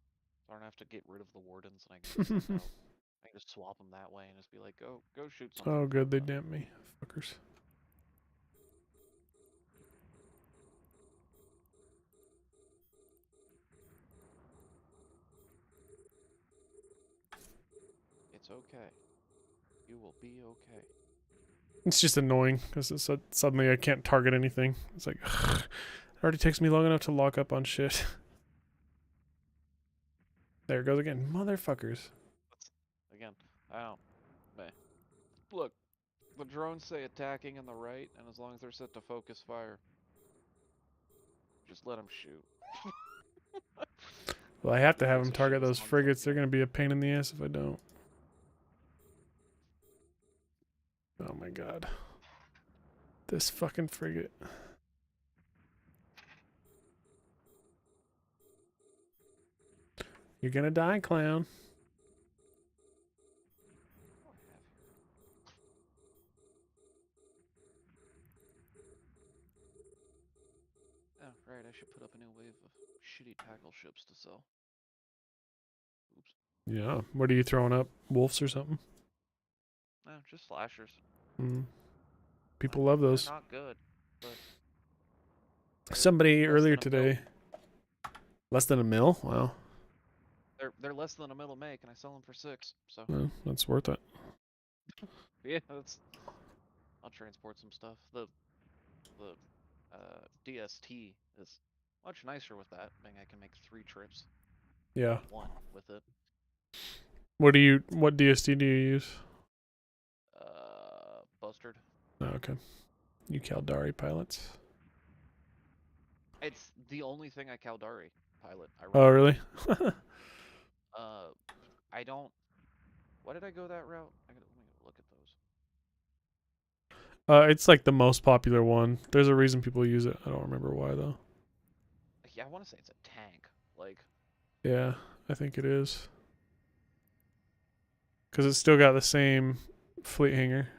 Speaker 2: so I don't have to get rid of the wardens and I can just send out. I can just swap them that way and just be like, go shoot something.
Speaker 1: Oh, good, they damped me, fuckers.
Speaker 2: It's okay. You will be okay.
Speaker 1: It's just annoying because suddenly I can't target anything. It's like, ugh, already takes me long enough to lock up on shit. There it goes again. Motherfuckers.
Speaker 2: Again, I don't. Man. Look, the drones say attacking in the right, and as long as they're set to focus fire, just let them shoot.
Speaker 1: Well, I have to have
Speaker 2: Piece
Speaker 1: them
Speaker 2: of
Speaker 1: target
Speaker 2: shit is
Speaker 1: those
Speaker 2: on top
Speaker 1: frigates.
Speaker 2: of
Speaker 1: They're
Speaker 2: it.
Speaker 1: going to be a pain in the ass if I don't. Oh my god. This fucking frigate. You're gonna die, clown.
Speaker 2: What do I have here? Oh, right, I should put up a new wave of shitty tackle ships to sell. Oops.
Speaker 1: Yeah. What are you throwing up? Wolves or something?
Speaker 2: No, just slashers.
Speaker 1: Mm. People
Speaker 2: Like,
Speaker 1: love those.
Speaker 2: They're not good, but they're
Speaker 1: Somebody
Speaker 2: less
Speaker 1: earlier
Speaker 2: than a mil.
Speaker 1: today. Less than a mil? Wow.
Speaker 2: They're less than a mil to make, and I sell them for 6. So
Speaker 1: Well, that's worth it.
Speaker 2: yeah, that's. I'll transport some stuff. The DST is much nicer with that. I mean, I can make 3 trips,
Speaker 1: Yeah.
Speaker 2: 1 with it.
Speaker 1: What DSD do you use?
Speaker 2: Bustard.
Speaker 1: Oh, okay. You Caldari pilots.
Speaker 2: It's the only thing I Caldari pilot. I
Speaker 1: Oh,
Speaker 2: run.
Speaker 1: really?
Speaker 2: I don't. Why did I go that route? Let me look at those.
Speaker 1: It's like the most popular one. There's a reason people use it. I don't remember why though.
Speaker 2: Yeah, I want to say it's a tank. Like,
Speaker 1: Yeah, I think it is. Because it's still got the same fleet hanger.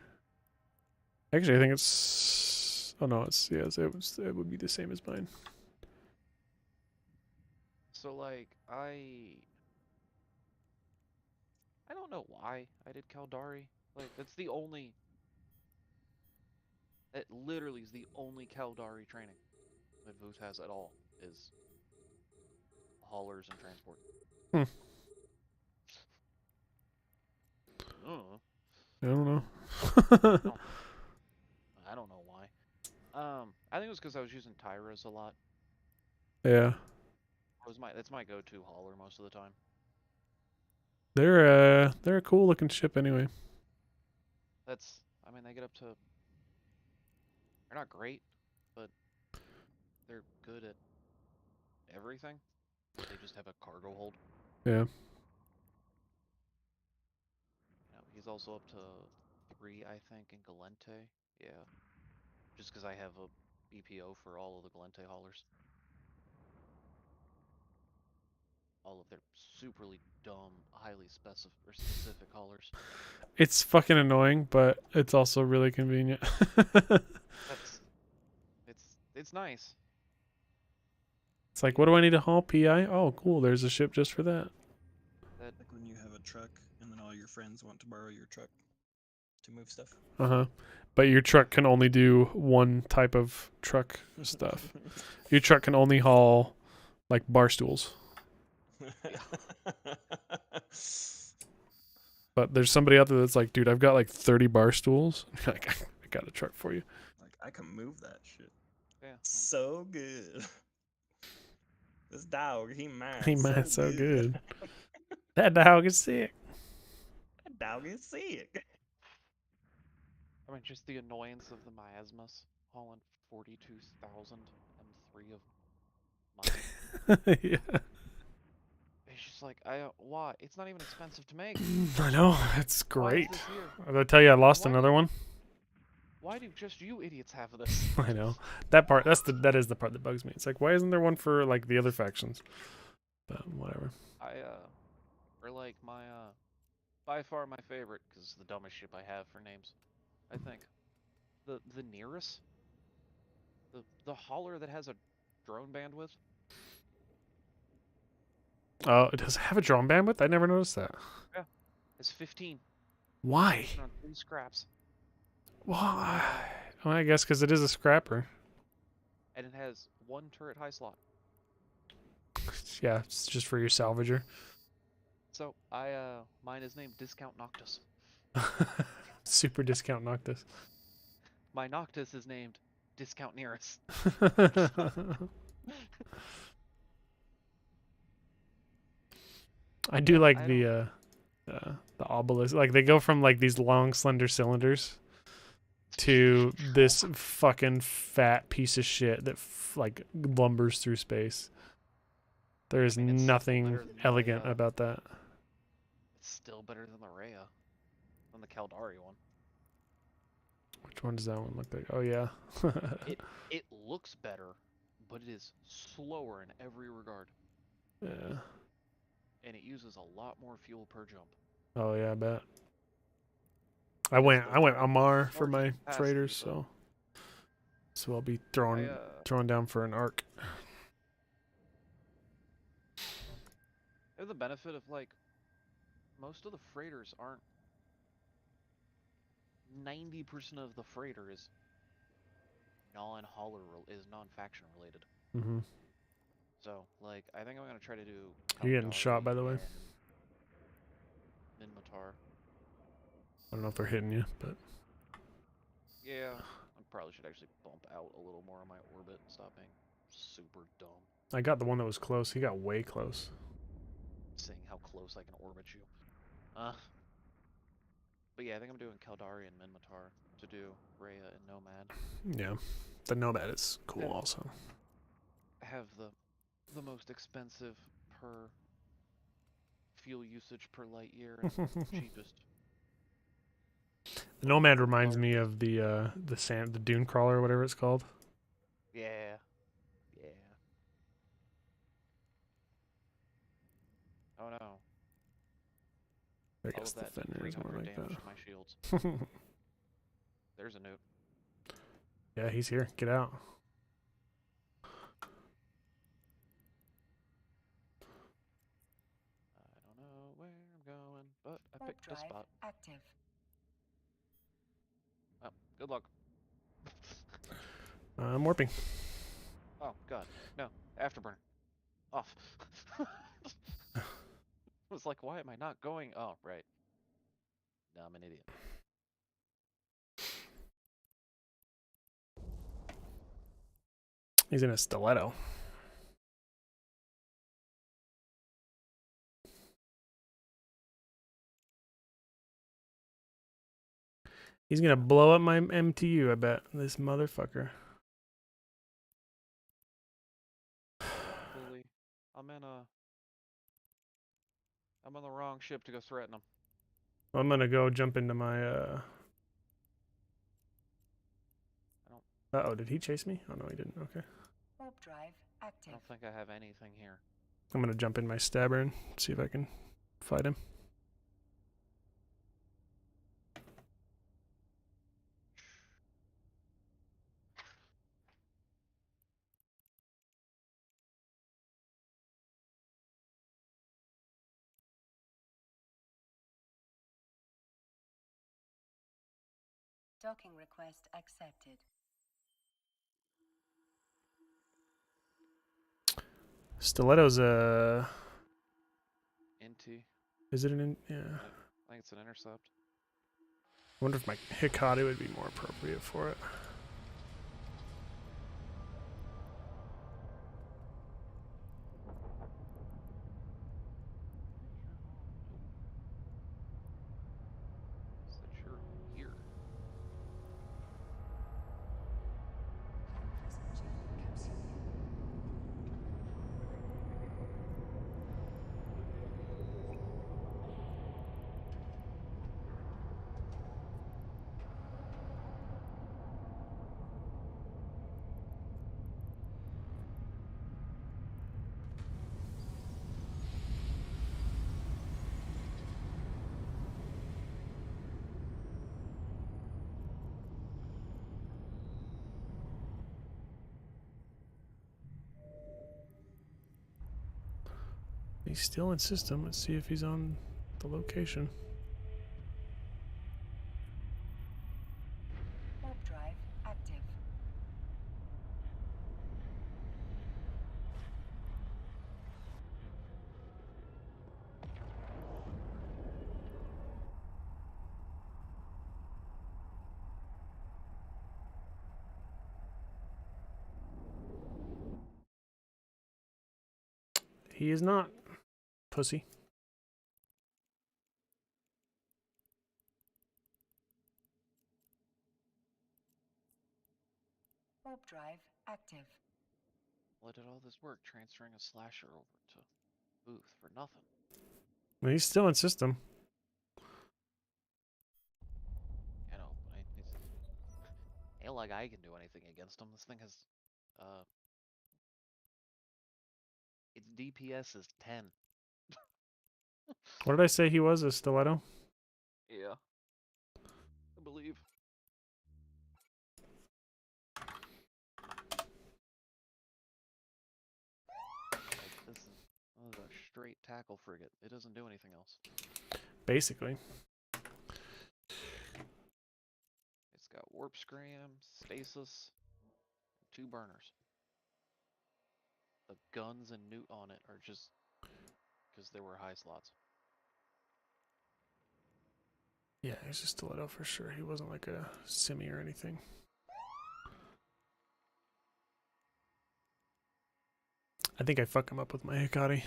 Speaker 1: Actually, I think it's. Oh no, it's it would be the same as mine.
Speaker 2: so like I don't know why I did Caldari. Like, that's the only. It literally is the only Caldari training that Voos has at all is haulers and transport.
Speaker 1: Hmm.
Speaker 2: Uh,
Speaker 1: I don't know.
Speaker 2: I don't know why. I think it was because I was using Tyras a lot.
Speaker 1: Yeah,
Speaker 2: That's my go-to hauler most of the time.
Speaker 1: they're a cool looking ship anyway.
Speaker 2: I mean, they get up to. They're not great, but they're good at everything. They just have a cargo hold.
Speaker 1: Yeah.
Speaker 2: He's also up to 3, I think, in Galente. Yeah, just because I have a BPO for all of the Galente haulers. All of their superly dumb, highly specific haulers.
Speaker 1: It's fucking annoying, but it's also really convenient.
Speaker 2: That's it's nice.
Speaker 1: It's like, what do I need to haul? PI? Oh, cool. There's a ship just for that.
Speaker 2: That
Speaker 4: Like when you have a truck and then all your friends want to borrow your truck to move stuff.
Speaker 1: Uh-huh. But your truck can only do one type of truck stuff. Your truck can only haul like bar stools. But there's somebody out there that's like, dude, I've got like 30 bar stools. Like, I got a truck for you.
Speaker 4: Like I can move that shit.
Speaker 2: yeah.
Speaker 4: So good. This dog, he mine.
Speaker 1: He mine's so good. That dog is sick.
Speaker 4: That dog is sick.
Speaker 2: I mean, just the annoyance of the miasmas hauling 42,000 M3 of mine.
Speaker 1: Yeah.
Speaker 2: It's just like why? It's not even expensive to make.
Speaker 1: I know. It's
Speaker 2: Why is
Speaker 1: great.
Speaker 2: this here?
Speaker 1: Did I tell you I lost
Speaker 2: Why
Speaker 1: another one?
Speaker 2: Why do just you idiots have this?
Speaker 1: I know. That is the part that bugs me. It's like, why isn't there one for like the other factions? But whatever.
Speaker 2: Or like my by far my favorite, because it's the dumbest ship I have for names. I think the Nearest, the hauler that has a drone bandwidth.
Speaker 1: Oh, does it have a drone bandwidth? I never noticed that.
Speaker 2: It's 15
Speaker 1: Why?
Speaker 2: on 3 scraps,
Speaker 1: Why? Well, I guess because it is a scrapper.
Speaker 2: and it has 1 turret high slot.
Speaker 1: Yeah, it's just for your salvager.
Speaker 2: So mine is named Discount Noctis.
Speaker 1: Super discount Noctis.
Speaker 2: My Noctis is named discount near us.
Speaker 1: I do like
Speaker 2: I
Speaker 1: the obelisk. Like they go from like these long, slender cylinders to this fucking fat piece of shit that like lumbers through space. There is
Speaker 2: I mean, it's still
Speaker 1: nothing
Speaker 2: better than
Speaker 1: elegant
Speaker 2: the,
Speaker 1: about that.
Speaker 2: It's still better than the Rhea, than the Caldari one.
Speaker 1: Which one does that one look like? Oh yeah.
Speaker 2: It looks better, but it is slower in every regard,
Speaker 1: Yeah.
Speaker 2: and it uses a lot more fuel per jump.
Speaker 1: Oh yeah, I bet.
Speaker 2: Because
Speaker 1: I
Speaker 2: the
Speaker 1: went
Speaker 2: large-
Speaker 1: Amar for
Speaker 2: large
Speaker 1: my
Speaker 2: capacity,
Speaker 1: freighters,
Speaker 2: but
Speaker 1: so I'll be
Speaker 2: I,
Speaker 1: throwing down for an arc.
Speaker 2: have the benefit of like most of the freighters aren't 90% of the freighter is non-faction related.
Speaker 1: Mm-hmm.
Speaker 2: So like I think I'm gonna try to do.
Speaker 1: You're getting shot, by the way.
Speaker 2: Minmatar.
Speaker 1: I don't know if they're hitting you, but
Speaker 2: Yeah, I probably should actually bump out a little more on my orbit and stop being super dumb.
Speaker 1: I got the one that was close. He got way close.
Speaker 2: Seeing how close I can orbit you. But yeah, I think I'm doing Caldari and Minmatar to do Rhea and Nomad.
Speaker 1: Yeah, the Nomad is cool
Speaker 2: Yeah.
Speaker 1: also.
Speaker 2: Have the most expensive per fuel usage per light year and cheapest.
Speaker 1: The Nomad reminds me of the Dune Crawler or whatever it's called.
Speaker 2: Yeah. Yeah. Oh no.
Speaker 1: I
Speaker 2: All
Speaker 1: guess
Speaker 2: of
Speaker 1: the
Speaker 2: that
Speaker 1: Fenrir is more
Speaker 2: 300
Speaker 1: like
Speaker 2: damage to my shields.
Speaker 1: that.
Speaker 2: There's a nuke.
Speaker 1: Yeah, he's here. Get out.
Speaker 2: I don't know where I'm going, but I
Speaker 3: Warp
Speaker 2: picked a
Speaker 3: drive
Speaker 2: spot.
Speaker 3: active.
Speaker 2: Oh, good luck.
Speaker 1: I'm warping.
Speaker 2: Oh god, no. Afterburner. Off. I was like, why am I not going? Oh, right. No, I'm an idiot.
Speaker 1: He's in a stiletto. He's gonna blow up my MTU, I bet. This motherfucker.
Speaker 2: Hopefully, I'm on the wrong ship to go threaten him.
Speaker 1: I'm gonna go jump into my Uh-oh, did he chase me? Oh no, he didn't. Okay.
Speaker 3: Warp drive
Speaker 2: I
Speaker 3: active.
Speaker 2: don't think I have anything here.
Speaker 1: I'm gonna jump in my stabber and see if I can fight him.
Speaker 3: Docking request accepted.
Speaker 1: Stiletto's
Speaker 2: Inti.
Speaker 1: is it an yeah.
Speaker 2: I think it's an intercept.
Speaker 1: I wonder if my Hikari would be more appropriate for it.
Speaker 2: Said you're here.
Speaker 1: He's still in system. Let's see if he's on the location.
Speaker 3: Warp drive active.
Speaker 1: He is not. Pussy.
Speaker 3: Warp drive active.
Speaker 2: Why did all this work transferring a slasher over to Booth for nothing?
Speaker 1: Well, he's still in system.
Speaker 2: You know, ain't like I can do anything against him. This thing has, its DPS is 10.
Speaker 1: What did I say he was? A stiletto?
Speaker 2: Yeah. I believe. Like, this is a straight tackle frigate. It doesn't do anything else.
Speaker 1: Basically.
Speaker 2: It's got warp scram, stasis, and 2 burners. The guns and newt on it are just because there were high slots.
Speaker 1: Yeah, he's a stiletto for sure. He wasn't like a simi or anything. I think I fuck him up with my Hikari.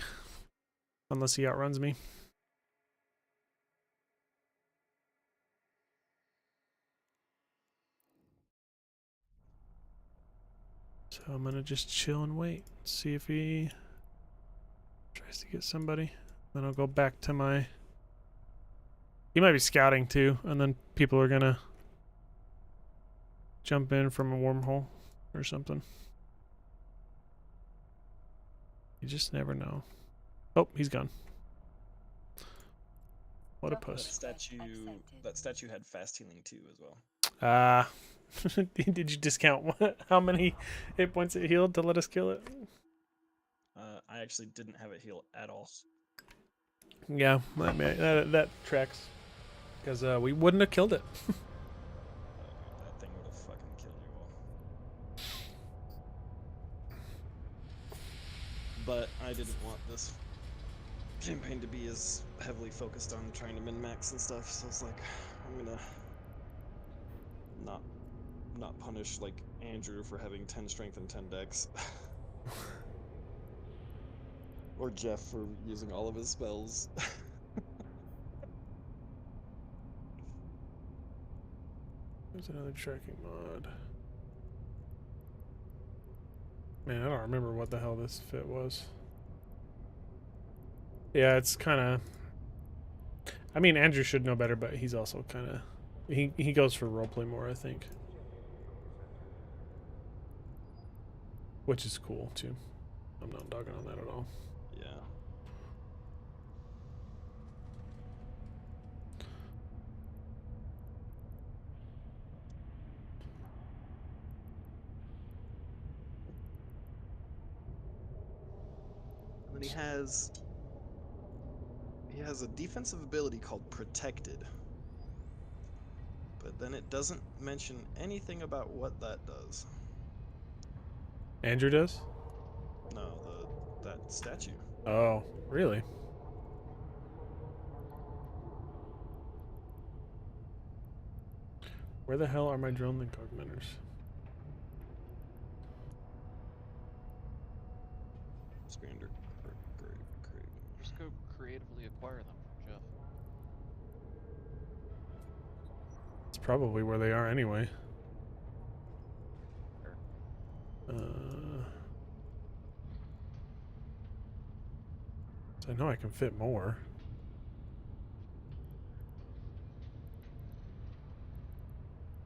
Speaker 1: Unless he outruns me. So I'm gonna just chill and wait. See if he tries to get somebody. Then I'll go back to my... He might be scouting too, and then people are gonna jump in from a wormhole or something. You just never know. Oh, he's gone. What a puss.
Speaker 4: That statue had fast healing too as well.
Speaker 1: Did you discount how many hit points it healed to let us kill it?
Speaker 4: I actually didn't have it heal at all.
Speaker 1: Yeah, that tracks. Because we wouldn't have killed it.
Speaker 4: That thing would have fucking killed you all. But I didn't want this campaign to be as heavily focused on trying to min-max and stuff, so it's like, I'm gonna not punish, like, Andrew for having 10 strength and 10 dex. Or Jeff for using all of his spells.
Speaker 1: There's another tracking mod. Man, I don't remember what the hell this fit was. Yeah, it's kind of... I mean, Andrew should know better, but he's also kind of... He goes for roleplay more, I think. Which is cool, too. I'm not dogging on that at all.
Speaker 4: Yeah. And then he has a defensive ability called Protected. But then it doesn't mention anything about what that does.
Speaker 1: Andrew does?
Speaker 4: No, that statue.
Speaker 1: Oh, really? Where the hell are my drone link augmenters?
Speaker 4: Expander. Great.
Speaker 2: Just go creatively acquire them from Jeff.
Speaker 1: It's probably where they are anyway.
Speaker 2: Sure.
Speaker 1: So I know I can fit more.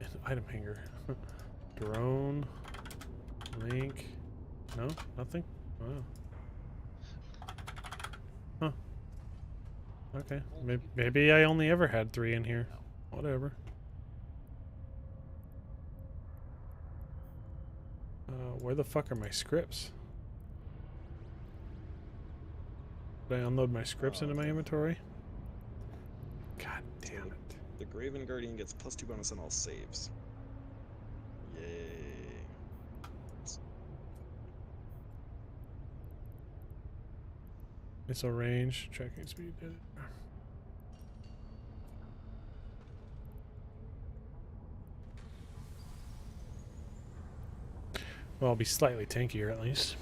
Speaker 1: An item hanger. Drone. Link. No? Nothing? Wow. Huh. Okay. Maybe I only ever had 3 in here. Whatever. Where the fuck are my scripts? Did I unload my scripts into my inventory? God damn it.
Speaker 4: The Graven Guardian gets +2 bonus on all saves. Yay.
Speaker 1: Missile range, tracking speed, did it. Well, I'll be slightly tankier at least.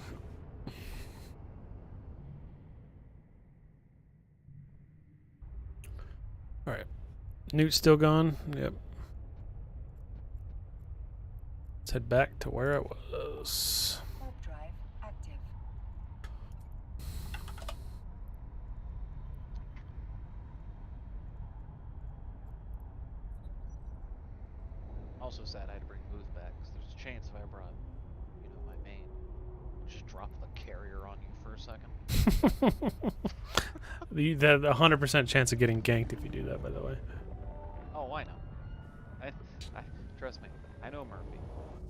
Speaker 1: Newt's still gone. Yep. Let's head back to where I was.
Speaker 3: Warp drive active.
Speaker 2: Also sad I had to bring Booth back, because there's a chance if I brought, my main, just drop the carrier on you for a second.
Speaker 1: The 100% chance of getting ganked if you do that, by the way.
Speaker 2: Oh, I know. I trust me. I know Murphy.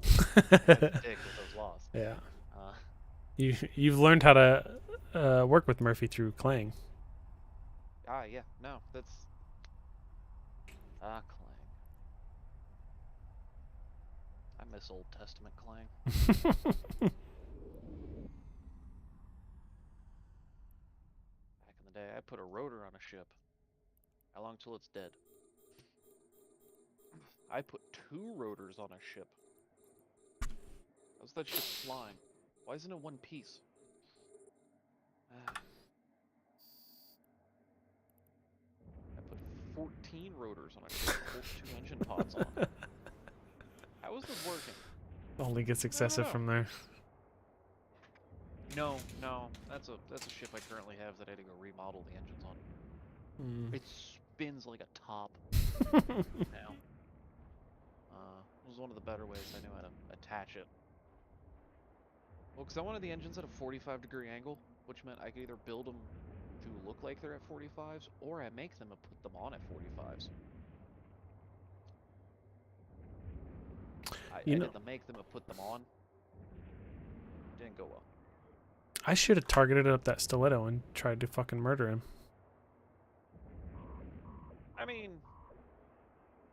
Speaker 2: Dig with those laws.
Speaker 1: Yeah.
Speaker 2: Uh,
Speaker 1: You've learned how to work with Murphy through Clang.
Speaker 2: yeah. No, that's Clang. I miss Old Testament Clang. Back in the day, I put a rotor on a ship. How long till it's dead? I put 2 rotors on a ship. How's that ship flying? Why isn't it one piece? I put 14 rotors on a ship to hold 2 engine pods on. How is this working?
Speaker 1: Only gets excessive
Speaker 2: know.
Speaker 1: from there.
Speaker 2: No, that's a ship I currently have that I had to go remodel the engines on.
Speaker 1: Mm.
Speaker 2: It spins like a top now. It was one of the better ways I knew how to attach it. Well, because I wanted the engines at a 45-degree angle, which meant I could either build them to look like they're at 45s, or I make them and put them on at 45s. I did the make them and put them on. Didn't go well.
Speaker 1: I should have targeted up that stiletto and tried to fucking murder him.
Speaker 2: I mean,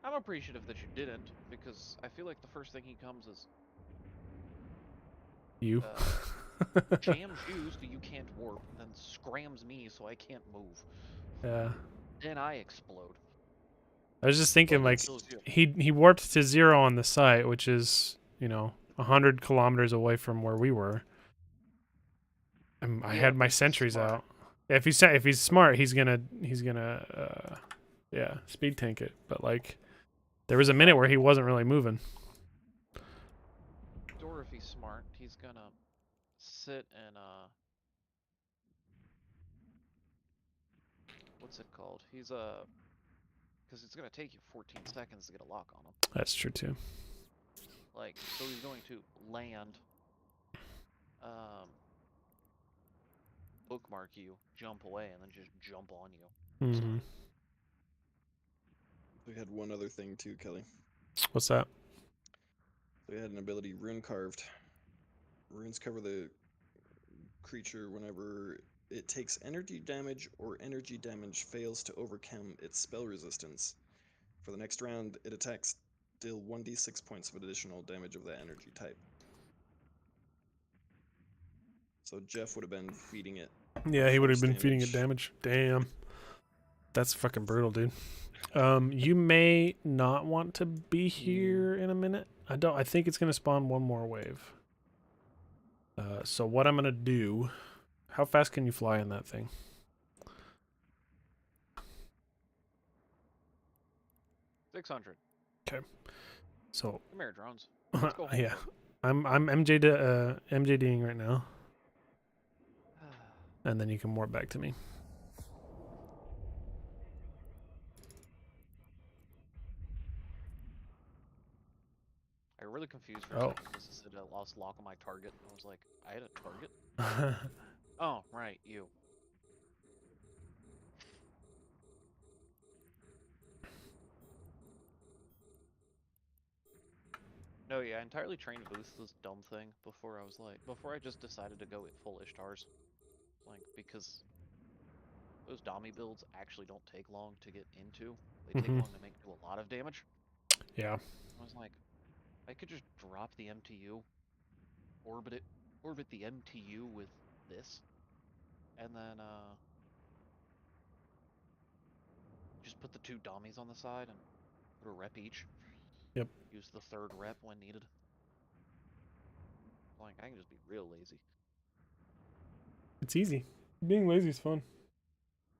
Speaker 2: I'm appreciative that you didn't, because I feel like the first thing he comes is,
Speaker 1: You.
Speaker 2: jams you so you can't warp, then scrams me so I can't move.
Speaker 1: Yeah.
Speaker 2: Then I explode.
Speaker 1: I was just thinking,
Speaker 2: Well,
Speaker 1: like,
Speaker 2: that kills you.
Speaker 1: he warped to 0 on the site, which is, 100 kilometers away from where we were. And I
Speaker 2: Yeah,
Speaker 1: had my
Speaker 2: if he's
Speaker 1: sentries
Speaker 2: smart.
Speaker 1: out. If he's smart, he's gonna speed tank it. But like, there was a minute where he wasn't really moving.
Speaker 2: Or if he's smart, he's gonna sit and what's it called? He's because it's gonna take you 14 seconds to get a lock on him.
Speaker 1: That's true too.
Speaker 2: Like, so he's going to land, bookmark you, jump away, and then just jump on you.
Speaker 1: Mm-hmm.
Speaker 4: We had one other thing too, Kelly.
Speaker 1: What's that?
Speaker 4: We had an ability, Rune Carved. Runes cover the creature whenever it takes energy damage or energy damage fails to overcome its spell resistance. For the next round, it attacks, deal 1d6 points of additional damage of that energy type. So Jeff would have been feeding it.
Speaker 1: Yeah, he would have
Speaker 4: force
Speaker 1: been feeding it damage. Damn. That's fucking brutal, dude. You may not want to be here in a minute. I think it's gonna spawn one more wave. So what I'm gonna do, how fast can you fly in that thing?
Speaker 2: 600.
Speaker 1: So
Speaker 2: Come here, drones. Let's go home.
Speaker 1: yeah. I'm MJDing right now. And then you can warp back to me.
Speaker 2: I got really confused for a second because it said I lost lock on my target. I was like, I had a target? Oh, right, you. No, yeah, I entirely trained Boost this dumb thing before I just decided to go with full Ishtars. Like, because those Dami builds actually don't take long to get into. They take long to do a lot of damage.
Speaker 1: Yeah.
Speaker 2: I was like, I could just drop the MTU, orbit the MTU with this, and then just put the 2 Damis on the side and put a rep each.
Speaker 1: Yep.
Speaker 2: Use the 3rd rep when needed. Like, I can just be real lazy.
Speaker 1: It's easy. Being lazy is fun.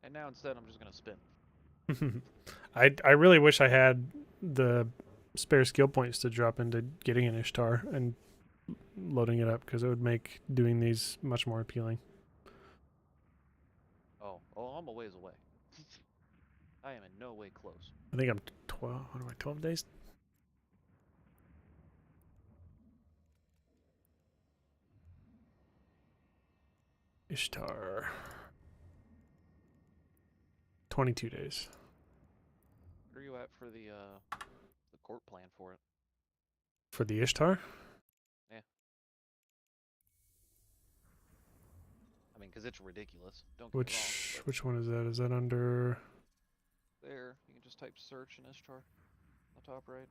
Speaker 2: And now instead I'm just gonna spin.
Speaker 1: I really wish I had the spare skill points to drop into getting an Ishtar and loading it up, because it would make doing these much more appealing.
Speaker 2: Oh, I'm a ways away. I am in no way close.
Speaker 1: I think I'm 12. What am I? 12 days. Ishtar. 22 days.
Speaker 2: Where are you at for the court plan for it?
Speaker 1: For the Ishtar?
Speaker 2: I mean, because it's ridiculous. Don't get me wrong.
Speaker 1: Which one is that? Is that under...
Speaker 2: But there, you can just type search in Ishtar. On the top right.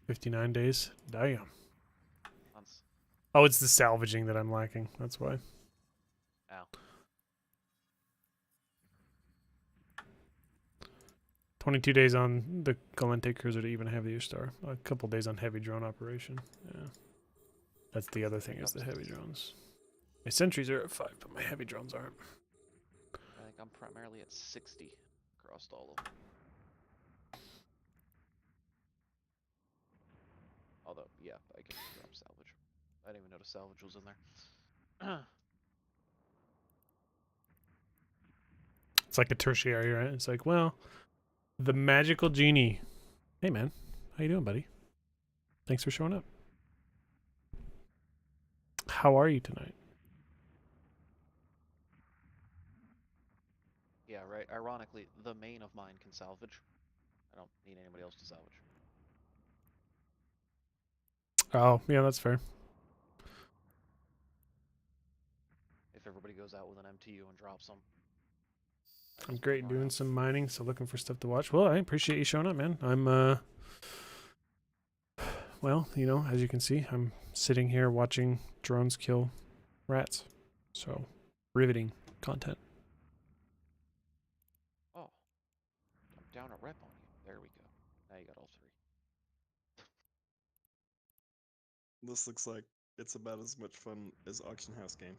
Speaker 1: 59 days? Damn.
Speaker 2: Months.
Speaker 1: Oh, it's the salvaging that I'm lacking. That's why.
Speaker 2: Ow.
Speaker 1: 22 days on the Galente cruiser to even have the Ishtar. A couple days on heavy drone operation. Yeah. That's the other thing, is the heavy drones. My sentries are at 5, but my heavy drones aren't.
Speaker 2: I think I'm primarily at 60 across all of them. Although, yeah, I can drop salvage. I didn't even notice salvage was in there.
Speaker 1: It's like a tertiary, right? It's like, well, the magical genie. Hey, man. How you doing, buddy? Thanks for showing up. How are you tonight?
Speaker 2: Yeah, right. Ironically, the main of mine can salvage. I don't need anybody else to salvage.
Speaker 1: Oh, yeah, that's fair.
Speaker 2: If everybody goes out with an MTU and drops them.
Speaker 1: I'm great doing some mining, so looking for stuff to watch. Well, I appreciate you showing up, man. I'm, well, you know, as you can see, I'm sitting here watching drones kill rats. So, riveting content.
Speaker 2: Oh. I'm down a rep on you. There we go. Now you got all 3.
Speaker 4: This looks like it's about as much fun as Auction House game.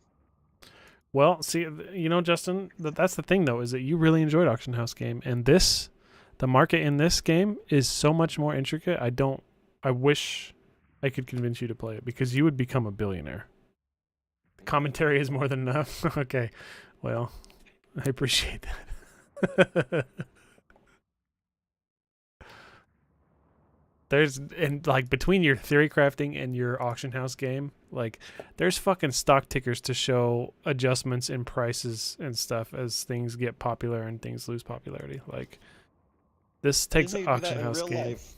Speaker 1: Well, see, you know, Justin, that's the thing, though, is that you really enjoyed Auction House game. And this, the market in this game is so much more intricate. I wish I could convince you to play it, because you would become a billionaire. Commentary is more than enough. Okay. Well, I appreciate that. There's, and like, between your theory crafting and your Auction House game, like, there's fucking stock tickers to show adjustments in prices and stuff as things get popular and things lose popularity. Like, this takes
Speaker 4: You need to do
Speaker 1: Auction
Speaker 4: that in
Speaker 1: House
Speaker 4: real
Speaker 1: game.
Speaker 4: life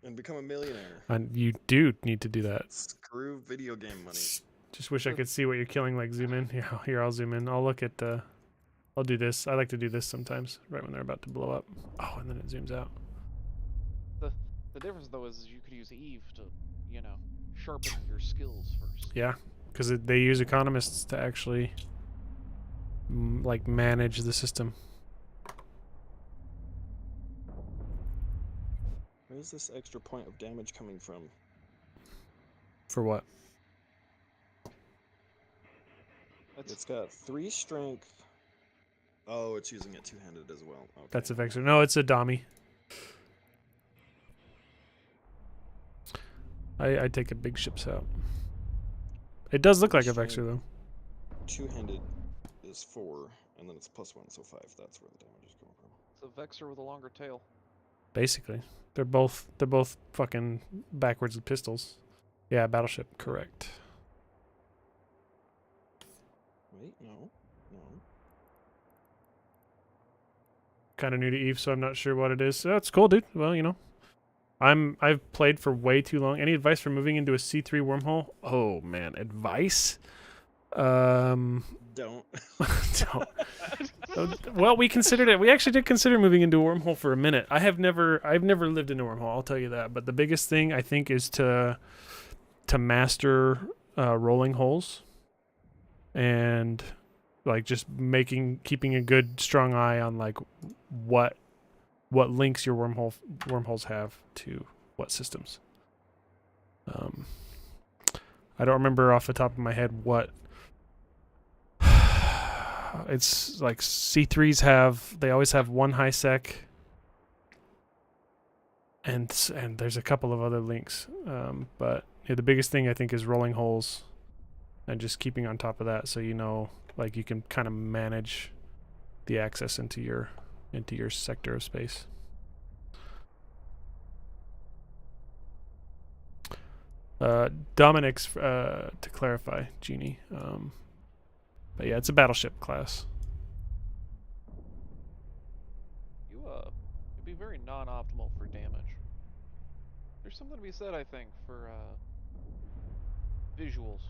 Speaker 4: and become a millionaire.
Speaker 1: And you do need to do that.
Speaker 4: Screw video game money.
Speaker 1: Just wish I could see what you're killing. Like, zoom in. Here, I'll zoom in. I'll look at the. I'll do this. I like to do this sometimes, right when they're about to blow up. Oh, and then it zooms out.
Speaker 2: The difference, though, is you could use Eve to, you know, sharpen your skills first.
Speaker 1: Yeah, because they use economists to actually, like, manage the system.
Speaker 4: Where's this extra point of damage coming from?
Speaker 1: For what?
Speaker 4: It's got 3 strength. Oh, it's using it two-handed as well. Okay.
Speaker 1: That's a Vexor. No, it's a Dami. I take a big ships out. It does look like a Vexor, though.
Speaker 4: Two-handed is 4, and then it's +1, so 5. That's where the damage is coming from.
Speaker 2: It's a Vexor with a longer tail.
Speaker 1: Basically, they're both fucking backwards with pistols. Yeah, battleship, correct.
Speaker 4: Wait, no.
Speaker 1: Kind of new to Eve, so I'm not sure what it is. So that's cool, dude. Well, you know, I've played for way too long. Any advice for moving into a C3 wormhole? Oh man, advice?
Speaker 4: Don't.
Speaker 1: Don't. Well, we considered it. We actually did consider moving into a wormhole for a minute. I've never lived in a wormhole, I'll tell you that. But the biggest thing I think is to master rolling holes, and like just keeping a good strong eye on like what links your wormholes have to what systems. I don't remember off the top of my head what it's like C3s they always have one high sec, and there's a couple of other links. But yeah, the biggest thing I think is rolling holes, and just keeping on top of that, so you know, like you can kind of manage the access into your sector of space. Dominic's to clarify, Genie. But yeah, it's a battleship class.
Speaker 2: It'd be very non-optimal for damage. There's something to be said, I think, for visuals.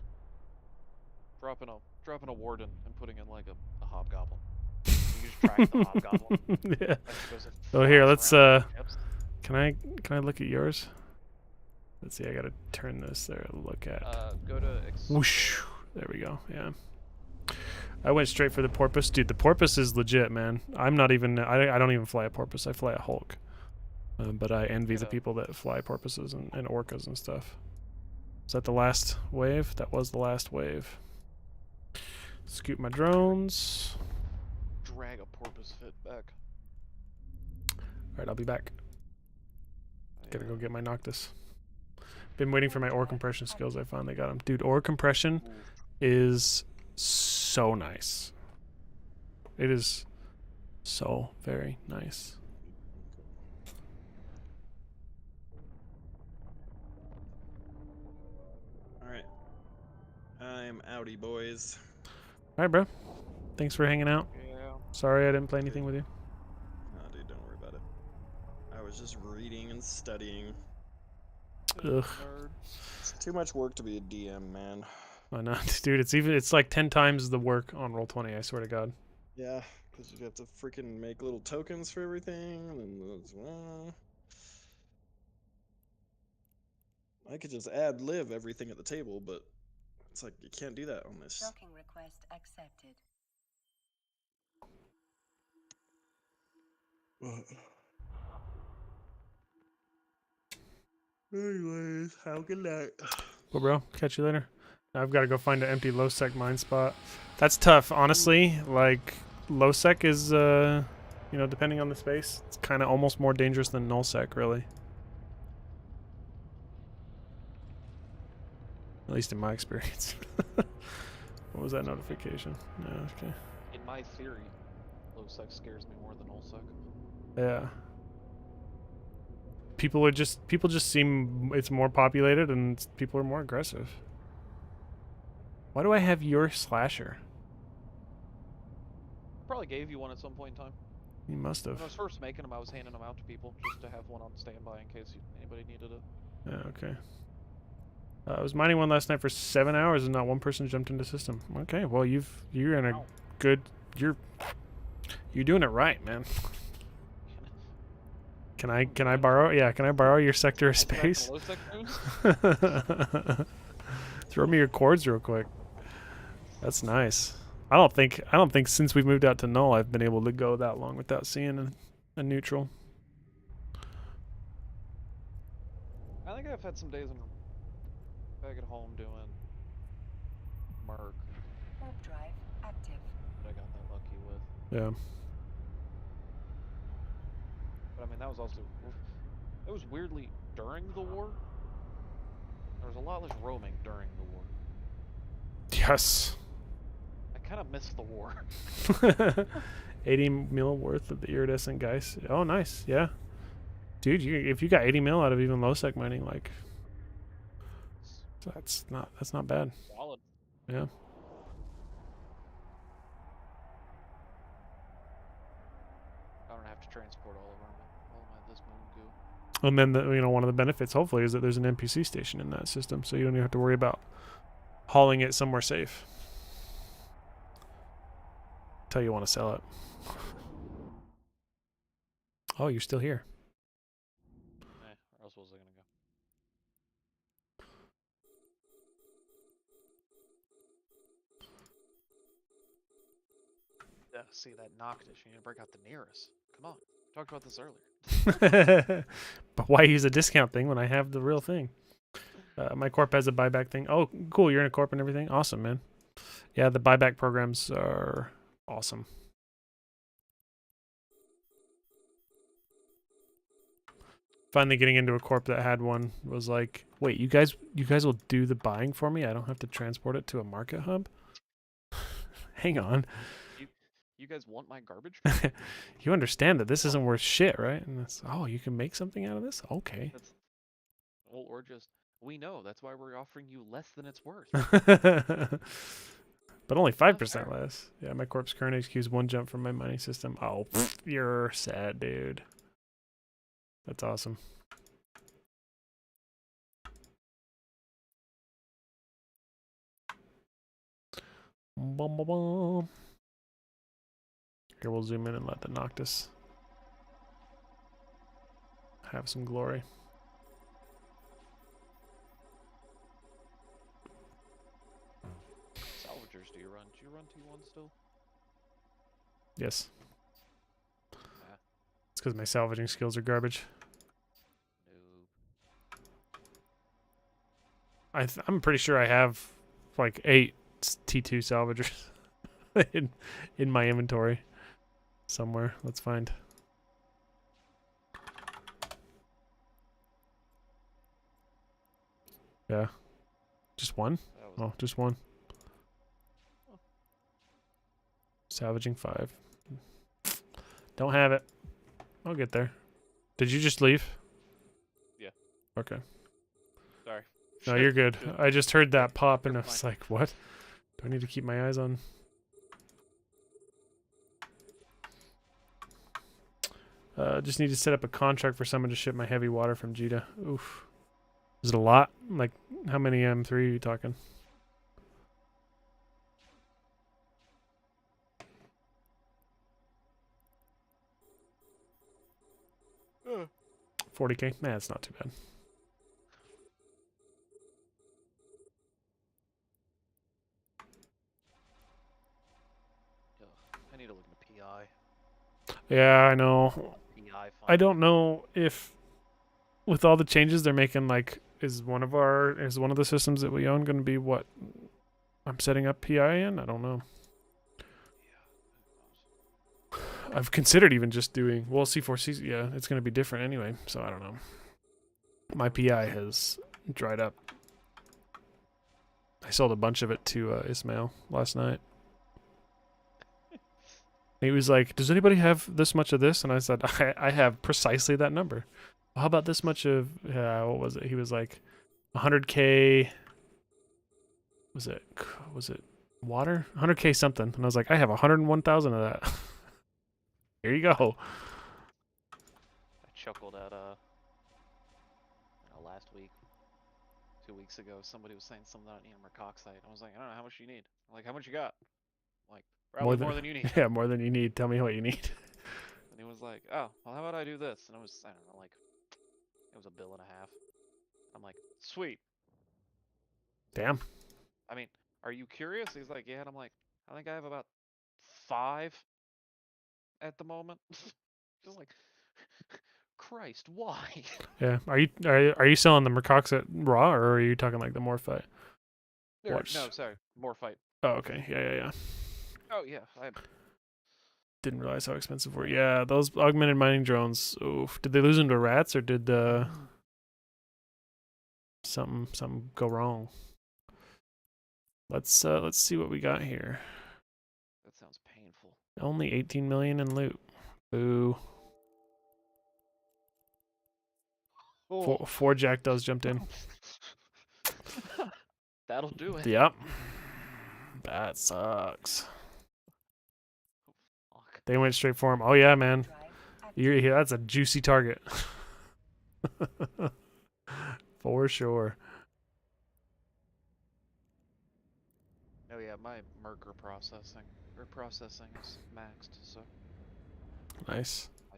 Speaker 2: Dropping a warden and putting in like a hobgoblin. You just track the hobgoblin.
Speaker 1: Yeah.
Speaker 2: As it goes and
Speaker 1: So here,
Speaker 2: flies
Speaker 1: let's
Speaker 2: around the ships.
Speaker 1: can I look at yours? Let's see. I gotta turn this there to look at.
Speaker 2: Go to
Speaker 1: Whoosh. There we go. Yeah. I went straight for the porpoise, dude. The porpoise is legit, man. I'm not even. I don't even fly a porpoise. I fly a Hulk. But I envy the
Speaker 2: Yeah.
Speaker 1: people that fly porpoises and orcas and stuff. Is that the last wave? That was the last wave. Scoot my drones.
Speaker 2: Drag a porpoise fit back.
Speaker 1: Alright, I'll be back. Gotta go get my Noctis. Been waiting for my ore compression skills. I finally got them. Dude, ore compression is so nice. It is so very nice.
Speaker 4: Alright. I'm outie, boys.
Speaker 1: Alright, bro. Thanks for hanging out.
Speaker 2: Yeah.
Speaker 1: Sorry I didn't play anything with you.
Speaker 4: Nah, dude, don't worry about it. I was just reading and studying.
Speaker 1: Ugh.
Speaker 2: Nerd.
Speaker 4: It's too much work to be a DM, man.
Speaker 1: Why not? Dude, it's like 10 times the work on Roll20, I swear to God.
Speaker 4: Yeah, because you have to freaking make little tokens for everything, and I could just add live everything at the table, but it's like you can't do that on this.
Speaker 3: Docking request accepted.
Speaker 4: Anyways, have a good night.
Speaker 1: Well, bro, catch you later. I've got to go find an empty low sec mine spot. That's tough, honestly. Like, low sec is, you know, depending on the space, it's kind of almost more dangerous than null sec, really. At least in my experience. What was that notification? No, okay.
Speaker 2: In my theory, low sec scares me more than null sec.
Speaker 1: Yeah. People just seem it's more populated and people are more aggressive. Why do I have your slasher?
Speaker 2: Probably gave you one at some point in time.
Speaker 1: You must have.
Speaker 2: When I was first making them, I was handing them out to people just to have one on standby in case anybody needed it.
Speaker 1: Yeah, okay. I was mining one last night for 7 hours and not one person jumped into system. Okay, well you're in a
Speaker 2: Wow.
Speaker 1: good you're doing it right, man. Can I borrow? Yeah, can I borrow your sector of
Speaker 2: I'll track
Speaker 1: space?
Speaker 2: the low sec tunes.
Speaker 1: Throw me your cords real quick. That's nice. I don't think since we've moved out to null I've been able to go that long without seeing a neutral.
Speaker 2: I think I've had some days back at home doing Merc
Speaker 3: Warp drive active.
Speaker 2: that I got that lucky with.
Speaker 1: Yeah.
Speaker 2: But I mean, that was also it was weirdly during the war. There was a lot less roaming during the war.
Speaker 1: Yes.
Speaker 2: I kind of missed the war.
Speaker 1: 80 mil worth of the iridescent guys. Oh, nice. Yeah. Dude, if you got 80 mil out of even low sec mining, like that's not bad.
Speaker 2: Solid.
Speaker 1: Yeah.
Speaker 2: I don't have to transport all my this moon goo.
Speaker 1: And then one of the benefits hopefully is that there's an NPC station in that system, so you don't even have to worry about hauling it somewhere safe. Tell you want to sell it. Oh, you're still here.
Speaker 2: Where else was I gonna go? Yeah, see that Noctis. You need to break out the nearest. Come on, talked about this earlier.
Speaker 1: But why use a discount thing when I have the real thing? My corp has a buyback thing. Oh, cool. You're in a corp and everything. Awesome, man. Yeah, the buyback programs are Awesome. Finally getting into a corp that had one was like, wait, you guys will do the buying for me? I don't have to transport it to a market hub? Hang on.
Speaker 2: You guys want my garbage?
Speaker 1: You understand that this isn't worth shit, right? And it's, oh, you can make something out of this? Okay.
Speaker 2: That's, well, or just we know that's why we're offering you less than it's worth.
Speaker 1: But only 5%
Speaker 2: fair.
Speaker 1: less. Yeah, my corp's current HQ is 1 jump from my mining system. Oh, you're sad, dude. That's awesome. Bum, bum, bum. Here, we'll zoom in and let the Noctis have some glory.
Speaker 2: Salvagers, do you run? Do you run T1 still?
Speaker 1: Yes.
Speaker 2: Yeah.
Speaker 1: It's because my salvaging skills are garbage.
Speaker 2: No.
Speaker 1: I'm pretty sure I have like 8 T2 salvagers in my inventory somewhere. Let's find. Yeah. Just one?
Speaker 2: That was
Speaker 1: Oh, just one. Salvaging 5. Don't have it. I'll get there. Did you just leave?
Speaker 2: Yeah.
Speaker 1: Okay.
Speaker 2: sorry.
Speaker 1: No, you're good.
Speaker 2: Good.
Speaker 1: I just heard that pop and I
Speaker 2: You're
Speaker 1: was
Speaker 2: fine.
Speaker 1: like, what? Do I need to keep my eyes on? Just need to set up a contract for someone to ship my heavy water from Jita. Oof. Is it a lot? Like, how many M3 are you talking?
Speaker 2: Ugh.
Speaker 1: 40K? Nah, it's not too bad.
Speaker 2: I need to look into PI.
Speaker 1: Yeah, I know.
Speaker 2: PI
Speaker 1: I don't know if with all the changes they're making, like, is one of the systems that we own going to be what I'm setting up PI in? I don't know. I've considered even just doing, well, C4C, yeah, it's going to be different anyway, so I don't know. My PI has dried up. I sold a bunch of it to Ismail last night. He was like, does anybody have this much of this? And I said, I have precisely that number. Well, how about this much of, what was it? He was like, 100K, was it water? 100K something. And I was like, I have 101,000 of that. Here you go.
Speaker 2: I chuckled at last week, 2 weeks ago. Somebody was saying something about needing mercoxide. I was like, I don't know how much you need. I'm like, how much you got? I'm like, probably more than you need.
Speaker 1: Yeah, more than you need. Tell me what you need.
Speaker 2: And he was like, oh, well, how about I do this? And I don't know, like, it was $1.5 billion. I'm like, sweet.
Speaker 1: Damn.
Speaker 2: I mean, are you curious? He's like, yeah. And I'm like, I think I have about 5 at the moment. Just like, Christ, why?
Speaker 1: Yeah. Are you selling the mercoxide raw, or are you talking like the morphite? Watch.
Speaker 2: No, sorry, Morphite.
Speaker 1: Oh, okay. Yeah.
Speaker 2: Oh yeah,
Speaker 1: Didn't realize how expensive were. Yeah, those augmented mining drones. Oof. Did they lose them to rats, or did something go wrong? Let's see what we got here.
Speaker 2: that sounds painful.
Speaker 1: Only 18 million in loot. Boo. Four jackdaws jumped in.
Speaker 2: That'll do it.
Speaker 1: Yep. That sucks.
Speaker 2: Fuck.
Speaker 1: They went straight for him. Oh yeah, man.
Speaker 3: Drive active.
Speaker 1: That's a juicy target. For sure.
Speaker 2: Oh yeah, my Merker processing is maxed, so
Speaker 1: Nice.
Speaker 2: I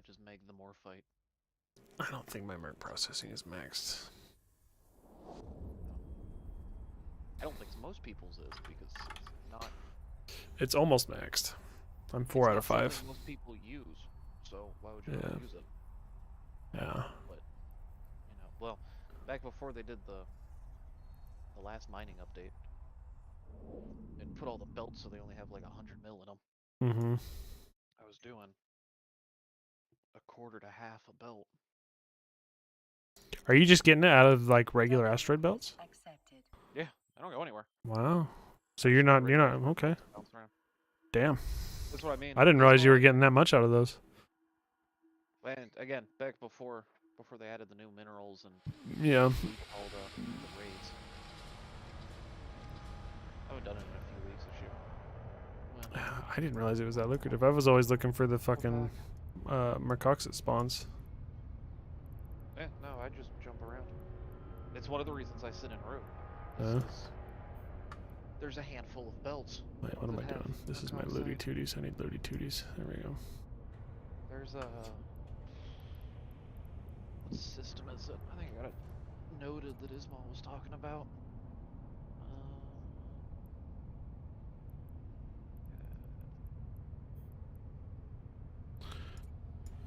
Speaker 2: just make the Morphite.
Speaker 1: I don't think my merc processing is maxed.
Speaker 2: I don't think most people's is because it's not.
Speaker 1: It's almost maxed. I'm
Speaker 2: It's
Speaker 1: 4 out
Speaker 2: not
Speaker 1: of 5.
Speaker 2: something most people use, so why would you
Speaker 1: Yeah.
Speaker 2: not use it?
Speaker 1: Yeah.
Speaker 2: Well, back before they did the last mining update, and put all the belts so they only have like 100 mil in them.
Speaker 1: Mm-hmm.
Speaker 2: I was doing a quarter to half a belt.
Speaker 1: Are you just getting it out of like regular asteroid belts?
Speaker 3: Accepted.
Speaker 2: Yeah, I don't go anywhere.
Speaker 1: Wow. So you're not okay.
Speaker 2: Bounce around.
Speaker 1: Damn.
Speaker 2: That's what I mean.
Speaker 1: I didn't
Speaker 2: That's
Speaker 1: realize you
Speaker 2: why-
Speaker 1: were getting that much out of those.
Speaker 2: And again, back before they added the new minerals and
Speaker 1: Yeah.
Speaker 2: all the raids. I haven't done it in a few weeks this year. Well,
Speaker 1: I didn't realize it was that lucrative. I was always looking for the fucking Mercoxit spawns.
Speaker 2: yeah, no, I just jump around. It's one of the reasons I sit in room.
Speaker 1: Uh.
Speaker 2: There's a handful of belts.
Speaker 1: Wait, what am I
Speaker 2: that have
Speaker 1: doing? This is my
Speaker 2: Mercoxite.
Speaker 1: Looty Tooties. I need Looty Tooties. There we go.
Speaker 2: There's a what system is it? I think I got it noted that Ismail was talking about.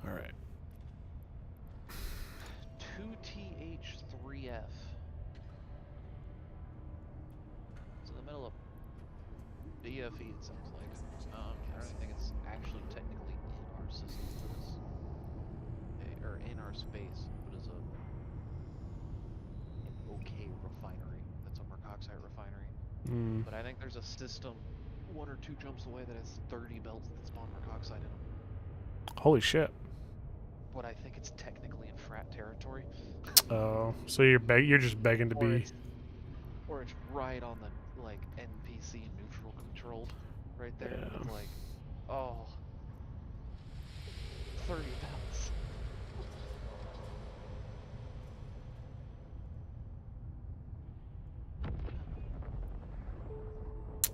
Speaker 1: All right.
Speaker 2: 2TH3F. It's in the middle of BFE, it sounds like. I don't think it's actually technically in our system, but it's or in our space, but it's an okay refinery. That's a Mercoxite refinery.
Speaker 1: Mm.
Speaker 2: But I think there's a system 1 or 2 jumps away that has 30 belts that spawn Mercoxite in them.
Speaker 1: Holy shit.
Speaker 2: But I think it's technically in frat territory.
Speaker 1: Oh, so you're just begging to be.
Speaker 2: Or it's right on the like NPC neutral controlled, right there.
Speaker 1: Yeah.
Speaker 2: It's like, oh, 30 belts.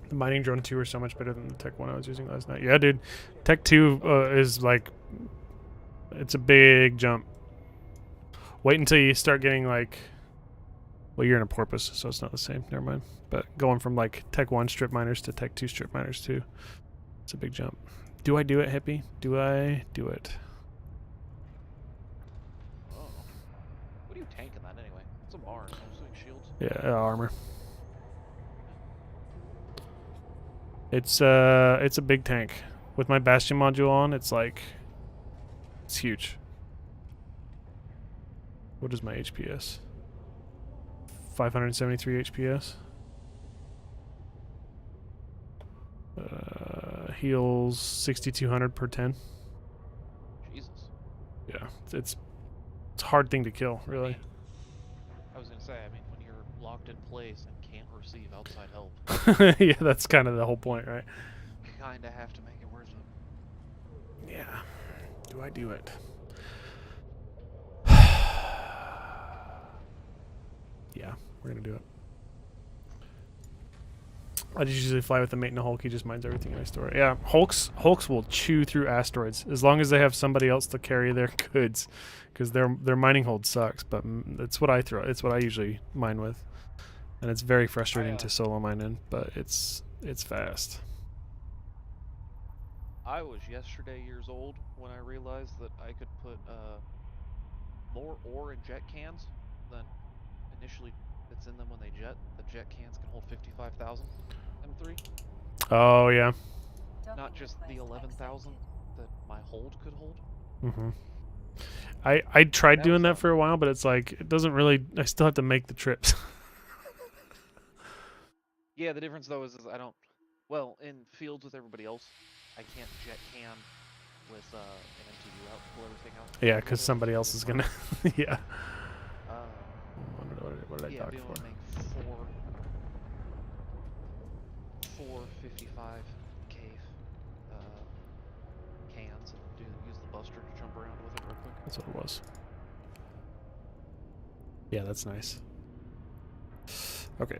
Speaker 1: The mining drone 2 are so much better than the Tech 1 I was using last night. Yeah, dude. Tech 2 is like, it's a big jump. Wait until you start getting like, well, you're in a porpoise, so it's not the same. Never mind. But going from like Tech 1 strip miners to Tech 2 strip miners 2, it's a big jump. Do I do it, Hippie? Do I do it?
Speaker 2: Oh. What are you tanking that anyway? It's a Mars. I'm assuming shields.
Speaker 1: Yeah, armor. It's a big tank. With my Bastion module on, it's like, it's huge. What is my HPS? 573 HPS. Heals 6,200 per 10.
Speaker 2: Jesus.
Speaker 1: Yeah, it's a hard thing to kill, really.
Speaker 2: I was gonna say, I mean, when you're locked in place and can't receive outside help,
Speaker 1: Yeah, that's kind of the whole point, right?
Speaker 2: you kinda have to make it worth it.
Speaker 1: Yeah. Do I do it? Yeah, we're gonna do it. I just usually fly with the mate and a Hulk. He just mines everything in my store. Yeah, Hulks will chew through asteroids as long as they have somebody else to carry their goods, because their mining hold sucks. But that's what I throw. It's what I usually mine with, and it's very frustrating to solo mine in. But it's fast.
Speaker 2: I was yesterday years old when I realized that I could put more ore in jet cans than initially it's in them when they jet. The jet cans can hold 55,000 M3,
Speaker 1: Oh yeah.
Speaker 2: not
Speaker 3: Docking
Speaker 2: just the
Speaker 3: request
Speaker 2: 11,000
Speaker 3: accepted.
Speaker 2: that my hold could hold.
Speaker 1: Mm-hmm. I tried
Speaker 2: That
Speaker 1: doing
Speaker 2: was
Speaker 1: that
Speaker 2: fun.
Speaker 1: for a while, but it's like it doesn't really. I still have to make the trips.
Speaker 2: Yeah, the difference though is I don't. Well, in fields with everybody else, I can't jet can with an MTU out, pull everything out.
Speaker 1: Yeah, because somebody else is gonna. Yeah. What did I
Speaker 2: Yeah,
Speaker 1: dock
Speaker 2: be able
Speaker 1: for?
Speaker 2: to make four 55 cave cans and use the buster to jump around with it real quick.
Speaker 1: That's what it was. Yeah, that's nice. Okay.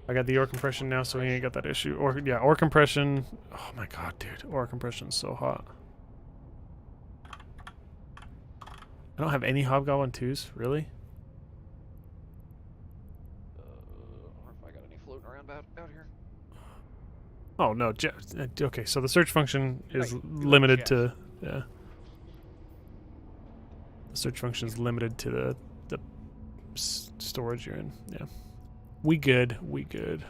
Speaker 1: I got the ore compression now, so we ain't got that issue. Ore compression. Oh my god, dude, ore compression's so hot. I don't have any Hobgoblin 2s, really?
Speaker 2: Or if I got any floating around out here.
Speaker 1: Oh no, okay, so the search function is
Speaker 2: Like,
Speaker 1: limited
Speaker 2: Jeff.
Speaker 1: to, yeah. The search function is limited to the storage you're in, yeah. We good. We good.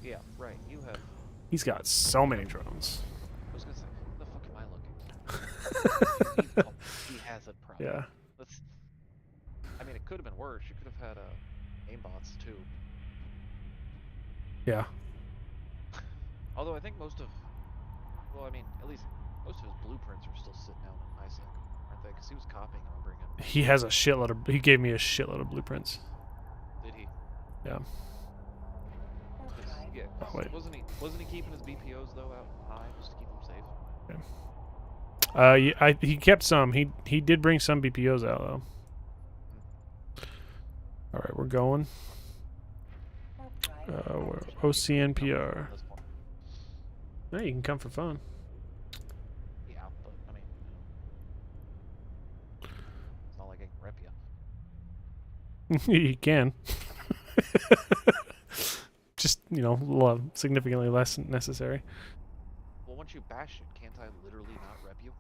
Speaker 2: Yeah, right. You have.
Speaker 1: He's got so many drones.
Speaker 2: I was gonna say, what the fuck am I looking? He has it probably.
Speaker 1: Yeah.
Speaker 2: Let's. I mean, it could have been worse. You could have had aimbots too.
Speaker 1: Yeah.
Speaker 2: Although I think most of, well, I mean, at least most of his blueprints are still sitting out in ISEC, aren't they? Because he was copying them and bringing.
Speaker 1: He has a shitload of. He gave me a shitload of blueprints.
Speaker 2: Did he?
Speaker 1: Yeah.
Speaker 3: Warp
Speaker 2: 'Cause,
Speaker 3: drive
Speaker 2: yeah. 'Cause
Speaker 1: Oh, wait.
Speaker 2: Wasn't he keeping his BPOs though out high just to keep them safe?
Speaker 1: He kept some. He did bring some BPOs out though. All right, we're going.
Speaker 3: warp drive
Speaker 1: We're
Speaker 3: active.
Speaker 1: OCNPR.
Speaker 2: At this point.
Speaker 1: No, you can come for fun.
Speaker 2: Yeah, but I mean, it's not like I can rep you.
Speaker 1: You can. Just, significantly less necessary.
Speaker 2: Well, once you bash it, can't I literally not rep you?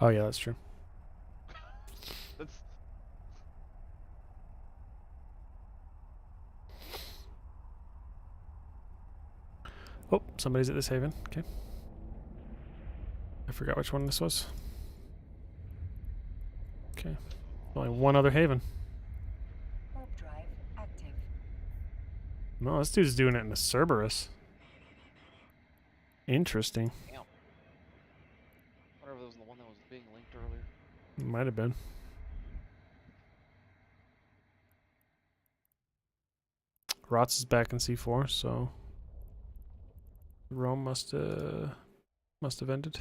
Speaker 1: Oh yeah, that's true.
Speaker 2: That's.
Speaker 1: Oh, somebody's at this haven. Okay. I forgot which one this was. Okay. Only one other haven.
Speaker 3: Warp drive active.
Speaker 1: No, this dude's doing it in a Cerberus. Interesting.
Speaker 2: Damn. Whatever that was the one that was being linked earlier.
Speaker 1: Might have been. Rots is back in C4, so Rome must have ended.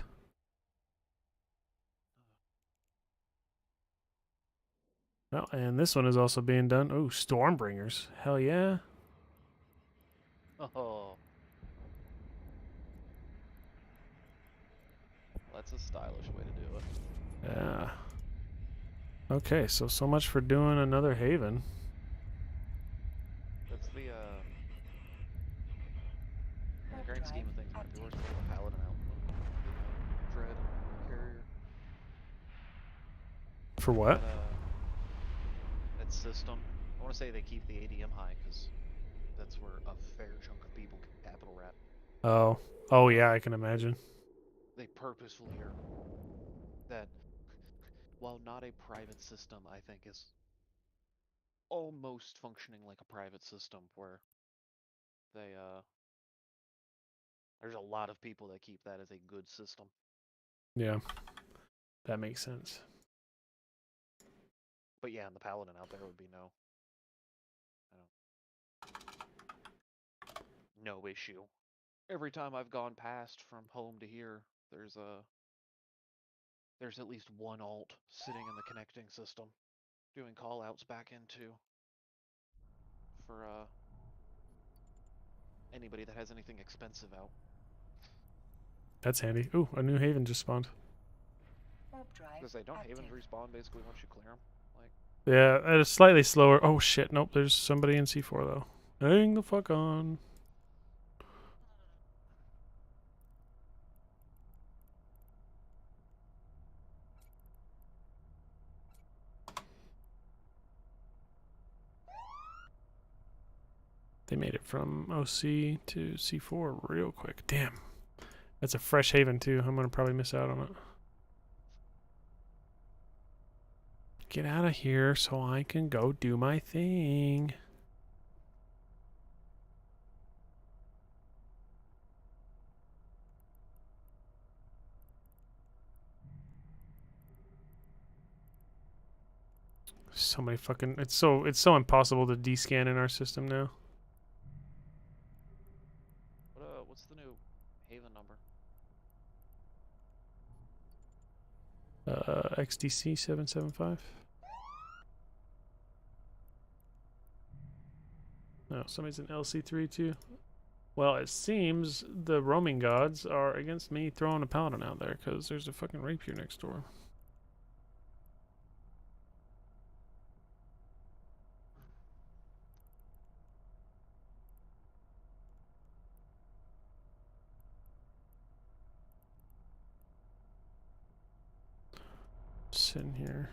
Speaker 1: Oh, and this one is also being done. Oh, Stormbringers. Hell yeah.
Speaker 2: Oh. That's a stylish way to do it.
Speaker 1: Yeah. Okay, so much for doing another haven.
Speaker 2: That's the, in the
Speaker 3: Warp
Speaker 2: grand scheme
Speaker 3: drive
Speaker 2: of things, might be
Speaker 3: active.
Speaker 2: worth the paladin out than the dread carrier.
Speaker 1: For what?
Speaker 2: That system. I want to say they keep the ADM high because that's where a fair chunk of people can capital rat.
Speaker 1: Oh yeah, I can imagine.
Speaker 2: They purposefully are. That, while not a private system, I think is almost functioning like a private system where they, there's a lot of people that keep that as a good system.
Speaker 1: Yeah. That makes sense.
Speaker 2: But yeah, in the paladin out there would be no issue. Every time I've gone past from home to here, there's at least one alt sitting in the connecting system, doing call outs back into for anybody that has anything expensive out.
Speaker 1: That's handy. Ooh, a new haven just spawned.
Speaker 3: Warp drive
Speaker 2: Because they don't
Speaker 3: active.
Speaker 2: havens respawn basically once you clear them. Like,
Speaker 1: Yeah, at a slightly slower. Oh shit! Nope, there's somebody in C4 though. Hang the fuck on. They made it from OC to C4 real quick. Damn, that's a fresh haven too. I'm gonna probably miss out on it. Get out of here so I can go do my thing. So many fucking. It's so impossible to descan in our system now.
Speaker 2: what's the new haven number?
Speaker 1: XDC 775. No, somebody's in LC3 too. Well, it seems the roaming gods are against me throwing a paladin out there because there's a fucking rapier next door. Sitting here.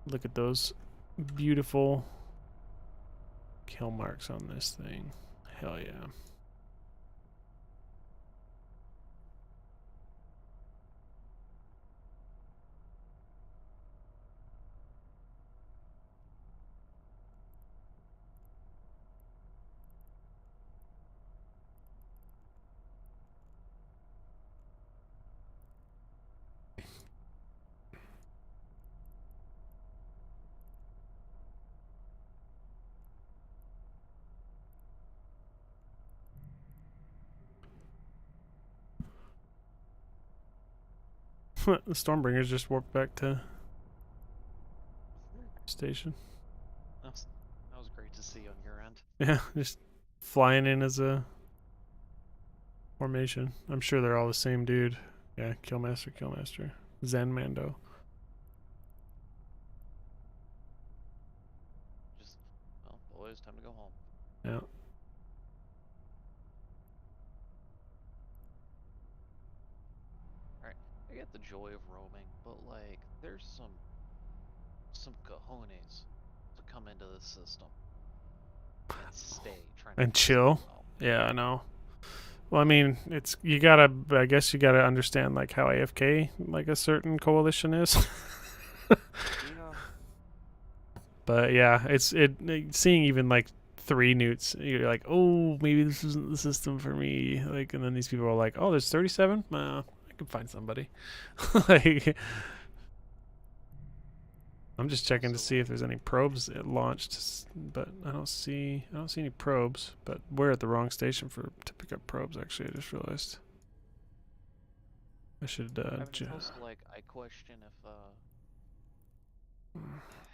Speaker 1: Look at those beautiful kill marks on this thing. Hell yeah. The Stormbringers just warped back to station.
Speaker 2: That was great to see on your end.
Speaker 1: Yeah, just flying in as a formation. I'm sure they're all the same dude. Yeah, Killmaster. Zen Mando.
Speaker 2: Just, well, boys, time to go home.
Speaker 1: Yeah.
Speaker 2: I get the joy of roaming, but like, there's some cojones to come into this system and stay trying
Speaker 1: And
Speaker 2: to
Speaker 1: chill.
Speaker 2: well.
Speaker 1: Yeah, I know. Well, I mean, it's you gotta. I guess you gotta understand like how AFK like a certain coalition is.
Speaker 2: Yeah.
Speaker 1: But yeah, it's seeing even like 3 newts. You're like, oh, maybe this isn't the system for me. Like, and then these people are like, oh, there's 37. I can find somebody. Like, I'm just checking to see if there's any probes that launched, but I don't see any probes. But we're at the wrong station to pick up probes. Actually, I just realized. I should.
Speaker 2: I mean, it's also like, I question if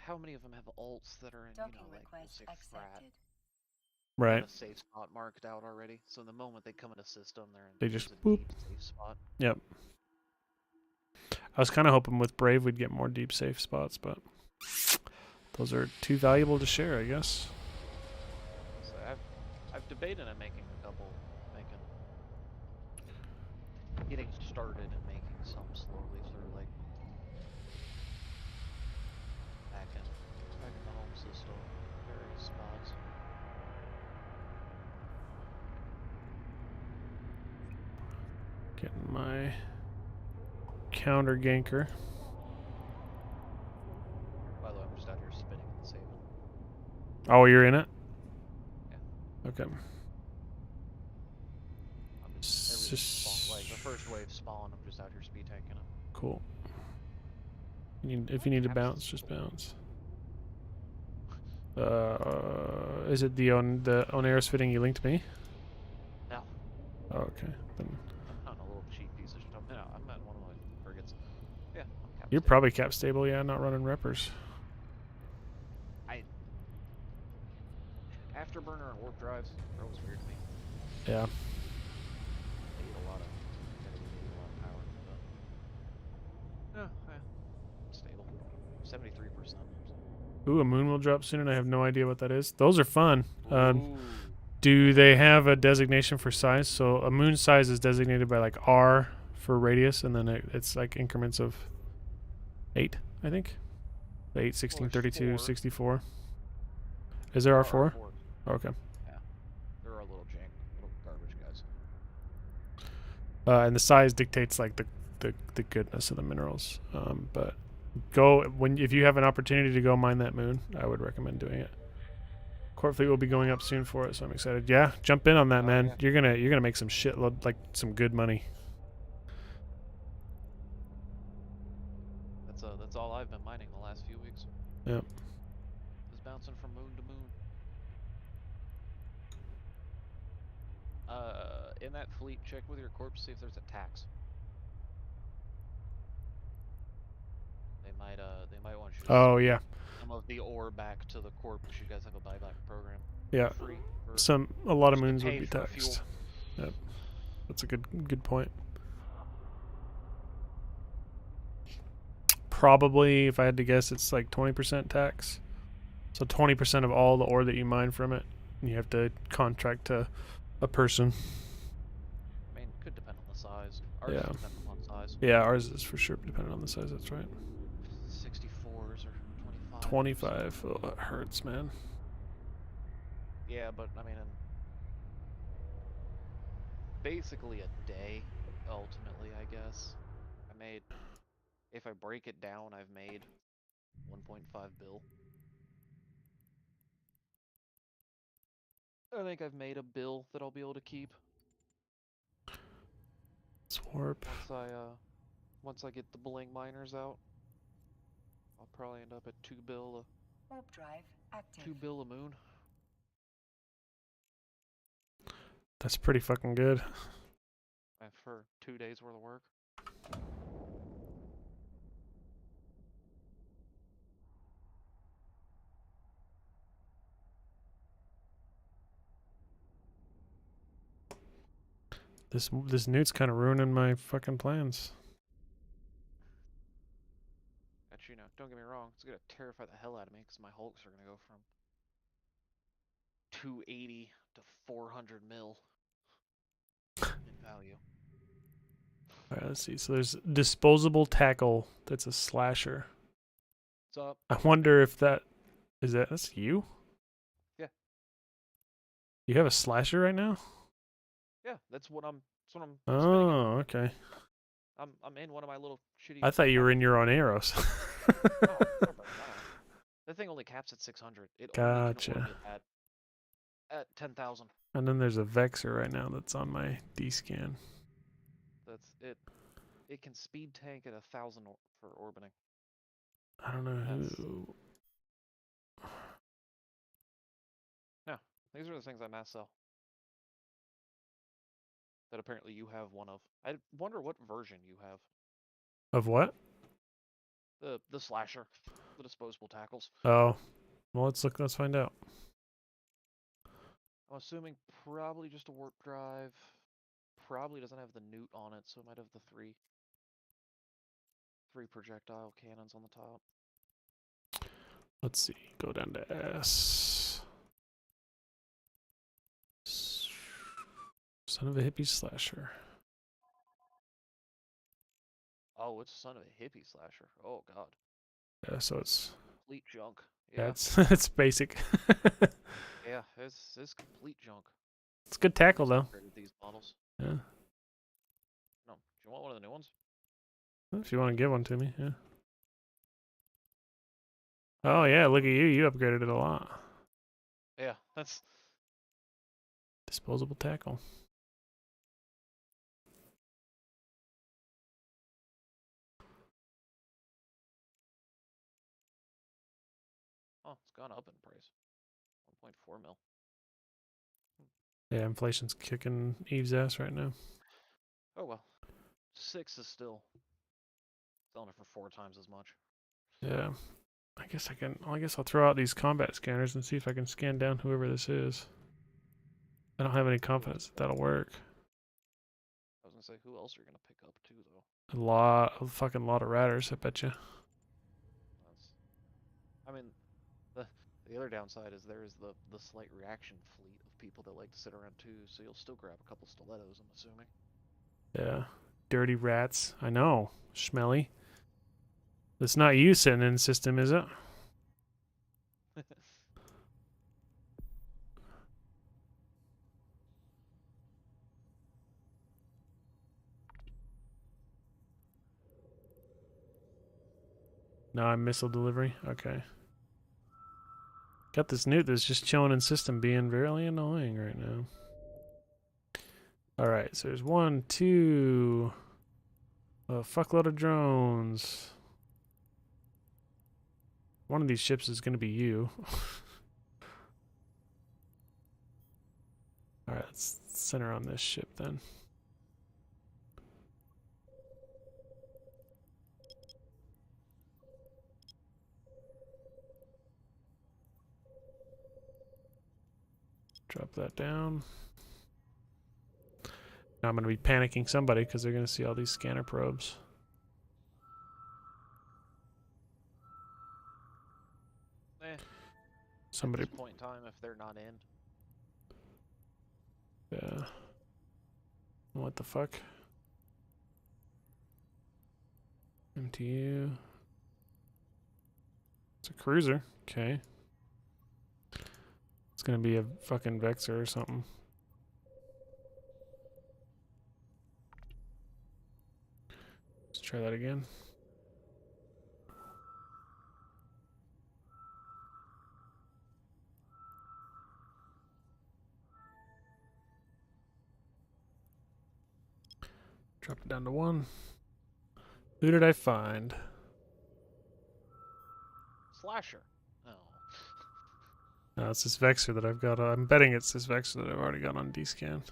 Speaker 2: how many of them have alts that are in,
Speaker 3: Docking
Speaker 2: like, we'll
Speaker 3: request
Speaker 2: say frat,
Speaker 3: accepted.
Speaker 1: Right.
Speaker 2: a safe spot marked out already. So the moment they come in a system,
Speaker 1: They
Speaker 2: there's
Speaker 1: just
Speaker 2: a
Speaker 1: boop.
Speaker 2: deep safe spot.
Speaker 1: Yep. I was kind of hoping with Brave we'd get more deep safe spots, but those are too valuable to share, I guess.
Speaker 2: So I've debated on getting started and making some slowly through like back in the home system, various spots.
Speaker 1: Getting my counter ganker.
Speaker 2: By the way, I'm just out here spinning and saving.
Speaker 1: Oh, you're in it?
Speaker 2: Yeah.
Speaker 1: Okay.
Speaker 2: I'm just like the first wave spawn. I'm just out here speed tanking it.
Speaker 1: Cool. If you need to bounce, just bounce. Is it the Oneris fitting you linked me?
Speaker 2: No.
Speaker 1: Oh, okay. Then
Speaker 2: I'm not a little cheap piece of shit. I'm at one of my frigates. Yeah, I'm cap
Speaker 1: you're
Speaker 2: stable.
Speaker 1: probably cap stable, yeah, not running reppers.
Speaker 2: Afterburner and warp drives, they're always weird to me.
Speaker 1: Yeah.
Speaker 2: They eat a lot of power, but stable. 73%.
Speaker 1: Ooh, a moon will drop soon, and I have no idea what that is. Those are fun.
Speaker 2: Ooh.
Speaker 1: Do they have a designation for size? So a moon size is designated by like R for radius, and then it's like increments of 8, I think. 8, 16,
Speaker 2: there's
Speaker 1: 32,
Speaker 2: 4.
Speaker 1: 64. Is there R4? Okay.
Speaker 2: Yeah. They're a little jank, little garbage guys.
Speaker 1: And the size dictates like the goodness of the minerals. But if you have an opportunity to go mine that moon, I would recommend doing it. Court fleet will be going up soon for it, so I'm excited. Yeah, jump in on that, man.
Speaker 2: Yeah.
Speaker 1: You're gonna make some shitload, like some good money.
Speaker 2: That's all I've been mining the last few weeks.
Speaker 1: Yep.
Speaker 2: Just bouncing from moon to moon. In that fleet, check with your corpse, see if there's a tax. They might want you to
Speaker 1: Oh
Speaker 2: send
Speaker 1: yeah,
Speaker 2: some of the ore back to the corp, because you guys have a buyback program.
Speaker 1: yeah.
Speaker 2: Free.
Speaker 1: A lot of
Speaker 2: just to
Speaker 1: moons would
Speaker 2: pay
Speaker 1: be
Speaker 2: for fuel.
Speaker 1: taxed. Yep. That's a good point. Probably, if I had to guess, it's like 20% tax. So 20% of all the ore that you mine from it, you have to contract to a person.
Speaker 2: I mean, could depend on the size. Ours
Speaker 1: Yeah.
Speaker 2: is dependent on size.
Speaker 1: Yeah, ours is for sure dependent on the size. That's right.
Speaker 2: 64s or 25.
Speaker 1: 25. Oh, that hurts, man.
Speaker 2: Yeah, but I mean, in basically a day, ultimately, I guess. I made, if I break it down, I've made 1.5 bill. I think I've made a bill that I'll be able to keep
Speaker 1: Swarp.
Speaker 2: once I get the bling miners out. I'll probably end up at 2 bill,
Speaker 3: Warp drive active.
Speaker 2: 2 bill a moon.
Speaker 1: That's pretty fucking good.
Speaker 2: For 2 days worth of work.
Speaker 1: This newt's kind of ruining my fucking plans.
Speaker 2: Actually, no, don't get me wrong. It's gonna terrify the hell out of me because my hulks are gonna go from 280 to 400 mil in value.
Speaker 1: All right, let's see. So there's disposable tackle. That's a slasher.
Speaker 2: What's up?
Speaker 1: I wonder if that's you?
Speaker 2: Yeah.
Speaker 1: You have a slasher right now?
Speaker 2: Yeah, that's what I'm spinning.
Speaker 1: Oh, okay.
Speaker 2: I'm in one of my little shitty.
Speaker 1: I thought you were in your own arrows.
Speaker 2: No, that thing only caps at 600. It only can
Speaker 1: Gotcha.
Speaker 2: orbit at 10,000.
Speaker 1: And then there's a Vexer right now that's on my D-scan.
Speaker 2: That's it. It can speed tank at 1,000 for orbiting.
Speaker 1: I don't know
Speaker 2: That's-
Speaker 1: who.
Speaker 2: No, these are the things I mass sell. That apparently you have one of. I wonder what version you have.
Speaker 1: Of what?
Speaker 2: The slasher, the disposable tackles.
Speaker 1: Oh. Well, let's find out.
Speaker 2: I'm assuming probably just a warp drive. Probably doesn't have the newt on it, so it might have the three projectile cannons on the top.
Speaker 1: Let's see. Go down to S. Son of a hippie slasher.
Speaker 2: Oh, it's son of a hippie slasher. Oh god,
Speaker 1: Yeah, so it's
Speaker 2: complete junk. Yeah,
Speaker 1: that's it's basic.
Speaker 2: yeah, it's complete junk.
Speaker 1: It's good tackle though.
Speaker 2: Upgraded these models.
Speaker 1: Yeah.
Speaker 2: No, do you want one of the new ones?
Speaker 1: If you want to give one to me, yeah. Oh yeah, look at you. You upgraded it a lot.
Speaker 2: Yeah, that's
Speaker 1: Disposable tackle.
Speaker 2: oh, it's gone up in price. 1.4 mil.
Speaker 1: Yeah, inflation's kicking Eve's ass right now.
Speaker 2: Oh well, 6 is still selling it for 4 times as much.
Speaker 1: Yeah. I guess I'll throw out these combat scanners and see if I can scan down whoever this is. I don't have any confidence that that'll work.
Speaker 2: I was gonna say, who else are you gonna pick up too, though?
Speaker 1: A fucking lot of ratters, I bet you.
Speaker 2: That's, I mean, the other downside is there is the slight reaction fleet of people that like to sit around too, so you'll still grab a couple stilettos, I'm assuming.
Speaker 1: Yeah. Dirty rats. I know. Schmelly. It's not you sitting in the system, is it? No, I'm missile delivery. Okay. Got this newt that's just chilling in system being very annoying right now. Alright, so there's 1, 2... a fuckload of drones. One of these ships is going to be you. Alright, let's center on this ship then. Drop that down. Now I'm going to be panicking somebody because they're going to see all these scanner probes. Somebody.
Speaker 2: At this point in time, if they're not in,
Speaker 1: Yeah. What the fuck? MTU. It's a cruiser. Okay. It's gonna be a fucking Vexer or something. Let's try that again. Drop it down to 1. Who did I find?
Speaker 2: Slasher. Oh.
Speaker 1: No, it's this Vexer that I've got. I'm betting it's this Vexer that I've already got on D-scan.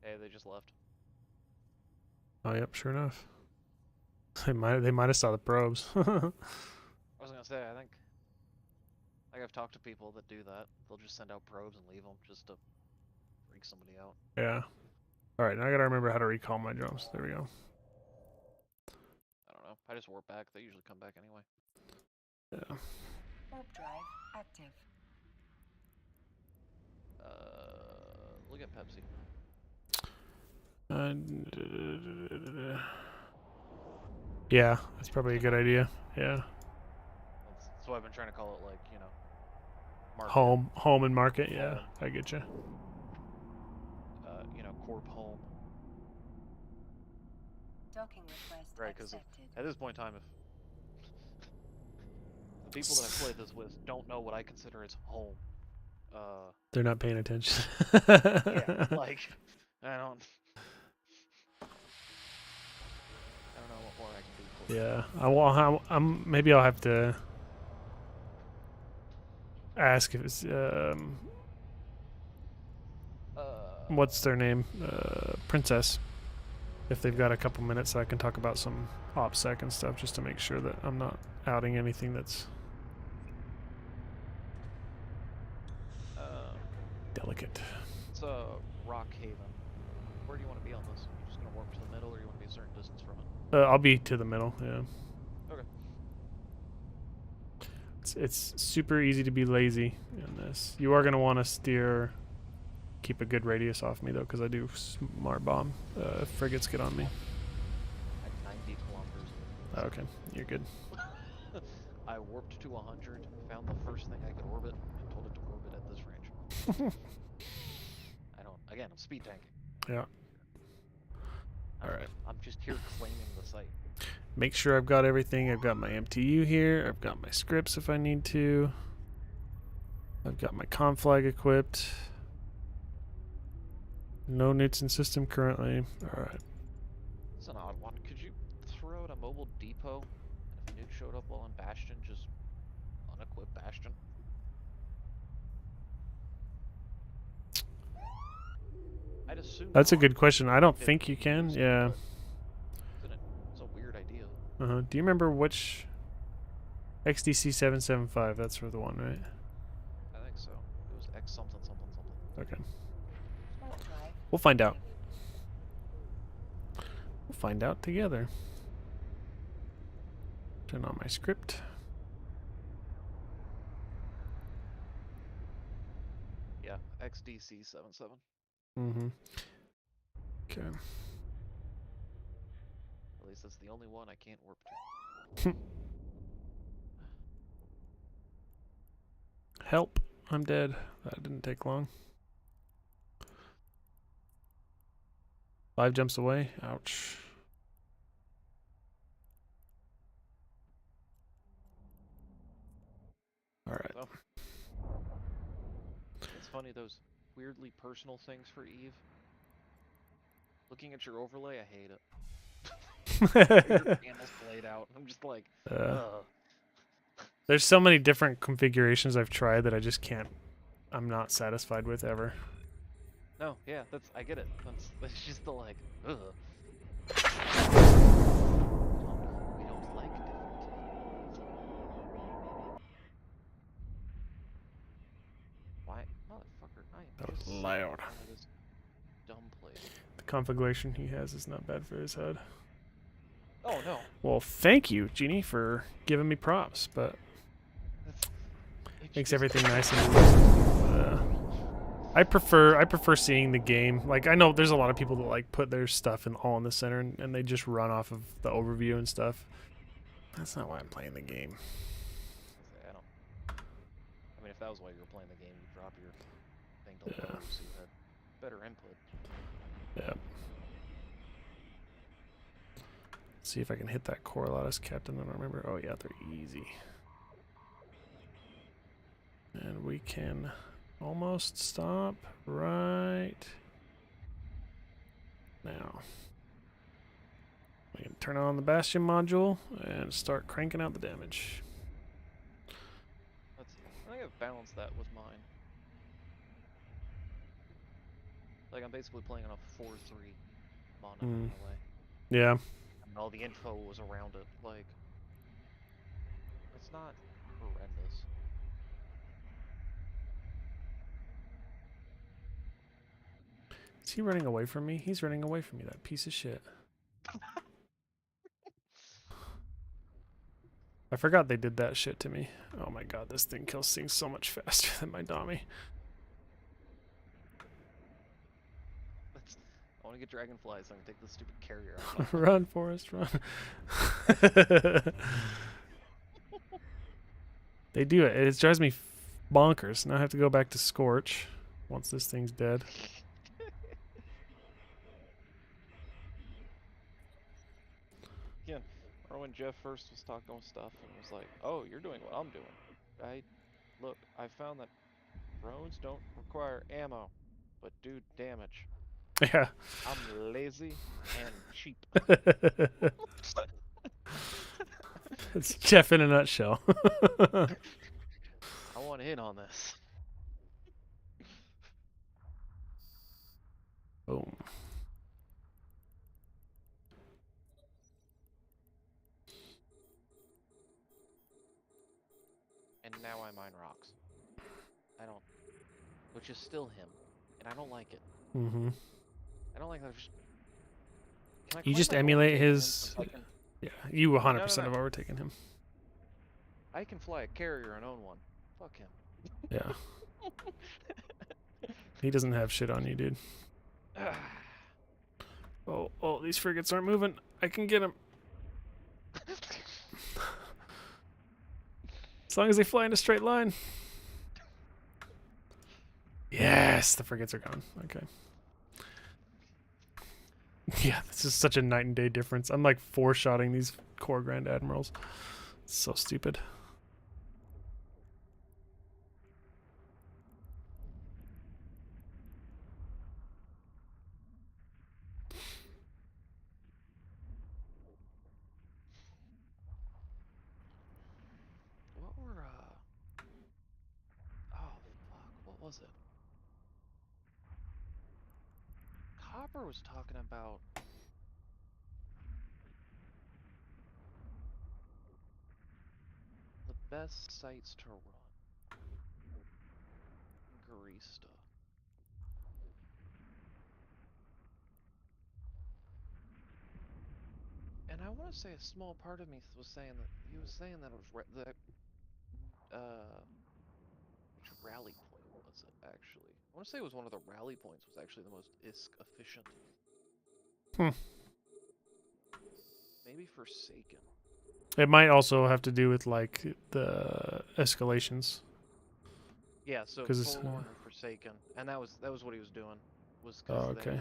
Speaker 2: Hey, they just left.
Speaker 1: Oh, yep, sure enough. They might have saw the probes.
Speaker 2: I was gonna say, I think I've talked to people that do that. They'll just send out probes and leave them just to freak somebody out.
Speaker 1: Yeah. All right, now I gotta remember how to recall my jumps. There we go.
Speaker 2: I don't know. I just warp back. They usually come back anyway.
Speaker 1: Yeah.
Speaker 3: Warp drive active.
Speaker 2: Look at Pepsi.
Speaker 1: Yeah, that's probably a good idea. Yeah.
Speaker 2: That's why I've been trying to call it, like, you know, market.
Speaker 1: Home and market. Yeah,
Speaker 2: Home.
Speaker 1: I get you.
Speaker 2: You know, Corp Home.
Speaker 3: Docking request
Speaker 2: Right, because
Speaker 3: accepted.
Speaker 2: at this point in time, if the people that I play this with don't know what I consider as home,
Speaker 1: They're not paying attention.
Speaker 2: yeah, like, I don't know what more I can do for you.
Speaker 1: Yeah, maybe I'll have to ask if it's what's their name, Princess, if they've got a couple minutes so I can talk about some OPSEC and stuff, just to make sure that I'm not outing anything that's delicate.
Speaker 2: It's Rock Haven. Where do you want to be on this? Are you just gonna warp to the middle, or you want to be a certain distance from it?
Speaker 1: I'll be to the middle. Yeah.
Speaker 2: Okay.
Speaker 1: It's super easy to be lazy in this. You are gonna want to steer, keep a good radius off me though, because I do smart bomb. Frigates get on me.
Speaker 2: At 90 kilometers.
Speaker 1: Oh, okay, you're good.
Speaker 2: I warped to 100, found the first thing I could orbit, and told it to orbit at this range. Again, I'm speed tanking.
Speaker 1: Yeah. All right.
Speaker 2: I'm just here claiming the site.
Speaker 1: Make sure I've got everything. I've got my MTU here. I've got my scripts if I need to. I've got my conflag equipped. No newts in system currently. All right.
Speaker 2: It's an odd one. Could you throw out a mobile depot, and if a nuke showed up while on Bastion, just unequip Bastion? I'd assume
Speaker 1: That's a
Speaker 2: not.
Speaker 1: good question. I don't
Speaker 2: If
Speaker 1: think you can.
Speaker 2: used,
Speaker 1: Yeah.
Speaker 2: but it's a weird idea.
Speaker 1: Do you remember which XDC 775? That's for the one, right?
Speaker 2: I think so. It was X something something something.
Speaker 1: Okay.
Speaker 3: Warp drive.
Speaker 1: We'll find out. We'll find out together. Turn on my script.
Speaker 2: Yeah, XDC 77.
Speaker 1: Okay.
Speaker 2: At least that's the only one I can't warp to.
Speaker 1: Help. I'm dead. That didn't take long. 5 jumps away. Ouch. All right.
Speaker 2: So, it's funny, those weirdly personal things for Eve. Looking at your overlay, I hate it. Your panels played out. I'm just like, ugh.
Speaker 1: There's so many different configurations I've tried that I just can't. I'm not satisfied with ever.
Speaker 2: No, yeah, I get it. That's just the like, ugh. We don't like different. Why, motherfucker? I am
Speaker 1: That
Speaker 2: just
Speaker 1: was
Speaker 2: sick
Speaker 1: loud.
Speaker 2: of this dumb place.
Speaker 1: The configuration he has is not bad for his HUD.
Speaker 2: Oh no.
Speaker 1: Well, thank you, Genie, for giving me props, but
Speaker 2: It's
Speaker 1: makes
Speaker 2: just-
Speaker 1: everything nice and I prefer seeing the game. Like, I know there's a lot of people that like put their stuff all in the center and they just run off of the overview and stuff. That's not why I'm playing the game.
Speaker 2: that was why you were playing the game, you drop your thing to
Speaker 1: Yeah.
Speaker 2: low so you had better input.
Speaker 1: Yeah. See if I can hit that Coriolis Captain. I don't remember. Oh yeah, they're easy. And we can almost stop right now. We can turn on the Bastion module and start cranking out the damage.
Speaker 2: Let's see. I think I've balanced that with mine. Like, I'm basically playing on a 4-3 mono in a way.
Speaker 1: Yeah.
Speaker 2: And all the info was around it. Like, it's not horrendous.
Speaker 1: Is he running away from me? He's running away from me, that piece of shit. I forgot they did that shit to me. Oh my god, this thing kills things so much faster than my Dami.
Speaker 2: I want to get dragonflies so I can take this stupid carrier out.
Speaker 1: Run, Forrest, run. They do it. It drives me bonkers. Now I have to go back to Scorch once this thing's dead.
Speaker 2: Again, or when Jeff first was talking with stuff and was like, "Oh, you're doing what I'm doing, right? Look, I found that drones don't require ammo, but do damage.
Speaker 1: Yeah.
Speaker 2: I'm lazy and cheap."
Speaker 1: It's Jeff in a nutshell.
Speaker 2: I want to hit on this.
Speaker 1: Boom.
Speaker 2: And now I mine rocks. I don't, which is still him, and I don't like it.
Speaker 1: Mm-hmm.
Speaker 2: I don't like that. Can I
Speaker 1: You
Speaker 2: claim
Speaker 1: just
Speaker 2: my own
Speaker 1: emulate
Speaker 2: game
Speaker 1: his.
Speaker 2: since I can-
Speaker 1: Yeah, you 100%
Speaker 2: no.
Speaker 1: have overtaken him.
Speaker 2: I can fly a carrier and own one. Fuck him.
Speaker 1: Yeah. He doesn't have shit on you, dude. Oh, these frigates aren't moving. I can get them. As long as they fly in a straight line. Yes, the frigates are gone. Okay. Yeah, this is such a night and day difference. I'm like four-shotting these core Grand Admirals. It's so stupid.
Speaker 2: What were oh fuck, what was it? Copper was talking about the best sites to run. Garista. And I want to say a small part of me was saying that he was saying that it was which rally point was it actually? I want to say it was one of the rally points was actually the most ISK efficient. Maybe Forsaken.
Speaker 1: It might also have to do with like the escalations.
Speaker 2: Yeah, so
Speaker 1: 'Cause it's,
Speaker 2: Forlorn and Forsaken, and that was what he was doing. Was
Speaker 1: Oh,
Speaker 2: because
Speaker 1: okay.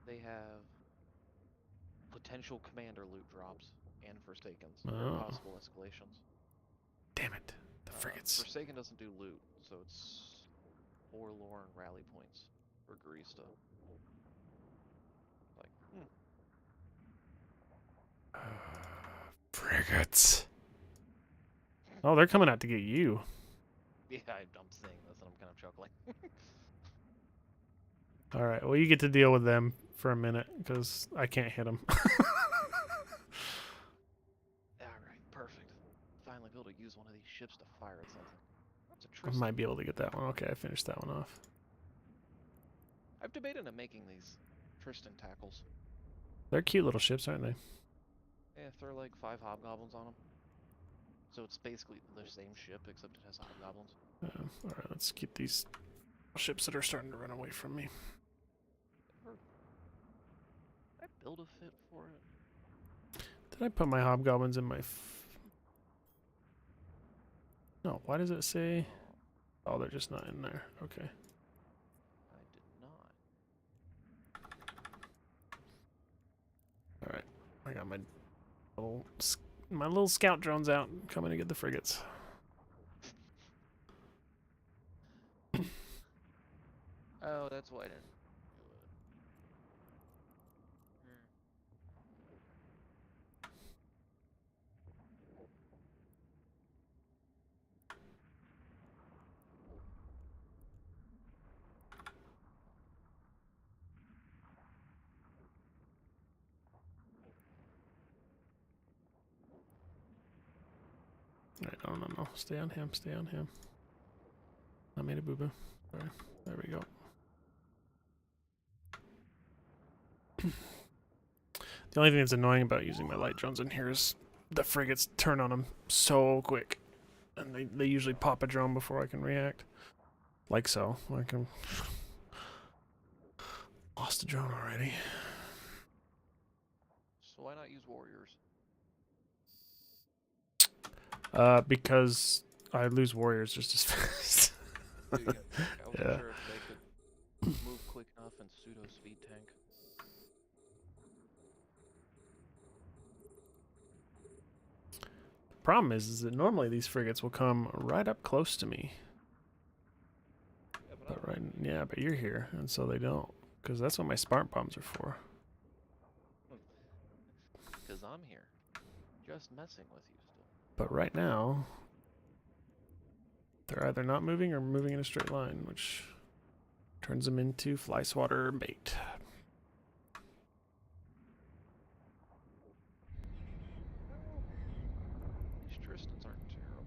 Speaker 2: they have potential commander loot drops and Forsakens.
Speaker 1: Oh.
Speaker 2: They're possible escalations.
Speaker 1: Damn it. The frigates.
Speaker 2: Forsaken doesn't do loot, so it's Forlorn rally points for Garista. Like,
Speaker 1: Frigates. Oh, they're coming out to get you.
Speaker 2: yeah, I'm seeing this and I'm kind of chuckling.
Speaker 1: All right. Well, you get to deal with them for a minute because I can't hit them.
Speaker 2: Alright, perfect. Finally be able to use one of these ships to fire at something. That's a
Speaker 1: I
Speaker 2: Tristan.
Speaker 1: might be able to get that one. Okay, I finished that one off.
Speaker 2: I've debated on making these Tristan tackles.
Speaker 1: They're cute little ships, aren't they?
Speaker 2: Yeah, throw like 5 hobgoblins on them. So it's basically the same ship, except it has hobgoblins.
Speaker 1: All right, let's get these ships that are starting to run away from me.
Speaker 2: I build a fit for it.
Speaker 1: Did I put my hobgoblins in my... No, why does it say? Oh, they're just not in there. Okay.
Speaker 2: I did not.
Speaker 1: All right. I got my little scout drones out, coming to get the frigates.
Speaker 2: Oh, that's why I didn't do it.
Speaker 1: All right, no. Stay on him. Stay on him. I made a boo boo. Sorry. There we go. The only thing that's annoying about using my light drones in here is the frigates turn on them so quick, and they usually pop a drone before I can react. Like so. Like I'm lost a drone already.
Speaker 2: So why not use warriors?
Speaker 1: Because I lose warriors just as fast.
Speaker 2: Do you? I wasn't
Speaker 1: Yeah.
Speaker 2: sure if they could move quick enough and pseudo speed tank.
Speaker 1: Problem is that normally these frigates will come right up close to me.
Speaker 2: Yeah,
Speaker 1: But you're here, and so they don't. Because that's what my Spartan bombs are for.
Speaker 2: Because I'm here. Just messing with you still.
Speaker 1: But right now, they're either not moving or moving in a straight line, which turns them into fly swatter bait.
Speaker 2: These Tristans aren't terrible.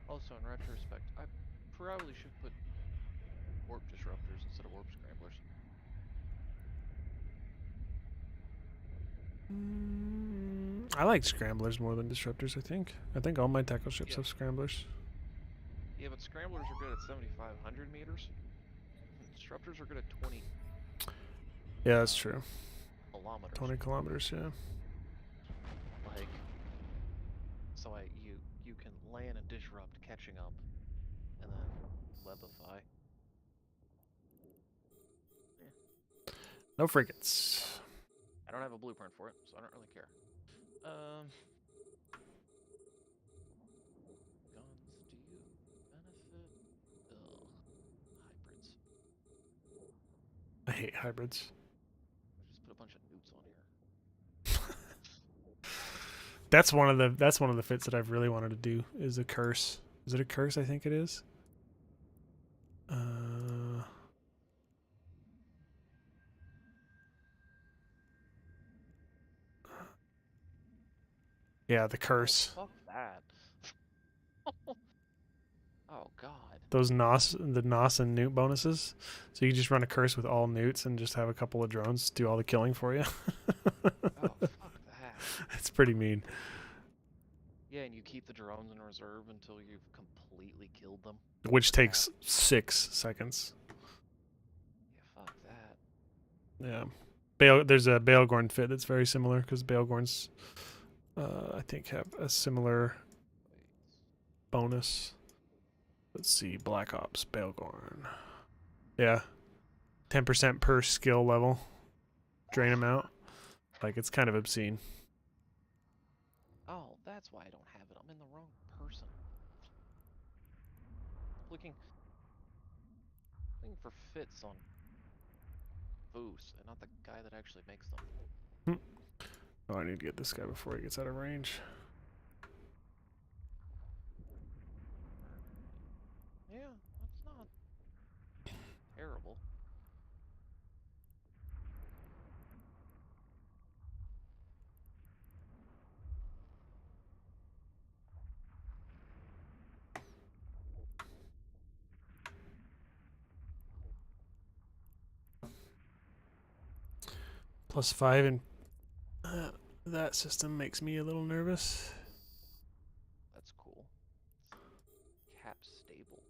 Speaker 2: Also, in retrospect, I probably should put warp disruptors instead of warp scramblers.
Speaker 1: I like scramblers more than disruptors, I think. I think all my tackle ships
Speaker 2: Yeah.
Speaker 1: have scramblers.
Speaker 2: Yeah, but scramblers are good at 7,500 meters. Disruptors are good at 20
Speaker 1: Yeah, that's true.
Speaker 2: kilometers.
Speaker 1: 20 kilometers, yeah.
Speaker 2: Like, so you can land and disrupt, catching up, and then webify.
Speaker 1: No frigates.
Speaker 2: I don't have a blueprint for it, so I don't really care. Guns, do you benefit? Ugh, hybrids.
Speaker 1: I hate hybrids.
Speaker 2: Just put a bunch of newts on here.
Speaker 1: That's one of the fits that I've really wanted to do is a curse. Is it a curse? I think it is. Yeah, the curse.
Speaker 2: Oh, fuck that. Oh god.
Speaker 1: Those the NOS and newt bonuses. So you can just run a curse with all newts and just have a couple of drones do all the killing for you.
Speaker 2: Oh, fuck that.
Speaker 1: It's pretty mean.
Speaker 2: Yeah, and you keep the drones in reserve until you've completely killed them.
Speaker 1: Which takes 6 seconds.
Speaker 2: Yeah, fuck that.
Speaker 1: Yeah. There's a Baelgorn fit that's very similar because Baelgorns, I think, have a similar bonus. Let's see, Black Ops, Baelgorn. Yeah. 10% per skill level. Drain them out. Like, it's kind of obscene.
Speaker 2: Oh, that's why I don't have it. I'm in the wrong person. Looking for fits on Boost and not the guy that actually makes them.
Speaker 1: Oh, I need to get this guy before he gets out of range.
Speaker 2: Yeah, that's not terrible.
Speaker 1: +5 and that system makes me a little nervous.
Speaker 2: That's cool. Cap stable.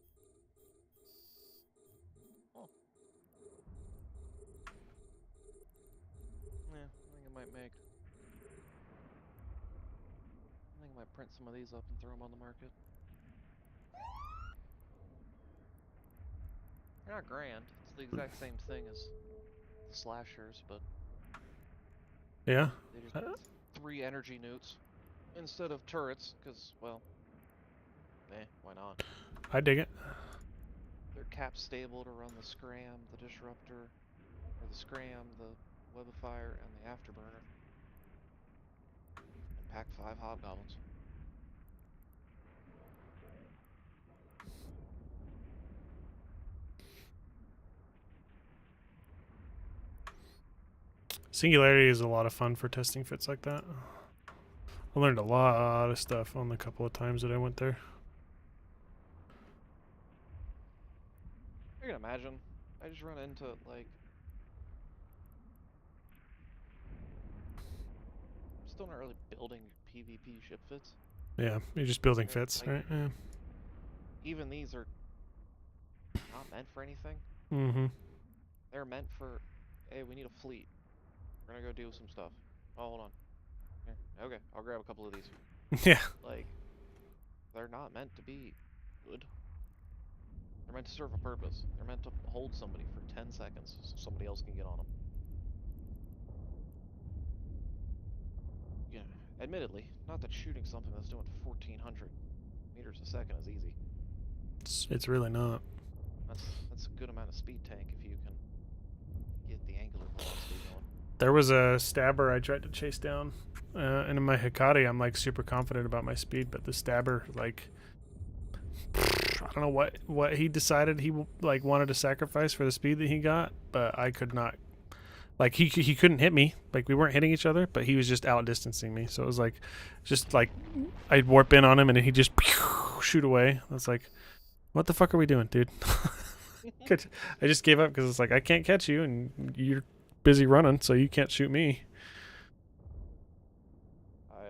Speaker 2: might print some of these up and throw them on the market. They're not grand. It's the exact same thing as the slashers, but
Speaker 1: Yeah.
Speaker 2: they just have 3 energy newts instead of turrets, because, well, why not?
Speaker 1: I dig it.
Speaker 2: They're cap stable to run the Scram, the Disruptor, or the Scram, the Webifier, and the Afterburner. And pack 5 Hobgoblins.
Speaker 1: Singularity is a lot of fun for testing fits like that. I learned a lot of stuff on the couple of times that I went there.
Speaker 2: I can imagine. I just run into, like... I'm still not really building PvP ship fits.
Speaker 1: Yeah, you're just building
Speaker 2: Right,
Speaker 1: fits,
Speaker 2: like-
Speaker 1: right? Yeah.
Speaker 2: Even these are not meant for anything.
Speaker 1: Mm-hmm.
Speaker 2: They're meant for, hey, we need a fleet. We're gonna go do some stuff. Oh, hold on. Here. Okay, I'll grab a couple of these.
Speaker 1: Yeah.
Speaker 2: Like, they're not meant to be good. They're meant to serve a purpose. They're meant to hold somebody for 10 seconds so somebody else can get on them. You know, admittedly, not that shooting something that's doing 1,400 meters a second is easy.
Speaker 1: It's really not.
Speaker 2: That's a good amount of speed tank if you can get the angular velocity going.
Speaker 1: There was a stabber I tried to chase down, and in my Hikari, I'm like super confident about my speed, but the stabber, like, I don't know what he decided he like wanted to sacrifice for the speed that he got, but I could not. Like he couldn't hit me. Like we weren't hitting each other, but he was just outdistancing me. So it was like, just like I'd warp in on him and then he'd just shoot away. I was like, what the fuck are we doing, dude? I just gave up because it's like I can't catch you and you're busy running, so you can't shoot me.
Speaker 2: I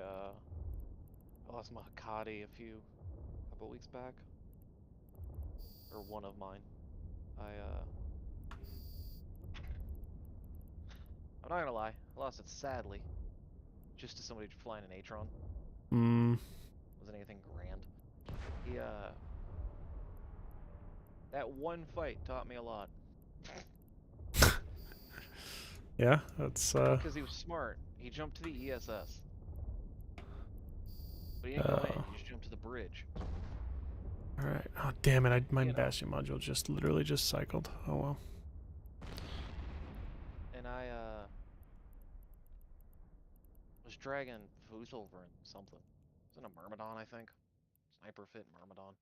Speaker 2: lost my Hikari a couple weeks back. Or one of mine. I'm not gonna lie, I lost it sadly. Just to somebody flying an Atron. Wasn't anything grand. He, that one fight taught me a lot.
Speaker 1: Yeah, that's
Speaker 2: Because he was smart. He jumped to the ESS. But he didn't go in, he just jumped to the bridge.
Speaker 1: all right. Oh damn it! My
Speaker 2: You know.
Speaker 1: Bastion module just literally just cycled. Oh well.
Speaker 2: And I, was dragging Fusel over in something. It was in a Myrmidon, I think. Sniper fit Myrmidon.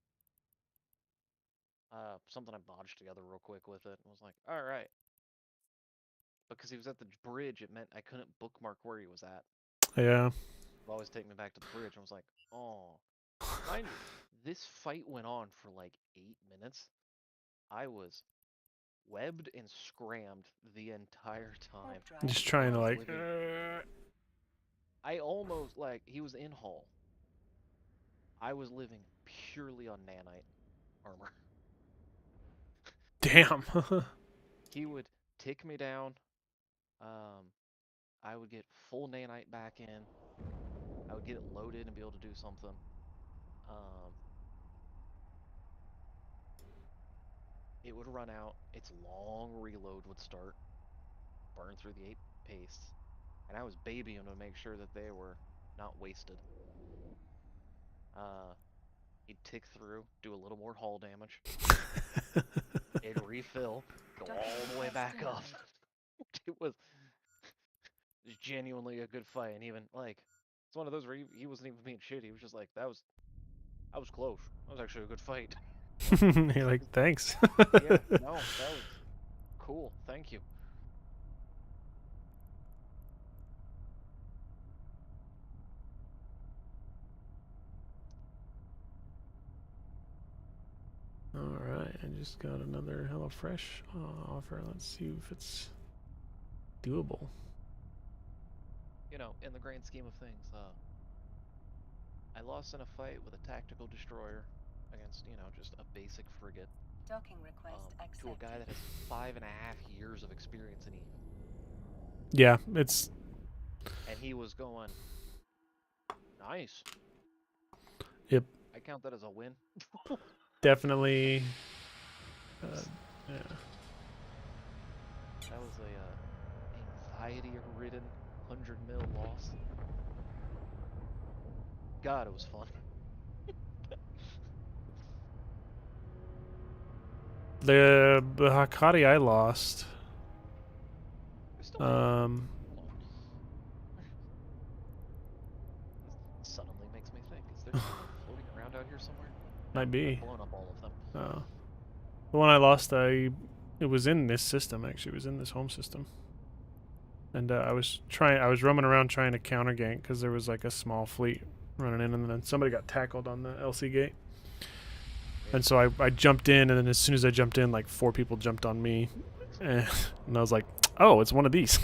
Speaker 2: Something I bodged together real quick with it and was like, alright. Because he was at the bridge, it meant I couldn't bookmark where he was at.
Speaker 1: Yeah.
Speaker 2: It'd always take me back to the bridge. I was like, oh. Mind you, this fight went on for like 8 minutes. I was webbed and scrammed the entire time.
Speaker 3: Warp drive
Speaker 1: Just trying to like.
Speaker 2: I almost, like, he was in Hull. I was living purely on nanite armor.
Speaker 1: Damn.
Speaker 2: He would tick me down. I would get full nanite back in. I would get it loaded and be able to do something. It would run out. Its long reload would start. Burn through the 8 pastes. And I was babying to make sure that they were not wasted. He'd tick through, do a little more hull damage. It'd refill, go all the way back up. It was genuinely a good fight, and even like it's one of those where he wasn't even being shitty. He was just like, that was close. That was actually a good fight.
Speaker 1: You're like, thanks.
Speaker 2: Yeah, no, that was cool. Thank you.
Speaker 1: Alright, I just got another HelloFresh offer. Let's see if it's doable.
Speaker 2: You know, in the grand scheme of things, I lost in a fight with a tactical destroyer against, you know, just a basic frigate.
Speaker 3: Docking request
Speaker 2: To a
Speaker 3: accepted.
Speaker 2: guy that has 5.5 years of experience in E.
Speaker 1: Yeah, it's
Speaker 2: And he was going, nice.
Speaker 1: Yep.
Speaker 2: I count that as a win.
Speaker 1: Definitely. Yeah.
Speaker 2: That was a anxiety-ridden 100 mil loss. God, it was fun.
Speaker 1: The Hakati I lost.
Speaker 2: There's still hold on. This suddenly makes me think: is there someone floating around out here somewhere?
Speaker 1: Might be.
Speaker 2: I've blown up all of them.
Speaker 1: The one I lost, it was in this system actually. It was in this home system. And I was roaming around trying to counter gank because there was like a small fleet running in, and then somebody got tackled on the LC gate. And so I jumped in, and then as soon as I jumped in, like 4 people jumped on me, and I was like, "Oh, it's one of these."